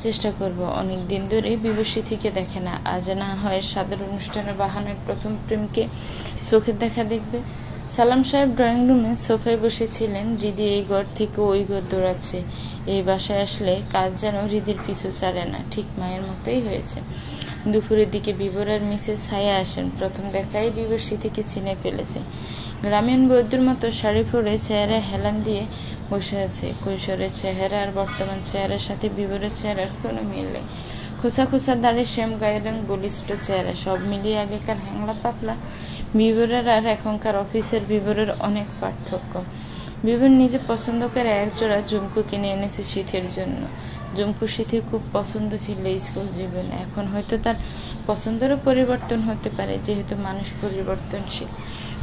S1: চেষ্টা করব। অনেক দিন ধরে বিভোর সিথিকে দেখে না, আজ না হয় সাদর অনুষ্ঠানের বাহানায় প্রথম প্রেমকে চোখের দেখা দেখবে। সালাম সাহেব ড্রয়িং রুমে সোফায় বসেছিলেন। রিদি এই ঘর থেকে ওই ঘর দৌড়াচ্ছে। এই বাসায় আসলে কাজ যেন রিদির পিছু ছাড়ে না, ঠিক মায়ের মতোই হয়েছে। দুপুরের দিকে বিভোর আর মিসেস ছায়া আসেন। প্রথম দেখায় বিভোর সিথিকে চিনে ফেলেছে। গ্রামীণ বৈদ্যুর মতো শাড়ি পরে চেহারায় হেলান দিয়ে বসে আছে। কৈশোরের চেহারা আর বর্তমান চেহারার সাথে বিভোরের চেহারার কোনো মিল নেই। খোঁচা খোঁচা দাঁড়িয়ে শ্যাম গায়ের রং, বলিষ্ঠ চেহারা, সব মিলিয়ে আগেকার হ্যাংলা পাতলা বিভোরের আর এখনকার অফিসের বিভোরের অনেক পার্থক্য। বিভোর নিজে পছন্দ করে এক জোড়া ঝুমকো কিনে এনেছে সিথির জন্য। জুমকু সিথির খুব পছন্দ ছিল স্কুল জীবনে। এখন হয়তো তার পছন্দেরও পরিবর্তন হতে পারে, যেহেতু মানুষ পরিবর্তনশীল।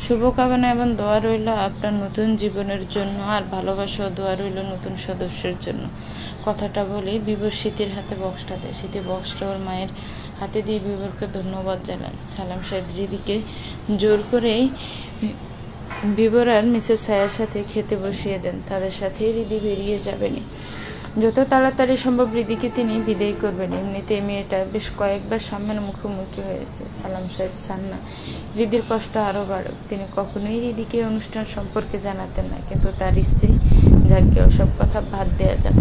S1: শুভকামনা এবং দোয়া রইল আপনার নতুন জীবনের জন্য, আর ভালোবাসা ও দোয়া রইল নতুন সদস্যের জন্য। কথাটা বলে বিবর স্মৃতির হাতে বক্সটা দেয়। স্মৃতি বক্সটা ওর মায়ের হাতে দিয়ে বিবরকে ধন্যবাদ জানান। সালাম সাহেব হৃদিকে জোর করেই বিবর আর মিসেস সায়ার সাথে খেতে বসিয়ে দেন। তাদের সাথেই হৃদি বেরিয়ে যাবেনি। যত তাড়াতাড়ি সম্ভব হৃদিকে তিনি বিদায় করবেন। এমনিতে মেয়েটা বেশ কয়েকবার সামনের মুখোমুখি হয়েছে। সালাম সাহেব চান না হৃদির কষ্ট আরো বাড়ুক। তিনি কখনোই হৃদিকে অনুষ্ঠান সম্পর্কে জানাতেন না, কিন্তু তার স্ত্রী যাকে ওসব কথা বাদ দেওয়া যাক।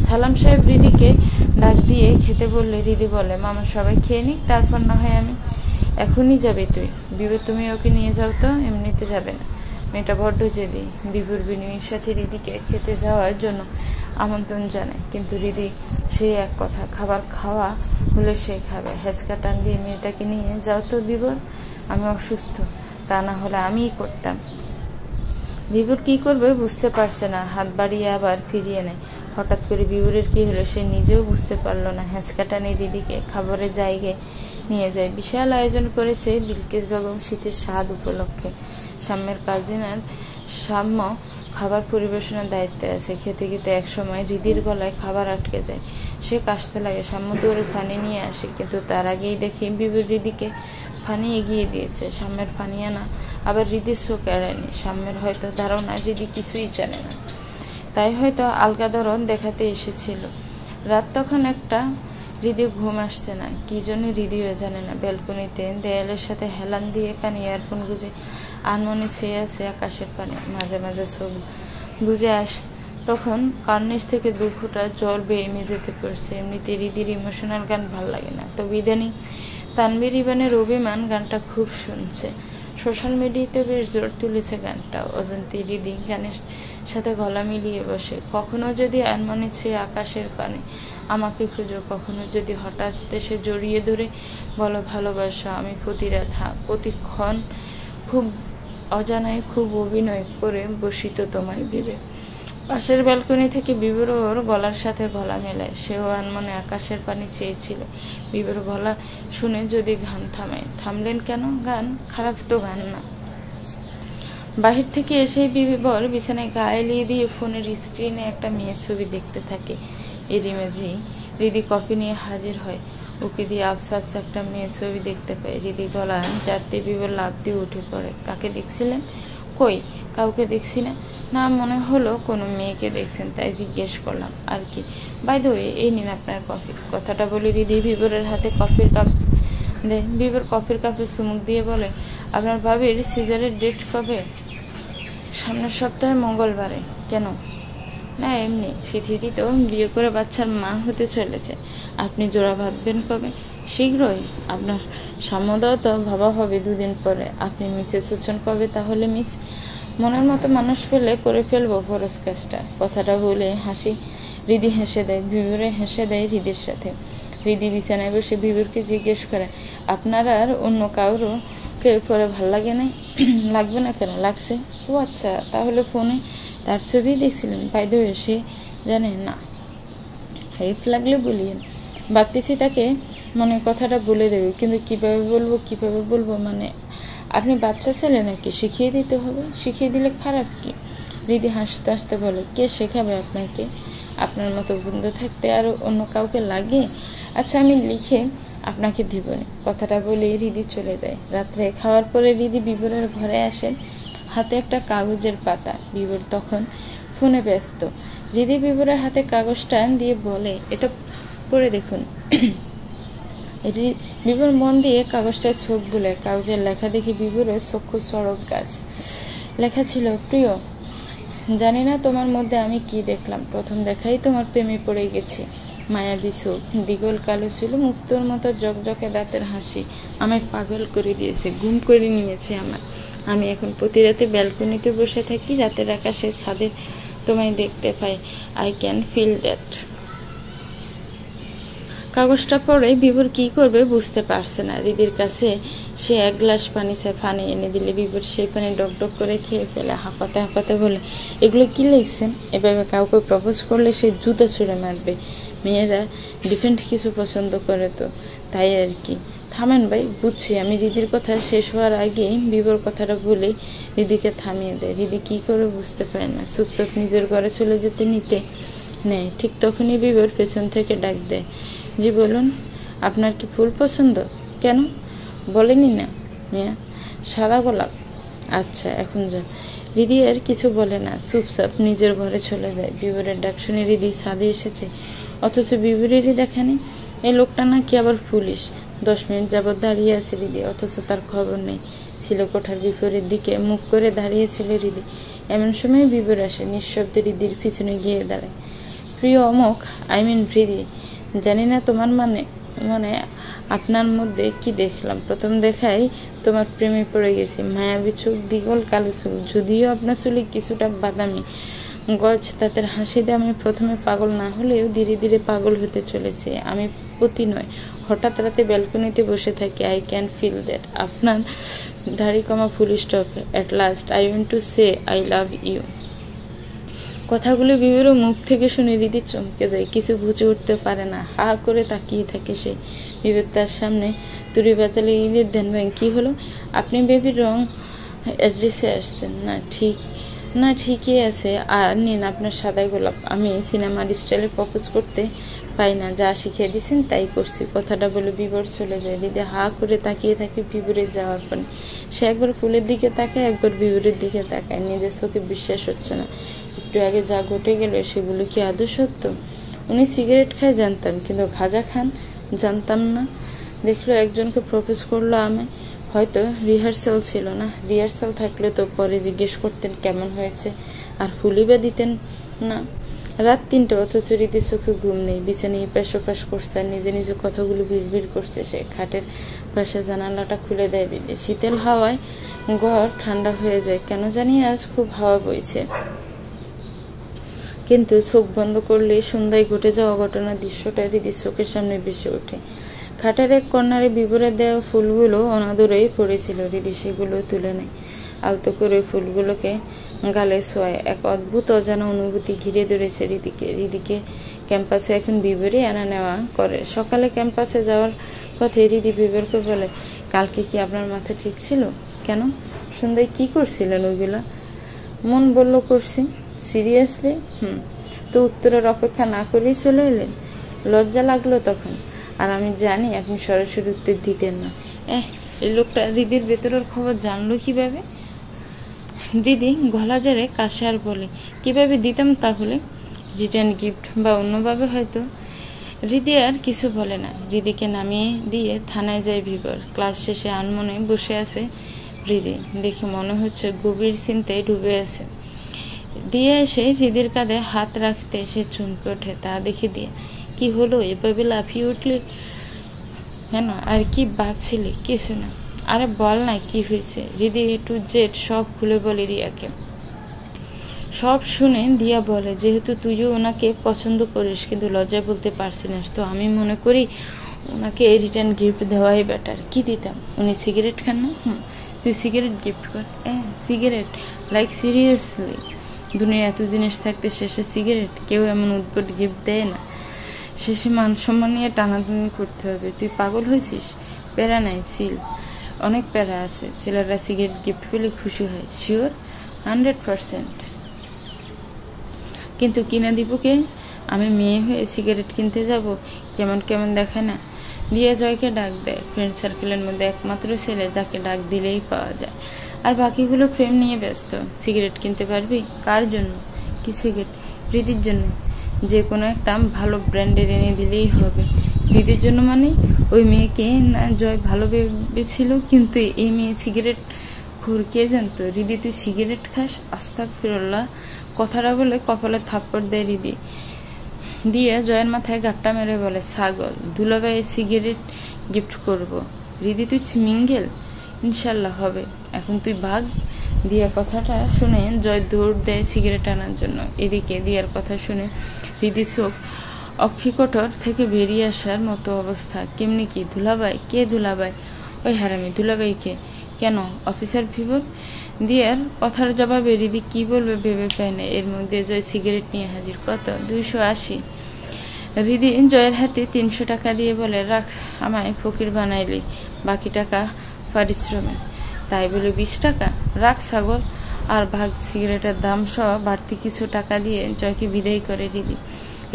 S1: সালাম সাহেব হৃদিকে ডাক দিয়ে খেতে বললে হৃদি বলে, মামা সবাই খেয়ে নিক, তারপর না হয় আমি। এখনই যাবে তুই? বিবর তুমি ওকে নিয়ে যাও তো, এমনিতে যাবে না। মেয়েটা বড্ড জেদি। বিবর বিনয়ের সাথে হৃদিকে খেতে যাওয়ার জন্য আমন্ত্রণ জানায়, কিন্তু হৃদি সেই এক কথা, খাবার খাওয়া হলে সে খাবে। হেঁচকা টান দিয়ে মেয়েটাকে নিয়ে যাও তো বিবর, আমি অসুস্থ, তা না হলে আমিই করতাম। বিবর কি করবে বুঝতে পারছে না, হাত বাড়িয়ে আবার ফিরিয়ে নেয়। হঠাৎ করে বিবরের কি হলো সে নিজেও বুঝতে পারল না। হেঁচকা টানে দিদিকে খাবারের জায়গায় নিয়ে যায়। বিশাল আয়োজন করেছে বিলকিস বেগম শীতের স্বাদ উপলক্ষে। সাম্যের কাজিনার সাম্য খাবার পরিবেশনের দায়িত্বে আছে। খেতে খেতে এক সময় হৃদির গলায় খাবার আটকে যায়। সে কাশতে লাগে। সাম্য দৌড়ে পানি নিয়ে আসে, কিন্তু তার আগেই দেখি বিবর হৃদিকে পানি এগিয়ে দিয়েছে। সাম্যের পানি আনা আবার হৃদির চোখ এড়ায়নি। সাম্যের হয়তো ধারণা হৃদি কিছুই জানে না, তাই হয়তো আলগা ধরন দেখাতে এসেছিল। রাত তখন একটা। হৃদি ঘুম আসছে না, কি জন্য হৃদিও জানে না। ব্যালকনিতে দেয়ালের সাথে হেলান দিয়ে কানে ইয়ারফোন গুঁজে আনমনে চেয়ে আছে আকাশের পানে। মাঝে মাঝে চোখ বুঝে তখন কার্নিশ থেকে 2 ফোঁটা জল বেয়ে মেঝেতে পড়ছে। এমনিতে হৃদির ইমোশনাল গান ভাল লাগে না, তবে ইদানিং তানভীর ইবানের অভিমান গানটা খুব শুনছে। সোশ্যাল মিডিয়াতে বেশ জোর তুলেছে গানটা। অজান্তে হৃদি গানের সাথে গলা মিলিয়ে বসে। কখনো যদি আনমনে চেয়ে আকাশের পানে আমাকে খুঁজো, কখনো যদি হঠাৎ এসে জড়িয়ে ধরে বলো ভালোবাসা, আমি প্রতি রাত প্রতিক্ষণ খুব অজানায় খুব অভিনয় করে বসিত তোমায় ভেবে। পাশের ব্যালকনি থেকে বিবর ওর গলার সাথে গলা মেলায়। সেও আনমনে আকাশের পানি চেয়েছিল। বিবর গলা শুনে যদি গান থামায়। থামলেন কেন? গান খারাপ তো গান না। বাহির থেকে এসেই বিবর বিছানায় গা এলিয়ে দিয়ে ফোনের স্ক্রিনে একটা মেয়ের ছবি দেখতে থাকে। এর ইমেজি হৃদি কপি নিয়ে হাজির হয়। ওকে দিয়ে আফসা আফসা একটা মেয়ের ছবি দেখতে পায়। হৃদি গলা চারতে বিবর লাফ দিয়ে উঠে পড়ে। কাকে দেখছিলেন? কই, কাউকে দেখছি না। না, মনে হলো কোনো মেয়েকে দেখছেন, তাই জিজ্ঞেস করলাম। আর কি? বাই দ্য ওয়ে, এই নিন আপনার কফি। কথাটা বলে হৃদি বিবরের হাতে কফির কাপ দেয়। বিবর কফির কাপে চুমুক দিয়ে বলে, আপনার ভাবির সিজারের ডেট কবে? সামনের সপ্তাহে মঙ্গলবারে। কেন? না এমনি, সিথিদি তো বিয়ে করে বাচ্চার মা হতে চলেছে। আপনি জোড়া বাঁধবেন কবে? শীঘ্রই। আপনার সাম্যদাও তো ভাবা হবে 2 দিন পরে। আপনি মিসেস হচ্ছেন কবে তাহলে? মিস মনের মতো মানুষ পেলে করে ফেলবো ফরজ কাজটা। কথাটা বলে হৃদি হেসে দেয়। বিবরে হেসে দেয় হৃদির সাথে। হৃদি বিছানায় বসে বিবরকে জিজ্ঞেস করে, আপনার আর অন্য কারো কেউ পরে ভাল লাগে নাই? লাগবে না কেন? লাগছে। ও আচ্ছা, তাহলে ফোনে তার ছবি দেখছিলেন? বাই দ্য ওয়ে, সে জানে না? হেল্প লাগলে বলিয়েন। ভাবতেছি তাকে মনের কথাটা বলে দেবে, কিন্তু কিভাবে বলবো মানে আপনি বাচ্চা ছেলে নাকি? শিখিয়ে দিতে হবে। শিখিয়ে দিলে খারাপ কি? হৃদি হাসতে হাসতে বলে, কে শেখাবে আপনাকে? আপনার মতো বন্ধু থাকতে আর অন্য কাউকে লাগে? আচ্ছা, আমি লিখে আপনাকে দিবনি। কথাটা বলে হৃদি চলে যায়। রাত্রে খাওয়ার পরে হৃদি বিবরের ঘরে আসে, হাতে একটা কাগজের পাতা। বিবর তখন ফোনে ব্যস্ত। হৃদি বিবরের হাতে কাগজটা দিয়ে বলে, এটা পড়ে দেখুন। বিবর মন দিয়ে কাগজটায় চোখ বুলে। কাগজের লেখা দেখি বিবরের চক্ষু চড়ক গাছ। লেখা ছিল, প্রিয়, জানি না তোমার মধ্যে আমি কি দেখলাম। প্রথম দেখাই তোমার প্রেমে পড়ে গেছি। মায়াবী চোখ, দিগল কালো ছিল, মুক্তোর মতো জকজকে দাঁতের হাসি আমায় পাগল করে দিয়েছে, গুম করে নিয়েছে আমার। আমি এখন প্রতি রাতে ব্যালকনিতে বসে থাকি, রাতের আকাশে ছাদে তোমায় দেখতে পাই। I can feel that. কাগজটা পড়ে বিভোর কি করবে বুঝতে পারছে না। হৃদির কাছে সে এক গ্লাস পানি এনে দিলে বিভোর সেই পানি ডক ডক করে খেয়ে ফেলে। হাঁপাতে হাঁপাতে বলে, এগুলো কি লিখছেন? এভাবে কাউকে প্রপোজ করলে সে জুতা ছুঁড়ে মারবে। মেয়েরা ডিফারেন্ট কিছু পছন্দ করে, তো তাই আর কি। থামেন ভাই, বুঝছি। আমি হৃদির কথা শেষ হওয়ার আগেই বিভোর কথাটা বলে হৃদিকে থামিয়ে দেয়। হৃদি কি করে বুঝতে পারে না, চুপচাপ নিজের ঘরে চলে যেতে নিতে নেয়। ঠিক তখনই বিভোর পেছন থেকে ডাক দেয়, জি বলুন, আপনার কি ফুল পছন্দ? কেন বলেনি না মিয়া? সাদা গোলাপ। আচ্ছা, এখন যান। হৃদি আর কিছু বলে না, চুপচাপ নিজের ঘরে চলে যায়। বিভোরের ডাক শুনে হৃদি ছাদে এসেছে, অথচ বিভোরেরই দেখা নেই। এই লোকটা নাকি আবার পুলিশ। 10 মিনিট যাবৎ দাঁড়িয়ে আছে হৃদি, অথচ তার খবর নেই। ছিল কোঠার বিপরীত দিকে মুখ করে দাঁড়িয়েছিল হৃদি। এমন সময় বিভোর আসে, নিঃশব্দে হৃদির পিছনে গিয়ে দাঁড়ায়। প্রিয় অমুক, হৃদি, জানি না তোমার মনে আপনার মধ্যে কি দেখলাম। প্রথম দেখাই তোমার প্রেমে পড়ে গেছি। মায়াবী চোখ, দ্বিগল কালো চুল, যদিও আপনার চুলে কিছুটা বাদামি গজ, তাদের হাসিতে আমি প্রথমে পাগল না হলেও ধীরে ধীরে পাগল হতে চলেছে। আমি পতি নয়, হঠাৎ রাতে ব্যালকনিতে বসে থাকি। I can feel that. আপনার দাড়ি comma full stop. At last I want to say I love you. কথাগুলো বিভোর মুখ থেকে শুনে হৃদি চমকে যায়, কিছু বুঝে উঠতে পারে না। হা করে তাকিয়ে থাকে সে। বিভোর তার সামনে তুড়ি বাতালে ঈদের দেন ভাই, কি হলো? আপনি বেবির রং অ্যাড্রেসে আসছেন না? ঠিকই আছে। আর নিন আপনার সাদা গোলাপ। আমি সিনেমার স্টাইলে প্রপোজ করতে পাই না, যা শিখিয়ে দিয়েছেন তাই করছি। কথাটা বলে বিভোর চলে যায়। হৃদি হা করে তাকিয়ে থাকে বিভোরের যাওয়ার পরে। সে একবার ফুলের দিকে তাকায়, একবার বিভোরের দিকে তাকায়। নিজের চোখে বিশ্বাস হচ্ছে না। একটু আগে যা ঘটে গেল সেগুলো কি আদৌ সত্য? উনি সিগারেট খায় জানতাম, কিন্তু ভাজা খান জানতাম না। দেখলো একজনকে প্রপোজ করলো। আমি হয়তো রিহার্সাল ছিল না। রিহার্সাল থাকলে তো পরে জিজ্ঞেস করতেন কেমন হয়েছে, আর ফুলই বা দিতেন না। রাত 3টা, অথচ হৃদির চোখে ঘুম নেই। বিছানায় এপাশ ওপাশ করছে আর নিজে নিজে কথাগুলো বিড়বিড় করছে। সে খাটের পাশে জানালাটা খুলে দেয় দিলে। শীতল হাওয়ায় ঘর ঠান্ডা হয়ে যায়। কেন জানি আজ খুব হাওয়া বইছে। কিন্তু চোখ বন্ধ করলে সন্ধ্যায় ঘটে যাওয়া ঘটনার দৃশ্যটা হৃদির চোখের সামনে ভেসে ওঠে। খাটের এক কর্নারে বিভোরের দেওয়া ফুলগুলো অনাদরেই পড়েছিল। হৃদি সেগুলো তুলে নেয়, আলতো করে ফুলগুলোকে গালে ছোঁয়ায়। এক অদ্ভুত অজানা অনুভূতি ঘিরে ধরেছে হৃদিকে। ক্যাম্পাসে এখন বিভোরই আনা নেওয়া করে। সকালে ক্যাম্পাসে যাওয়ার পথে হৃদি বিভোরকে বলে, কালকে কি আপনার মাথা ঠিক ছিল? কেন? সন্ধ্যায় কি করছিলেন ওইগুলা? মন বলল করছি। সিরিয়াসলি? তো উত্তরের অপেক্ষা না করেই চলে এলেন? লজ্জা লাগলো তখন। আর আমি জানি আপনি সরাসরি উত্তর দিতেন না। এই লোকটা হৃদির ভেতরের খবর জানলো কিভাবে? দিদি গলা জেরে কাশে আর বলে, কিভাবে দিতাম তাহলে? রিটার্ন গিফট বা অন্যভাবে হয়তো। হৃদি আর কিছু বলে না। হৃদিকে নামিয়ে দিয়ে থানায় যায় বিভোর। ক্লাস শেষে আনমনে বসে আছে হৃদি। দেখে মনে হচ্ছে গভীর চিন্তায় ডুবে আছে। দিয়ে এসে হৃদির কাঁধে হাত রাখতে সে চমকে ওঠে। তা দেখে দিয়ে, কি হলো? এভাবে লাফিয়ে উঠলে কেন? আর কি ভাবছিলি? কিছু না। আরে বল না কি হয়েছে? হৃদি A to Z সব খুলে বলে রিয়াকে। সব শুনে দিয়া বলে, যেহেতু তুইও ওনাকে পছন্দ করিস কিন্তু লজ্জায় বলতে পারছি না, তো আমি মনে করি ওনাকে রিটার্ন গিফট দেওয়াই বেটার। কি দিতাম? উনি সিগারেট খান না? তুই সিগারেট গিফট কর। সিগারেট? Like seriously? দুনিয়া এত জিনিস থাকতে শেষে সিগারেট? কেউ এমন উদ্ভট গিফট দেয় না। শেষে মান সম্মান নিয়ে টানাটানি করতে হবে। তুই পাগল হয়েছিস? প্যারা নাই সিল, অনেক প্যারা আছে। ছেলেরা সিগারেট গিফট পেলে খুশি হয়। শিওর? 100%। কিন্তু কিনে দিব কে? আমি মেয়ে হয়ে সিগারেট কিনতে যাব? কেমন কেমন দেখে না? দিয়া জয়কে ডাক দেয়। ফ্রেন্ড সার্কেলের মধ্যে একমাত্র ছেলে যাকে ডাক দিলেই পাওয়া যায়। আর বাকিগুলো ফ্রেম নিয়ে ব্যস্ত। সিগারেট কিনতে পারবি? কার জন্য? কি সিগারেট? হৃদির জন্য। যে কোনো একটা ভালো ব্র্যান্ডের এনে দিলেই হবে। হৃদির জন্য মানে? ওই মেয়েকে না জয় ভালো ভেবেছিল, কিন্তু এই মেয়ে সিগারেট খোর কে জানতো? হৃদি তুই সিগারেট খাস? আস্তাগফিরুল্লাহ। কথাটা বলে কপালে থাপ্পড় দেয় হৃদি। দিয়ে জয়ের মাথায় গাট্টা মেরে বলে, ছাগল। দুলাভাই সিগারেট গিফট করব। হৃদি তুই মিঙ্গেল? ইনশাল্লাহ হবে। এখন তুই ভাগ। দিয়া কথাটা শুনে জয় দৌড় দেয় সিগারেট আনার জন্য। এদিকে দিয়ার কথা শুনে হৃদি চোখ অক্ষিকোটর থেকে বেরিয়ে আসার মতো অবস্থা। কেমনি কি? দুলাভাই? কে দুলাভাই? ওই হারামি। দুলাভাইকে কেন? অফিসার ভিবর দিয়ার কথার জবাবে রিদি কি বলবে ভেবে পায় না। এর মধ্যে জয় সিগারেট নিয়ে হাজির। কত? 280। রিদি জয়ের হাতে 300 টাকা দিয়ে বলে, রাখ, আমায় ফকির বানাইলি, বাকি টাকা পারিশ্রমিক। তাই বলে 20 টাকা? রাখ ছাগল। আর ভাগ সিগারেটের দাম সহ বাড়তি কিছু টাকা দিয়ে জয়কে বিদায় করে রিদি।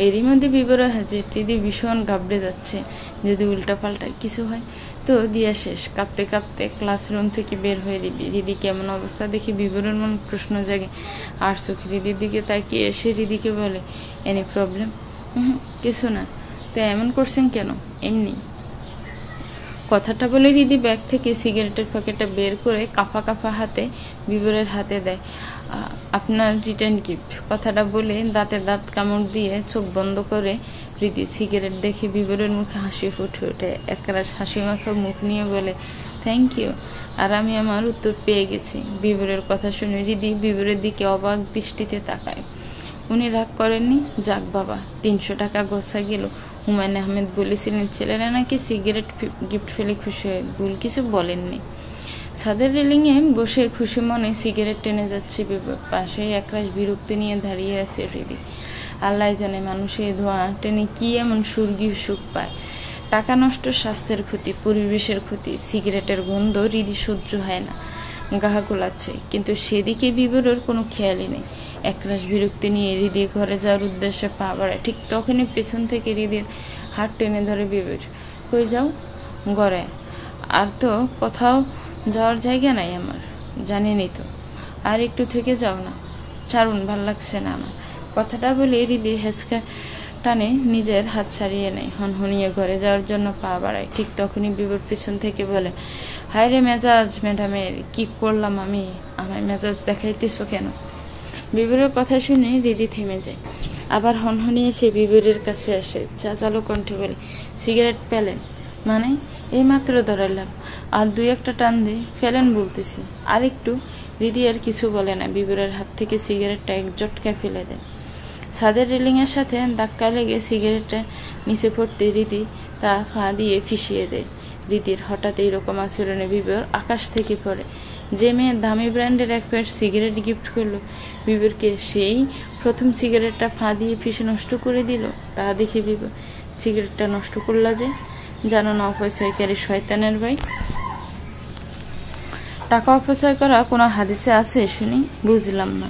S1: এরই মধ্যে বিবর হাজির। রিদি ভীষণ ঘাবড়ে যাচ্ছে, যদি উল্টাপাল্টা কিছু হয় তো দিয়া শেষ। কাঁপতে কাঁপতে ক্লাসরুম থেকে বের হয়ে রিদি কেমন অবস্থা দেখে বিবরের মন প্রশ্ন জাগে। আর চোখ রিদির দিকে তাকিয়ে এসে রিদিকে বলে, এনি প্রবলেম? কিছু না। তো এমন করছেন কেন? এমনি। কথাটা বলে রিদি ব্যাগ থেকে সিগারেটের প্যাকেটটা বের করে কাঁপা কাঁপা হাতে বিবরের হাতে দেয়। আপনার রিটার্ন গিফট। কথাটা বলে দাঁতে দাঁত কামড় দিয়ে চোখ বন্ধ করে রিদি সিগারেট দেখে বিবরের মুখে হাসি ফুটে ওঠে। একরাশ হাসি মাখা মুখ নিয়ে বলে, থ্যাংক ইউ। আর আমি আমার উত্তর পেয়ে গেছি। বিবরের কথা শুনে রিদি বিবরের দিকে অবাক দৃষ্টিতে তাকায়। উনি রাগ করেননি? যাক বাবা, 300 টাকা গোছা গেল। হুমায়ুন আহমেদ বলেছিলেন ছেলেরা নাকি সিগারেট গিফট ফেলে খুশি হয়। ভুল কিছু বলেননি। ছাদের রেলিংয়ে বসে খুশি মনে সিগারেট টেনে যাচ্ছে বিবর। পাশে একরাশ বিরক্তি নিয়ে দাঁড়িয়ে আছে হৃদি। আল্লাহ জানে মানুষের ধোঁয়া টেনে কি এমন স্বর্গীয় সুখ পায়। টাকা নষ্ট, স্বাস্থ্যের ক্ষতি, পরিবেশের ক্ষতি, সিগারেটের গন্ধ হৃদি সহ্য হয় না, গাহা গোলাচ্ছে। কিন্তু সেদিকে বিবরের কোনো খেয়ালই নেই। একরাশ বিরক্তি নিয়ে হৃদি ঘরে যাওয়ার উদ্দেশ্যে পা বাড়ায়। ঠিক তখনই পেছন থেকে হৃদির হাত টেনে ধরে বিবর। কই যাও? ঘরে। আর তো কোথাও যাওয়ার জায়গা নাই আমার। জানেনই তো। আর একটু থেকে যাও না। ছাড়ুন, ভাল লাগছে না আমার। কথাটা বলে হৃদি হেঁচকা টানে নিজের হাত ছাড়িয়ে নেয়। হনহনিয়ে ঘরে যাওয়ার জন্য পা বাড়ায়। ঠিক তখনই বিবর পিছন থেকে বলে, হায় রে মেজাজ ম্যাডামের, কি করলাম আমি? আমায় মেজাজ দেখাইতেছো কেন? বিবরের কথা শুনে হৃদি থেমে যায়। আবার হনহনিয়ে সে বিবরের কাছে আসে। চাচালো কণ্ঠে বলে, সিগারেট পেলেন? মানে? এই মাত্র ধরাইলাম। আর 2-1টা টান দিয়ে ফেলেন বলতেছি। আর একটু। হৃদি আর কিছু বলে না। বিবরের হাত থেকে সিগারেটটা এক জটকা ফেলে দেয়। ছাদের রেলিংয়ের সাথে ধাক্কা লেগে সিগারেটটা নিচে পড়তে হৃদি তা ফা দিয়ে ফিসিয়ে দেয়। হৃদির হঠাৎ এইরকম আচরণে বিবর আকাশ থেকে পড়ে। যে মেয়ে দামি ব্র্যান্ডের এক প্যাকেট সিগারেট গিফট করলো বিবরকে, সেই প্রথম সিগারেটটা ফা দিয়ে ফিসে নষ্ট করে দিল। তা দেখে বিবর, সিগারেটটা নষ্ট করলা যে? জানো না অপচয়কারী শয়তানের ভাই? টাকা অপচয় করা কোনো হাদিসে আছে শুনি? বুঝলাম না।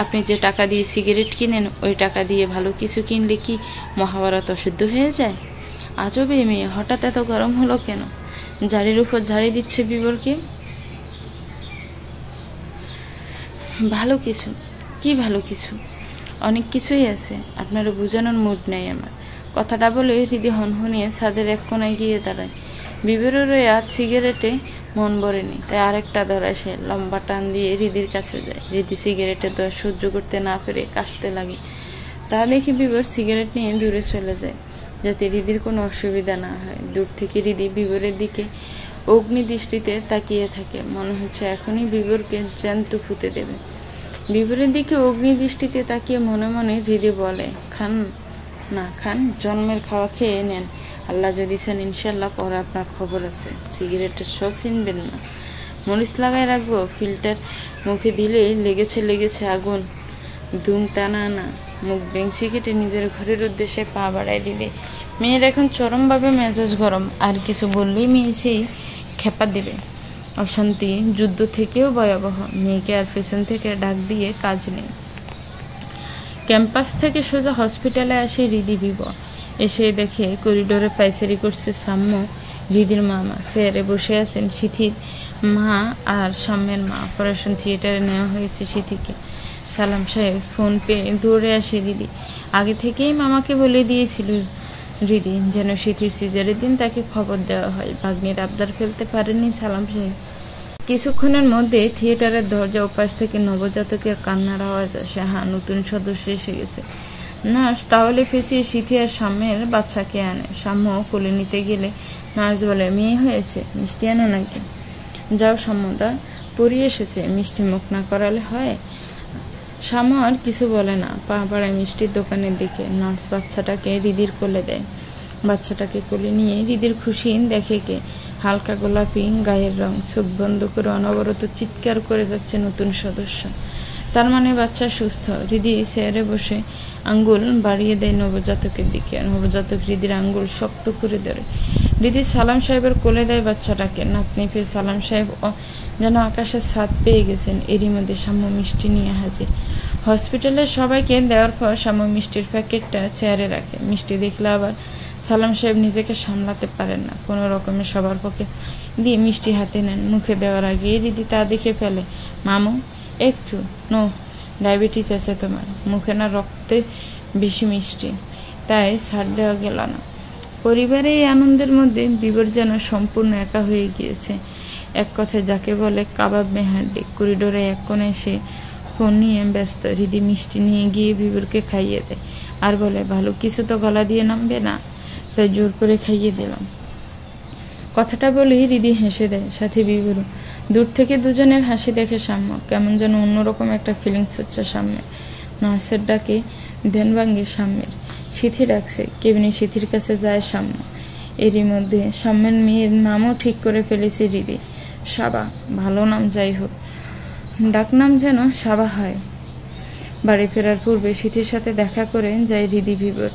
S1: আপনি যে টাকা দিয়ে সিগারেট কিনেন, ওই টাকা দিয়ে ভালো কিছু কিনলে কি মহাভারত অশুদ্ধ হয়ে যায়? আজব এই মেয়ে, হঠাৎ এত গরম হলো কেন? ঝাড়ির উপর ঝাড়ি দিচ্ছে বিবরকে। ভালো কিছু? কি ভালো কিছু? অনেক কিছুই আছে, আপনারা বোঝানোর মুড নেই আমার। কথাটা বলে হৃদি হনহনিয়ে ছাদের এক কোনায় গিয়ে দাঁড়ায়। বিবরের ওই আজ সিগারেটে মন ভরেনি, তাই আরেকটা ধরায় সে। লম্বা টান দিয়ে হৃদির কাছে যায়। হৃদি সিগারেটের দর সহ্য করতে না পেরে কাশতে লাগে। তা দেখে বিবর সিগারেট নিয়ে দূরে চলে যায়, যাতে হৃদির কোনো অসুবিধা না হয়। দূর থেকে হৃদি বিবরের দিকে অগ্নি দৃষ্টিতে তাকিয়ে থাকে। মনে হচ্ছে এখনই বিবরকে জ্যান্ত ফুতে দেবে। বিবরের দিকে অগ্নি দৃষ্টিতে তাকিয়ে মনে মনে হৃদি বলে, খান না খান, জন্মের খাওয়া খেয়ে নেন। আল্লাহ যদি চান ইনশাল্লাহ পরে আপনার খবর আছে। সিগারেটের শো চিনবেন না? মরিচ লাগাই রাখবো? ফিল্টার মুখে দিলেই লেগেছে আগুন। ধুম টানা না। মুখ বেঞ্চি কেটে নিজের ঘরের উদ্দেশ্যে পা বাড়ায় দিলে। মেয়ের এখন চরমভাবে মেজাজ গরম। আর কিছু বললেই মেয়ে সেই খেপা দেবে। অশান্তি যুদ্ধ থেকেও ভয়াবহ। মেয়েকে আর পেছন থেকে ডাক দিয়ে কাজ নেই। ক্যাম্পাস থেকে সোজা হসপিটালে আসে হৃদি বিবর। এসে দেখে করিডোরে পায়চারি করছে সাম্য, হৃদির মামা। চেয়ারে বসে আছেন সিথির মা আর সাম্যের মা। অপারেশন থিয়েটারে নেওয়া হয়েছে সিথিকে। সালাম সাহেব ফোন পেয়ে দৌড়ে আসে হৃদি। আগে থেকেই মামাকে বলে দিয়েছিল হৃদি যেন সিথির সিজারের দিন তাকে খবর দেওয়া হয়। ভাগ্নির আবদার ফেলতে পারেননি সালাম সাহেব। কিছুক্ষণের মধ্যে থিয়েটারের দরজা ওপাশ থেকে নবজাতকের কান্নার আওয়াজ আসে। হ্যাঁ, নতুন সদস্য এসে গেছে। নার্স টাওয়ালে পেঁচিয়ে সিথি আর সাম্যের বাচ্চাকে আনে। সাম্য কোলে নিতে গেলে নার্স বলে, মেয়ে হয়েছে, মিষ্টি আনো নাকি? যাও সাম্যদা, পড়িয়ে এসেছে, মিষ্টি মুখ না করালে হয়? শ্যামা আর কিছু বলে না, পা বাড়ায় মিষ্টির দোকানের দিকে। নার্স বাচ্চাটাকে রিদির কোলে দেয়। বাচ্চাটাকে কোলে নিয়ে রিদির খুশি দেখে কে, হালকা গোলাপি গায়ের রং, চোখ বন্ধ করে অনবরত চিৎকার করে যাচ্ছে নতুন সদস্য। তার মানে বাচ্চা সুস্থ। রিদি চেয়ারে বসে আঙ্গুল বাড়িয়ে দেয় নবজাতকের দিকে। নবজাতক রিদির আঙ্গুল শক্ত করে ধরে। রিদি সালাম সাহেবের কোলে দেয় বাচ্চাটাকে। নাতনি পেয়ে সালাম সাহেব যেন আকাশের ছাদ পেয়ে গেছেন। এরই মধ্যে শাম্মু মিষ্টি নিয়ে হাজির। হসপিটালের সবাইকে দেওয়ার পর শাম্মু মিষ্টির প্যাকেটটা চেয়ারে রাখে। মিষ্টি দেখলে আবার সালাম সাহেব নিজেকে সামলাতে পারেন না, কোনো রকমের সবার পক্ষে দিয়ে মিষ্টি হাতে নেন। মুখে দেওয়ার আগে রিদি তা দেখে ফেলে। মামু একটু নো, ডায়াবেটিস আছে তোমার, মুখে না রক্তে বেশি মিষ্টি, তাই ছাড় দেওয়া গেল না। পরিবারের এই আনন্দের মধ্যে বিবর যেন সম্পূর্ণ একা হয়ে গিয়েছে। এক কথায় যাকে বলে কাবাব মেহাড্ডি। করিডোরে এক কোণে সে ফোন নিয়ে ব্যস্ত। রিদি মিষ্টি নিয়ে গিয়ে বিবরকে খাইয়ে দেয় আর বলে, ভালো কিছু তো গলা দিয়ে নামবে না, তাই জোর করে খাইয়ে দিলাম। কথাটা বলেই রিদি হেসে দেয়, সাথে বিবরও। দূর থেকে দুজনের হাসি দেখে শাম্মু। কেমন যেন অন্যরকম একটা ফিলিংস হচ্ছে সামনে। নার্সের ডাকে ধ্যান ভাঙ্গে সাম্যের। সিথি ডাকছে। কেবিনে সিথির কাছে যায় শাম্মু। এরই মধ্যে সাম্যের মেয়ের নামও ঠিক করে ফেলেছে রিদি, সাবা। ভালো নাম, যাই হোক, ডাকনাম যেন সাবা হয়। বাড়ি ফেরার পূর্বে সিথির সাথে দেখা করে যায় রিদি বিবর।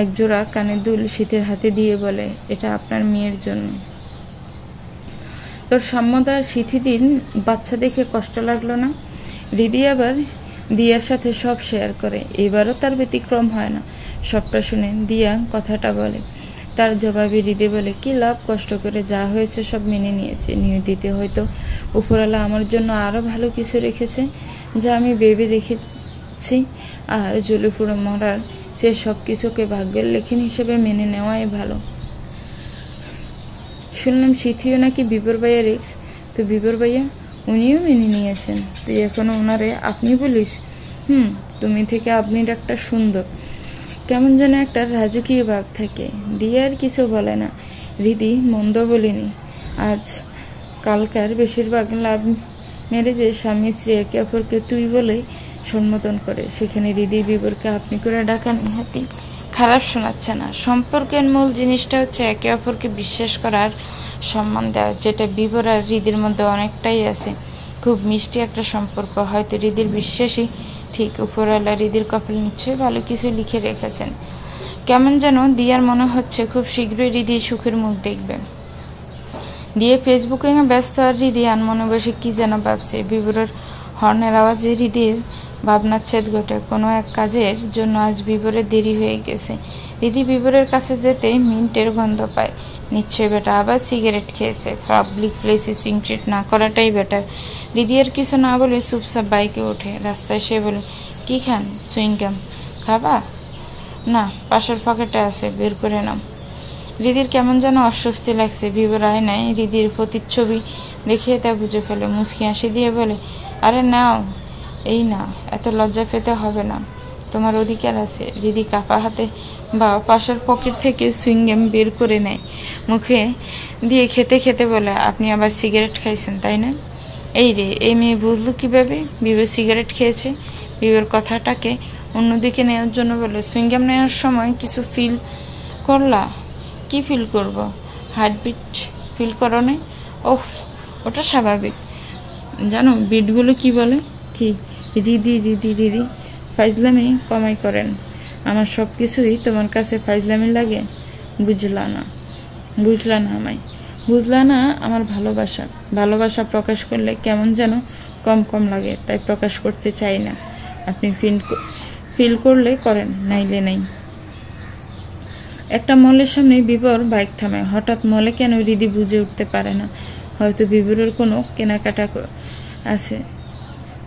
S1: একজোড়া কানের দুল শীতের হাতে দিয়ে বলে, এটা আপনার মেয়ের জন্য। তোর সাম্যদার সিথিদিন বাচ্চা দেখে কষ্ট লাগলো না? রিদি আবার দিয়ার সাথে সব শেয়ার করে। এবারও তার ব্যতিক্রম হয় না। সবটা শুনে দিয়া কথাটা বলে। তার জবাবে রিদি বলে, কি লাভ, কষ্ট করে যা হয়েছে সব মেনে নিয়েছে। নিয়তিতে হয়তো উপরওয়ালা আমার জন্য আরো ভালো কিছু রেখেছে, যা আমি ভেবে রেখেছি। আর জ্বলে পুড়ে মরার সে সব কিছুকে ভাগ্যের লেখিন হিসেবে মেনে নেওয়াই ভালো। শুনলাম সিথিও নাকি বিবর ভাইয়ার এক্স। তো বিবর ভাইয়া, উনিও মেনে নিয়েছেন। তুই এখনো ওনারে আপনি বলিস? তুমি থেকে আপনি ডাক্তার সুন্দর। কেমন যেন একটা রাজকীয় ভাব থাকে। দিয়ে আর কিছু বলে না। রিদি মন্দ বলিনি। আজ কালকার বেশিরভাগ লাভ ম্যারেজে স্বামী স্ত্রী একে অপরকে তুই বলেই সম্বোধন করে। সেখানে রিদি বিবরকে আপনি করে ডাকা নিহাতি খারাপ শোনাচ্ছে না। সম্পর্কের মূল জিনিসটা হচ্ছে একে অপরকে বিশ্বাস করার, সম্মান দেওয়া, যেটা বিবর আর রিদির মধ্যে অনেকটাই আছে। খুব মিষ্টি একটা সম্পর্ক। হয়তো রিদির বিশ্বাসই ঠিক, উপরওয়ালা রিদির কপালে নিশ্চয়ই ভালো কিছু লিখে রেখেছেন। কেমন যেন দিয়ার মনে হচ্ছে খুব শীঘ্রই রিদির সুখের মুখ দেখবে। দিয়ে ফেসবুকে ব্যস্ত, আর রিদি আনমনে বসে কি যেন ভাবছে। বিবরের হর্নের আওয়াজে রিদির ভাবনার ছেদ ঘটে। কোনো এক কাজের জন্য আজ বিবরের দেরি হয়ে গেছে। রিদি বিবরের কাছে যেতে মিন্টের গন্ধ পায়। নিশ্চয়ই বেটা আবার সিগারেট খেয়েছে। পাবলিক প্লেসে সিগারেট না করাটাই বেটার। রিদি আর কিছু না বলে চুপচাপ বাইকে ওঠে। রাস্তায় সে বলে, কি খান? সুইংগাম খাবা? না, পাশের পকেটে আছে, বের করে নাও। রিদির কেমন যেন অস্বস্তি লাগছে। বিবর আয়নায় রিদির প্রতিচ্ছবি দেখে তা বুঝে ফেলে। মুচকি হাসি দিয়ে বলে, আরে নাও, এই না, এত লজ্জা পেতে হবে না, তোমার অধিকার আছে। রিদি কাপা হাতে বা পাশের পকেট থেকে সুইংগাম বের করে নেয়। মুখে দিয়ে খেতে খেতে বলে, আপনি আবার সিগারেট খাইছেন তাই না? এই রে, এই মেয়ে বুঝলো কিভাবে বিবর সিগারেট খেয়েছে? বিবর কথাটাকে অন্যদিকে নেওয়ার জন্য বলে, সুইংগাম নেওয়ার সময় কিছু ফিল করলা? কি ফিল করব? হার্টবিট ফিল করো না? ওহ, ওটা স্বাভাবিক। জানো বিটগুলো কি বলে? কি? রিদি রিদি রিদি ফাইজলামি কমাই করেন। আমার সব কিছুই তোমার কাছে ফাইজলামি লাগে? বুঝলা না আমায়, বুঝলা না আমার ভালোবাসা প্রকাশ করলে কেমন যেন কম কম লাগে, তাই প্রকাশ করতে চাই না। আপনি ফিল করলে করেন, নাইলে নাই। একটা মলের সামনে বিবর বাইক থামায়। হঠাৎ মলে কেন রিদি বুঝে উঠতে পারে না। হয়তো বিবরের কোনো কেনাকাটা আছে।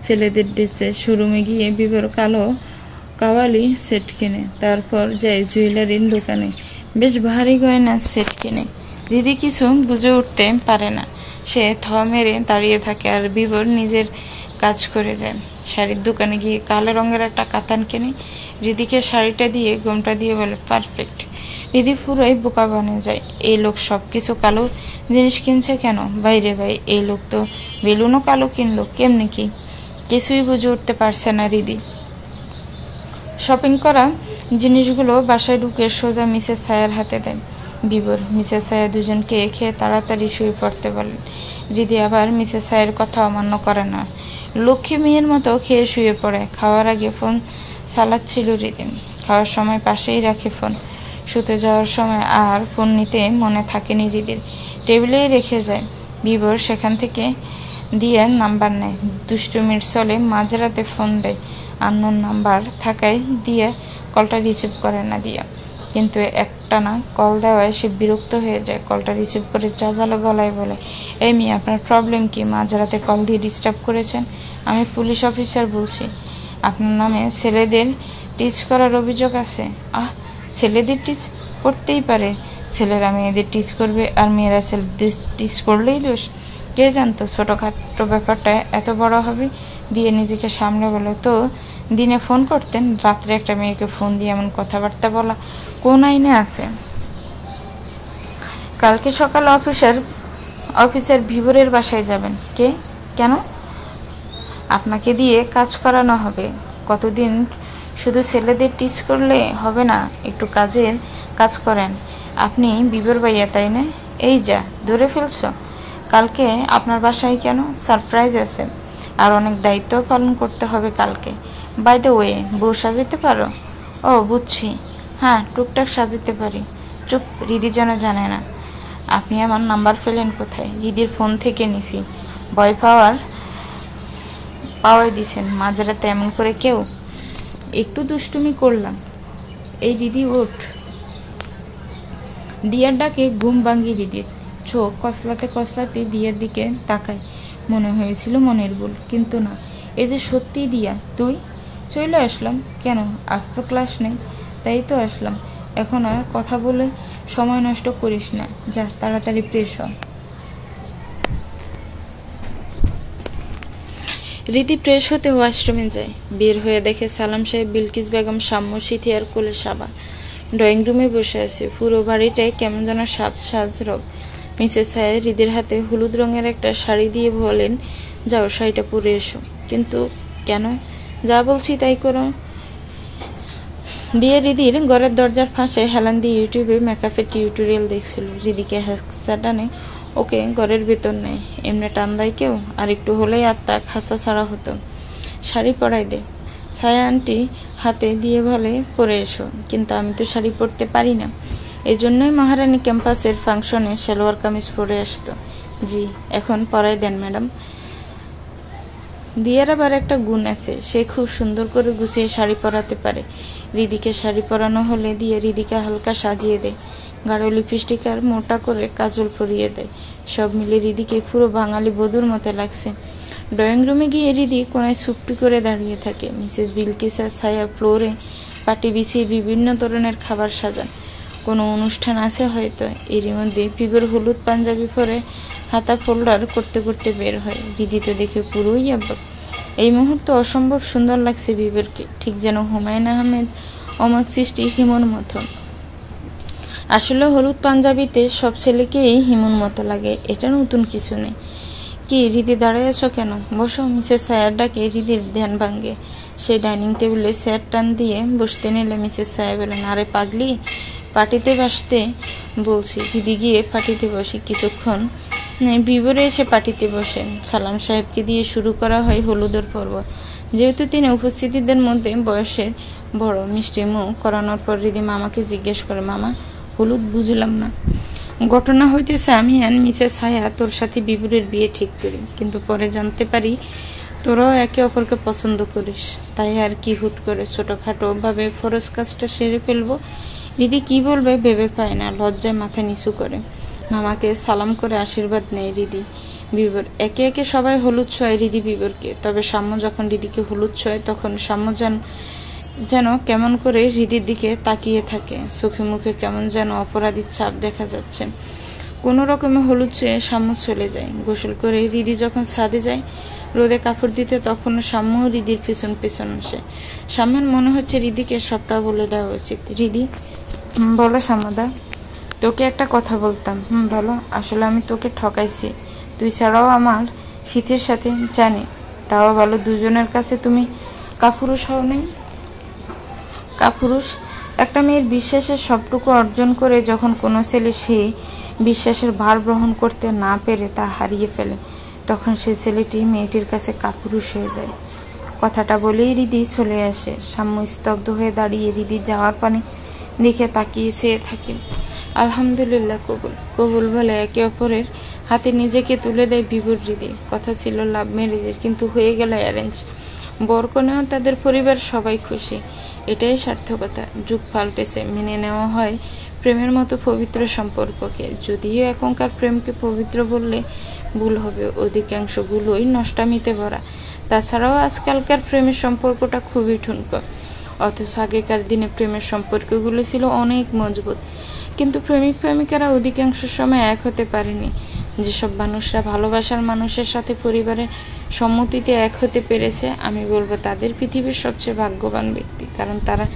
S1: ছেলেদের ড্রেসের শোরুমে গিয়ে বিবর কালো কাওয়ালি সেট কিনে। তারপর যায় জুয়েলারির দোকানে, বেশ ভারী গয়নার সেট কিনে। রিদি কিছু বুঝে উঠতে পারে না। সে থ মেরে দাঁড়িয়ে থাকে আর বিবর নিজের কাজ করে যায়। শাড়ির দোকানে গিয়ে কালো রঙের একটা কাতান কিনে। রিদিকে শাড়িটা দিয়ে গোমটা দিয়ে বলে, পারফেক্ট। রিদি পুরোই বোকা বনে যায়। এই লোক সব কিছু কালো জিনিস কিনছে কেন? বাইরে ভাই, এই লোক তো বেলুনও কালো কিনলো কেমনি কি? কিছুই বুঝে উঠতে পারছে না রিদি। শপিং করা জিনিসগুলো বাসায় ঢুকে সোজা মিসেস ছায়ার হাতে দেন বিবর। মিসেস ছায়া দুজনকে খেয়ে তাড়াতাড়ি শুয়ে পড়তে বলেন। রিদি আবার মিসেস ছায়ের কথা অমান্য করে না, লক্ষ্মী মেয়ের মতো খেয়ে শুয়ে পড়ে। খাওয়ার আগে ফোন চালাচ্ছিল রিদি, খাওয়ার সময় পাশেই রাখে ফোন। শুতে যাওয়ার সময় আর ফোন নিতে মনে থাকেনি রিদির, টেবিলেই রেখে যায়। বিবর সেখান থেকে দিয়ে নাম্বার নেয়, দুষ্টুমির চলে মাঝরাতে ফোন দেয়। আননোন নাম্বার থাকায় দিয়ে কলটা রিসিভ করে না দিয়া, কিন্তু একটানা কল দেওয়ায় সে বিরক্ত হয়ে যায়। কলটা রিসিভ করে জাজালো গলায় বলে, এই মেয়ে, আপনার প্রবলেম কি? মাঝরাতে কল দিয়ে ডিস্টার্ব করেছেন। আমি পুলিশ অফিসার বলছি, আপনার নামে ছেলেদের টিচ করার অভিযোগ আছে। ছেলেদের টিচ করতেই পারে, ছেলেরা মেয়েদের টিচ করবে আর মেয়েরা ছেলেদের টিচ করলেই দোষ? কে জানতো ছোটোখাটো ব্যাপারটা এত বড় হবে? দিয়ে নিজেকে সামলে বলে, তো দিনে ফোন করতেন, রাত্রে একটা মেয়েকে ফোন দিয়ে এমন কথাবার্তা বলা কোন আইনে আছে? কালকে সকাল অফিসার বিবরের বাসায় যাবেন। কেন? আপনাকে দিয়ে কাজ করানো হবে। কতদিন শুধু ছেলেদের টিচ করলে হবে না, একটু কাজ করেন। আপনি বিবর ভাইয়া, তাই না? এই যা ধরে ফেলছ। কালকে আপনার বাসায় কেন? সারপ্রাইজ আছে, আর অনেক দায়িত্ব পালন করতে হবে কালকে। বাই দ্য ওয়ে, বউ সাজাতে পারো? ও বুঝছি, হ্যাঁ টুকটাক সাজাতে পারি। চুপ, রিদি যেন জানে না। আপনি আমার নাম্বার পেলেন কোথায়? রিদির ফোন থেকে নিছি। ভয় পাওয়াই দিছেন মাঝরাতে এমন করে কেউ? একটু দুষ্টুমি করলাম। এই রিদি ওঠ। দিয়ার ডাকে ঘুম ভাঙি রিদির। চোখ কসলাতে দিয়ার দিকে তাকায়। মনে হয়েছিল মনের ভুল, কিন্তু না, এ যে সত্যি দিয়া। তুই? চলে আসলাম। কেন? আজ তো ক্লাস নেই, তাই তো আসলাম। এখন আর কথা বলে সময় নষ্ট করিস না, যা তাড়াতাড়ি ফ্রেশ হ। রিদি ফ্রেশ হতে ওয়াশরুমে যায়। বের হয়ে দেখে সালাম সাহেব, বিলকিস বেগম, সাম্য, সিথি আর কোলে সাবা ড্রয়িং রুমে বসে আছে। পুরো বাড়িটায় কেমন যেন সাজ রব। মিসেস ছায়া রিদির হাতে হলুদ রঙের একটা শাড়ি দিয়ে বলেন, যাও শাড়িটা পরে এসো। কিন্তু কেন? যা বলছি তাই করো। দিয়ে রিদির ঘরের দরজার ফাঁসে হেলান দিয়ে ইউটিউবে মেকআপের টিউটোরিয়াল দেখছিল। রিদিকে হ্যাঁচকা টানে ওকে ঘরের ভেতর নেয়। এমনি টান দেয় কেউ? আর একটু হলেই আত্মা খাঁচা ছাড়া হতো। শাড়ি পরাই দে, ছায়া আন্টি হাতে দিয়ে বলে, পরে এসো। কিন্তু আমি তো শাড়ি পরতে পারি না। এই জন্যই মহারানী ক্যাম্পাসের ফাংশনে সালোয়ার কামিজ পরে আসতো। জি, এখন পরাই দেন ম্যাডাম। দিয়ার আবার একটা গুণ আছে, সে খুব সুন্দর করে গুছিয়ে শাড়ি পরাতে পারে। রিদিকে শাড়ি পরানো হলে দিয়ে রিদিকে হালকা সাজিয়ে দেয়, গাঢ় লিপস্টিক আর মোটা করে কাজল পরিয়ে দেয়। সব মিলে রিদিকে পুরো বাঙালি বধূর মতো লাগছে। ড্রয়িং রুমে গিয়ে রিদি কোনায় চুপটি করে দাঁড়িয়ে থাকে। মিসেস বিলকিস আর ছায়া ফ্লোরে পাটি বিছিয়ে বিভিন্ন ধরনের খাবার সাজান। কোনো অনুষ্ঠান আছে হয়তো। এরই মধ্যে বিবর হলুদ পাঞ্জাবি পরে হাতা ফোল্ডার করতে করতে বের হয়। রিদি তো দেখে পুরোই অবাক। এই মুহূর্তে অসম্ভব সুন্দর লাগছে বিবরকে, ঠিক যেন হুমায়ুন আহমেদ অমর সৃষ্টি হিমুর মতো। আসলে হলুদ পাঞ্জাবিতে সব ছেলেকেই হিমুর মতো লাগে, এটা নতুন কিছু নেই। কি রিদি, দাঁড়ায় আছো কেন? বসো। মিসেস ছায়ার ডাকে রিদির ধ্যান ভাঙ্গে। সে ডাইনিং টেবিলে চেয়ার টান দিয়ে বসতে নিলে মিসেস ছায়া বলেন, আরে পাগলি, পার্টিতে বসতে বলছি। রিদি গিয়ে পার্টিতে বসে। কিছুক্ষণ বিবরে এসে পার্টিতে বসেন। সালাম সাহেবকে দিয়ে শুরু করা হয় হলুদের পর্ব। যেহেতু তিনি উপস্থিতিদের মধ্যে বয়সে বড়, মিষ্টি মুখ করানোর পর রিদি মামাকে জিজ্ঞেস করে, মামা, হলুদ বুঝলাম না। ঘটনা হইতেছে, আমি আর মিসেস ছায়া তোর সাথে বিবরের বিয়ে ঠিক করি, কিন্তু পরে জানতে পারি তোরাও একে অপরকে পছন্দ করিস। তাই আর কি হুট করে ছোটখাটো ভাবে ফরজ কাজটা সেরে ফেলবো। রিদি কি বলবে ভেবে পায় না, লজ্জায় মাথা নিচু করে। মামাকে সালাম করে আশীর্বাদ নেয় রিদি। বিবর একে একে সবাই হলুদ ছোঁয় রিদি বিবরকে। তবে সাম্য যখন রিদিকে হলুদ ছোঁয় তখন সাম্য যেন কেমন করে রিদির দিকে তাকিয়ে থাকে। চোখে মুখে কেমন যেন অপরাধীর ছাপ দেখা যাচ্ছে। কোনো রকমে হলুদ চেয়ে সাম্য চলে যায়। গোসল করে রিদি যখন ছাদে যায় রোদে কাপড় দিতে, তখন সাম্য রিদির পেছন পেছন আসে। সাম্যের মনে হচ্ছে রিদিকে সবটা বলে দেওয়া উচিত। রিদি, বলো সাম্যদা, তোকে একটা কথা বলতাম। বলো। আসলে আমি তোকে ঠকাইছি। তুই ছাড়াও আমার শীতের সাথে জানি তাও ভালো দুজনের কাছে তুমি কাপুরুষ হও নাই। কাপুরুষ একটা মেয়ের বিশ্বাসের সবটুকু অর্জন করে যখন কোনো ছেলে সেই বিশ্বাসের ভার গ্রহণ করতে না পেরে তা হারিয়ে ফেলে, তখন সেই ছেলেটি মেয়েটির কাছে কাপুরুষ হয়ে যায়। কথাটা বলেই হৃদি চলে আসে। সাম্য স্তব্ধ হয়ে দাঁড়িয়ে হৃদির যাওয়ার পানে দেখে তাকিয়ে চেয়ে থাকে। আলহামদুলিল্লাহ, কবুল কবুল বলে একে অপরের হাতে নিজেকে তুলে দেয় বিভোর হৃদি। কথা ছিল লাভ ম্যারেজের, কিন্তু হয়ে গেল অ্যারেঞ্জ। বরকনেও তাদের পরিবার সবাই খুশি, এটাই সার্থকতা। যুগ পাল্টেছে, মেনে নেওয়া হয় প্রেমের মতো পবিত্র সম্পর্ককে। যদিও এখনকার প্রেমকে পবিত্র বললে ভুল হবে, অধিকাংশগুলোই নষ্টামিতে ভরা। তাছাড়াও আজকালকার প্রেমের সম্পর্কটা খুবই ঠুনকো। অথচ আগেকার দিনে প্রেমের সম্পর্কগুলো ছিল অনেক মজবুত। কিন্তু প্রেমিক প্রেমিকারা অধিকাংশ সময় এক হতে পারেনি। যেসব মানুষরা ভালোবাসার মানুষের সাথে পরিবারের সম্মতিতে এক হতে পেরেছে, আমি বলবো তাদের পৃথিবীর সবচেয়ে ভাগ্যবান ব্যক্তি। কারণ তারা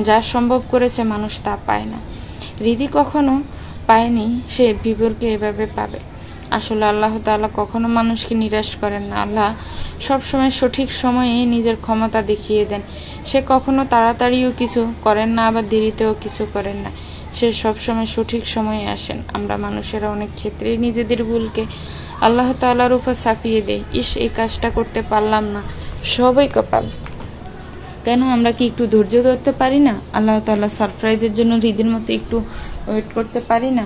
S1: যা সম্ভব করেছে মানুষ তা পায় না। হৃদি কখনো পায়নি সে বিভোরকে এভাবে পাবে। আসলে আল্লাহ তাআলা কখনো মানুষকে নিরাশ করেন না। আল্লাহ সবসময় সঠিক সময়ে নিজের ক্ষমতা দেখিয়ে দেন। সে কখনো তাড়াতাড়িও কিছু করেন না, আবার দেরিতেও কিছু করেন না। সে সবসময় সঠিক সময়ে আসেন। আমরা মানুষেরা অনেক ক্ষেত্রেই নিজেদের ভুলকে আল্লাহ তাআলার উপর চাপিয়ে দেই। এই কাজটা করতে পারলাম না, সবই কপাল। কেন আমরা কি একটু ধৈর্য ধরতে পারি না? আল্লাহ তাআলা সারপ্রাইজের জন্য হৃদির মতো একটু ওয়েট করতে পারি না?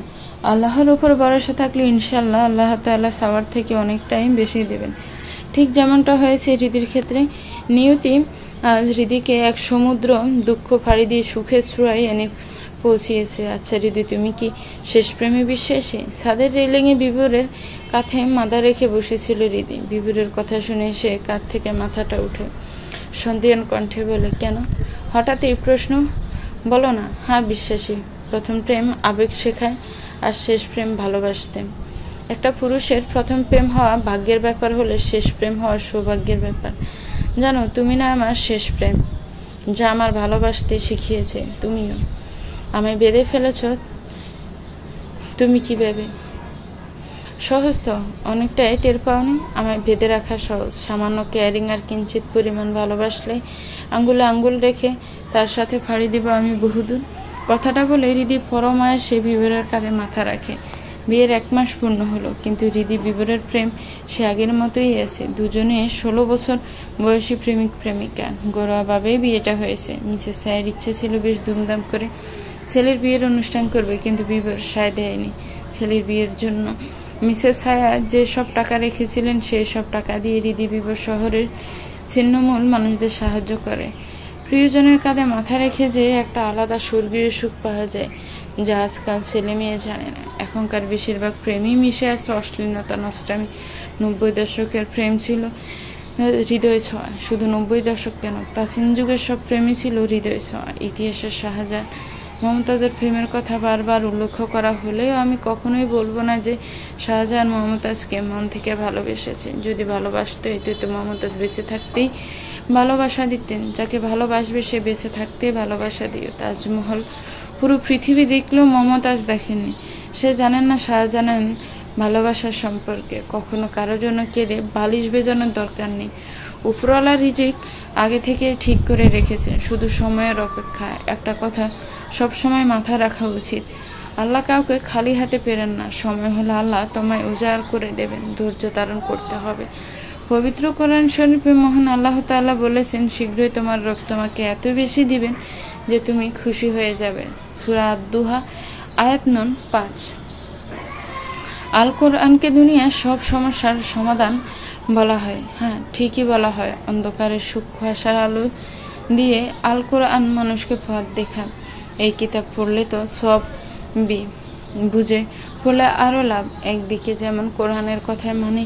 S1: আল্লাহর উপর ভরসা থাকলে ইনশাআল্লাহ আল্লাহ তাআলা চাওয়ার থেকে অনেক টাইম বেশি দেবেন। ঠিক যেমনটা হয়েছে হৃদির ক্ষেত্রে। নিয়তি আজ হৃদিকে এক সমুদ্র দুঃখ ফাড়ি দিয়ে সুখের চূড়ায় এনে পৌঁছিয়েছে। আচ্ছা হৃদি, তুমি কি শেষ প্রেমে বিশ্বাসী? ছাদের রেলিংয়ে বিভোরের কাঁধে মাথা রেখে বসেছিল হৃদি। বিভোরের কথা শুনে সে কাঁধ থেকে মাথাটা উঠে সন্ধিয়ান কণ্ঠে বলে, কেন হঠাৎ এই প্রশ্ন? বলো না। হ্যাঁ, বিশ্বাসী। প্রথম প্রেম আবেগ শেখায়, আর শেষ প্রেম ভালোবাসতে। একটা পুরুষের প্রথম প্রেম হওয়া ভাগ্যের ব্যাপার হলে শেষ প্রেম হওয়া সৌভাগ্যের ব্যাপার। জানো, তুমি না আমার শেষ প্রেম, যা আমার ভালোবাসতে শিখিয়েছে। তুমিও আমায় বেঁধে ফেলেছ। তুমি কি ভেবে? সহজ তো, অনেকটাই টের পাওনি? আমায় বেঁধে রাখা সহজ। সামান্য কেয়ারিং আর কিঞ্চিত পরিমাণ ভালোবাসলে আঙ্গুলে আঙ্গুল রেখে তার সাথে ফাড়ি দিব আমি বহুদূর। কথাটা বলে হৃদি পরমায় সে বিভোরের কাঁধে মাথা রাখে। বিয়ের 1 মাস পূর্ণ হলো, কিন্তু হৃদি বিভোরের প্রেম সে আগের মতোই আছে। দুজনে 16 বছর বয়সী প্রেমিক প্রেমিকা। ঘরোয়াভাবেই বিয়েটা হয়েছে। মিসেস সায়ের ইচ্ছে ছিল বেশ ধুমধাম করে ছেলের বিয়ের অনুষ্ঠান করবে, কিন্তু বিভোর সায় দেয়নি। ছেলের বিয়ের জন্য মিসেস সায়া যে সব টাকা রেখেছিলেন, সেই সব টাকা দিয়ে হৃদি বিভোর শহরের ছিন্নমূল মানুষদের সাহায্য করে। প্রিয়জনের কাঁধে মাথা রেখে যে একটা আলাদা স্বর্গীয় সুখ পাওয়া যায়, যা আজকাল ছেলে মেয়ে জানে না। এখনকার বেশিরভাগ প্রেমই মিশে আছে অশ্লীলতা, নষ্টামি। 90 দশকের প্রেম ছিল হৃদয় ছোঁয়া। শুধু 90 দশক কেন, প্রাচীন যুগের সব প্রেমই ছিল হৃদয় ছোঁয়া। ইতিহাসের শাহজাহান মমতাজের প্রেমের কথা বারবার উল্লেখ করা হলেও আমি কখনোই বলবো না যে শাহজাহান মমতাজকে মন থেকে ভালোবেসেছেন। যদি ভালোবাসতে হইতো তো মমতাজ বেঁচে থাকতেই ভালোবাসা দিতেন। যাকে ভালোবাসবে সে বেঁচে থাকতেই ভালোবাসা দিও। তাজমহল পুরো পৃথিবী দেখলেও মমতাজ দেখেননি। সে জানেন না শাহজাহান ভালোবাসার সম্পর্কে। কখনো কারো জন্য কেঁদে বালিশ বেজানোর দরকার নেই। উপরওয়ালার রিজিক আগে থেকে ঠিক করে রেখেছেন, শুধু সময়ের অপেক্ষা। একটা কথা সবসময় মাথায় রাখা উচিত, আল্লাহ কাউকে খালি হাতে ফেরেন না। সময় হলে আল্লাহ তোমায় উজাড় করে দেবেন। ধৈর্য ধারণ করতে হবে। পবিত্র কোরআন শরীফে মহান আল্লাহ তাআলা বলেছেন, শীঘ্রই তোমার রব তোমাকে এত বেশি দিবেন যে তুমি খুশি হয়ে যাবে। সূরা আদ-দুহা আয়াত নং 5। আল কোরআনকে দুনিয়ার সব সমস্যার সমাধান বলা হয়। হ্যাঁ, ঠিকই বলা হয়। অন্ধকারের সূক্ষ্ম আশার আলো দিয়ে আল কোরআন মানুষকে পথ দেখায়। এই কিতাব পড়লে তো সব বুঝে পড়লে আরও লাভ। একদিকে যেমন কোরআনের কথায় মানে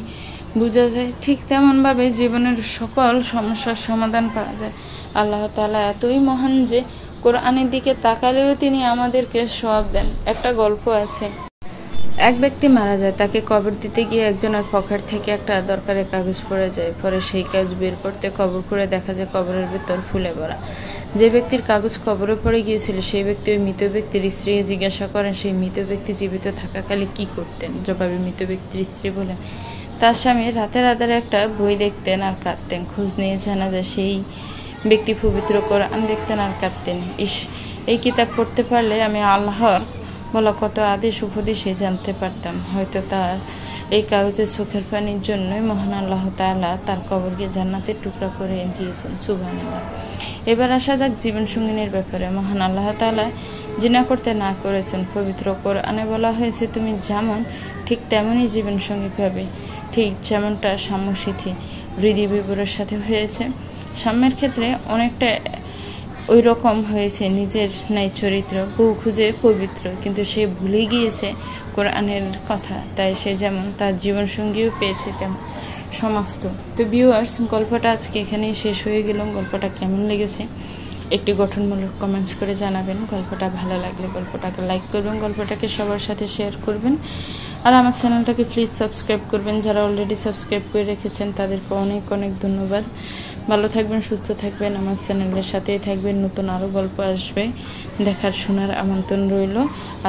S1: বোঝা যায়, ঠিক তেমনভাবে জীবনের সকল সমস্যার সমাধান পাওয়া যায়। আল্লাহ তাআলা এতই মহান যে কোরআনের দিকে তাকালেও তিনি আমাদেরকে সওয়াব দেন। একটা গল্প আছে। এক ব্যক্তি মারা যায়, তাকে কবর দিতে গিয়ে একজনের পকেট থেকে একটা দরকারি কাগজ পড়ে যায়। পরে সেই কাগজ বের করতে কবর খুঁড়ে দেখা যায় কবরের ভেতর ফুলে ভরা। যে ব্যক্তির কাগজ কবরে পড়ে গিয়েছিল সেই ব্যক্তি ওই মৃত ব্যক্তির স্ত্রীকে জিজ্ঞাসা করেন সেই মৃত ব্যক্তি জীবিত থাকাকালে কি করতেন। জবাবে মৃত ব্যক্তির স্ত্রী বলেন, তার স্বামী রাতের আধারে একটা বই দেখতেন আর কাঁদতেন। খোঁজ নিয়ে জানা যায় সেই ব্যক্তি পবিত্র কোরআন দেখতেন আর কাঁদতেন। এই কিতাব পড়তে পারলে আমি আল্লাহর বলা কত আদেশ উপদেশে জানতে পারতাম। হয়তো তার এই কাগজের চোখের পানির জন্যই মহান আল্লাহ তাআলা তার কবরকে জান্নাতের টুকরা করে দিয়েছেন। সুবহানাল্লাহ। এবার আসা যাক জীবন সঙ্গিনীর ব্যাপারে। মহান আল্লাহ তাআলা জিনা করতে না করেছেন। পবিত্র কোরআনে বলা হয়েছে, তুমি যেমন ঠিক তেমনই জীবন সঙ্গী পাবে, ঠিক যেমনটা সাম্যসিথি হৃদি বিবরের সাথে হয়েছে। সাম্যের ক্ষেত্রে অনেকটা ওই রকম হয়েছে। নিজের ন্যায় চরিত্র বউ খুঁজে পবিত্র, কিন্তু সে ভুলে গিয়েছে কোরআনের কথা, তাই সে যেমন তার জীবনসঙ্গীও পেয়েছে তেমন সমাপ্ত। তো ভিউয়ার্স, গল্পটা আজকে এখানেই শেষ হয়ে গেল। গল্পটা কেমন লেগেছে একটি গঠনমূলক কমেন্টস করে জানাবেন। গল্পটা ভালো লাগলে গল্পটাকে লাইক করবেন, গল্পটাকে সবার সাথে শেয়ার করবেন, আর আমার চ্যানেলটাকে প্লিজ সাবস্ক্রাইব করবেন। যারা অলরেডি সাবস্ক্রাইব করে রেখেছেন তাদেরকে অনেক অনেক ধন্যবাদ। ভালো থাকবেন, সুস্থ থাকবেন, আমার চ্যানেলের সাথেই থাকবেন। নতুন আরও গল্প আসবে, দেখার শোনার আমন্ত্রণ রইল।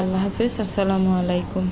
S1: আল্লাহ হাফেজ। আসসালামু আলাইকুম।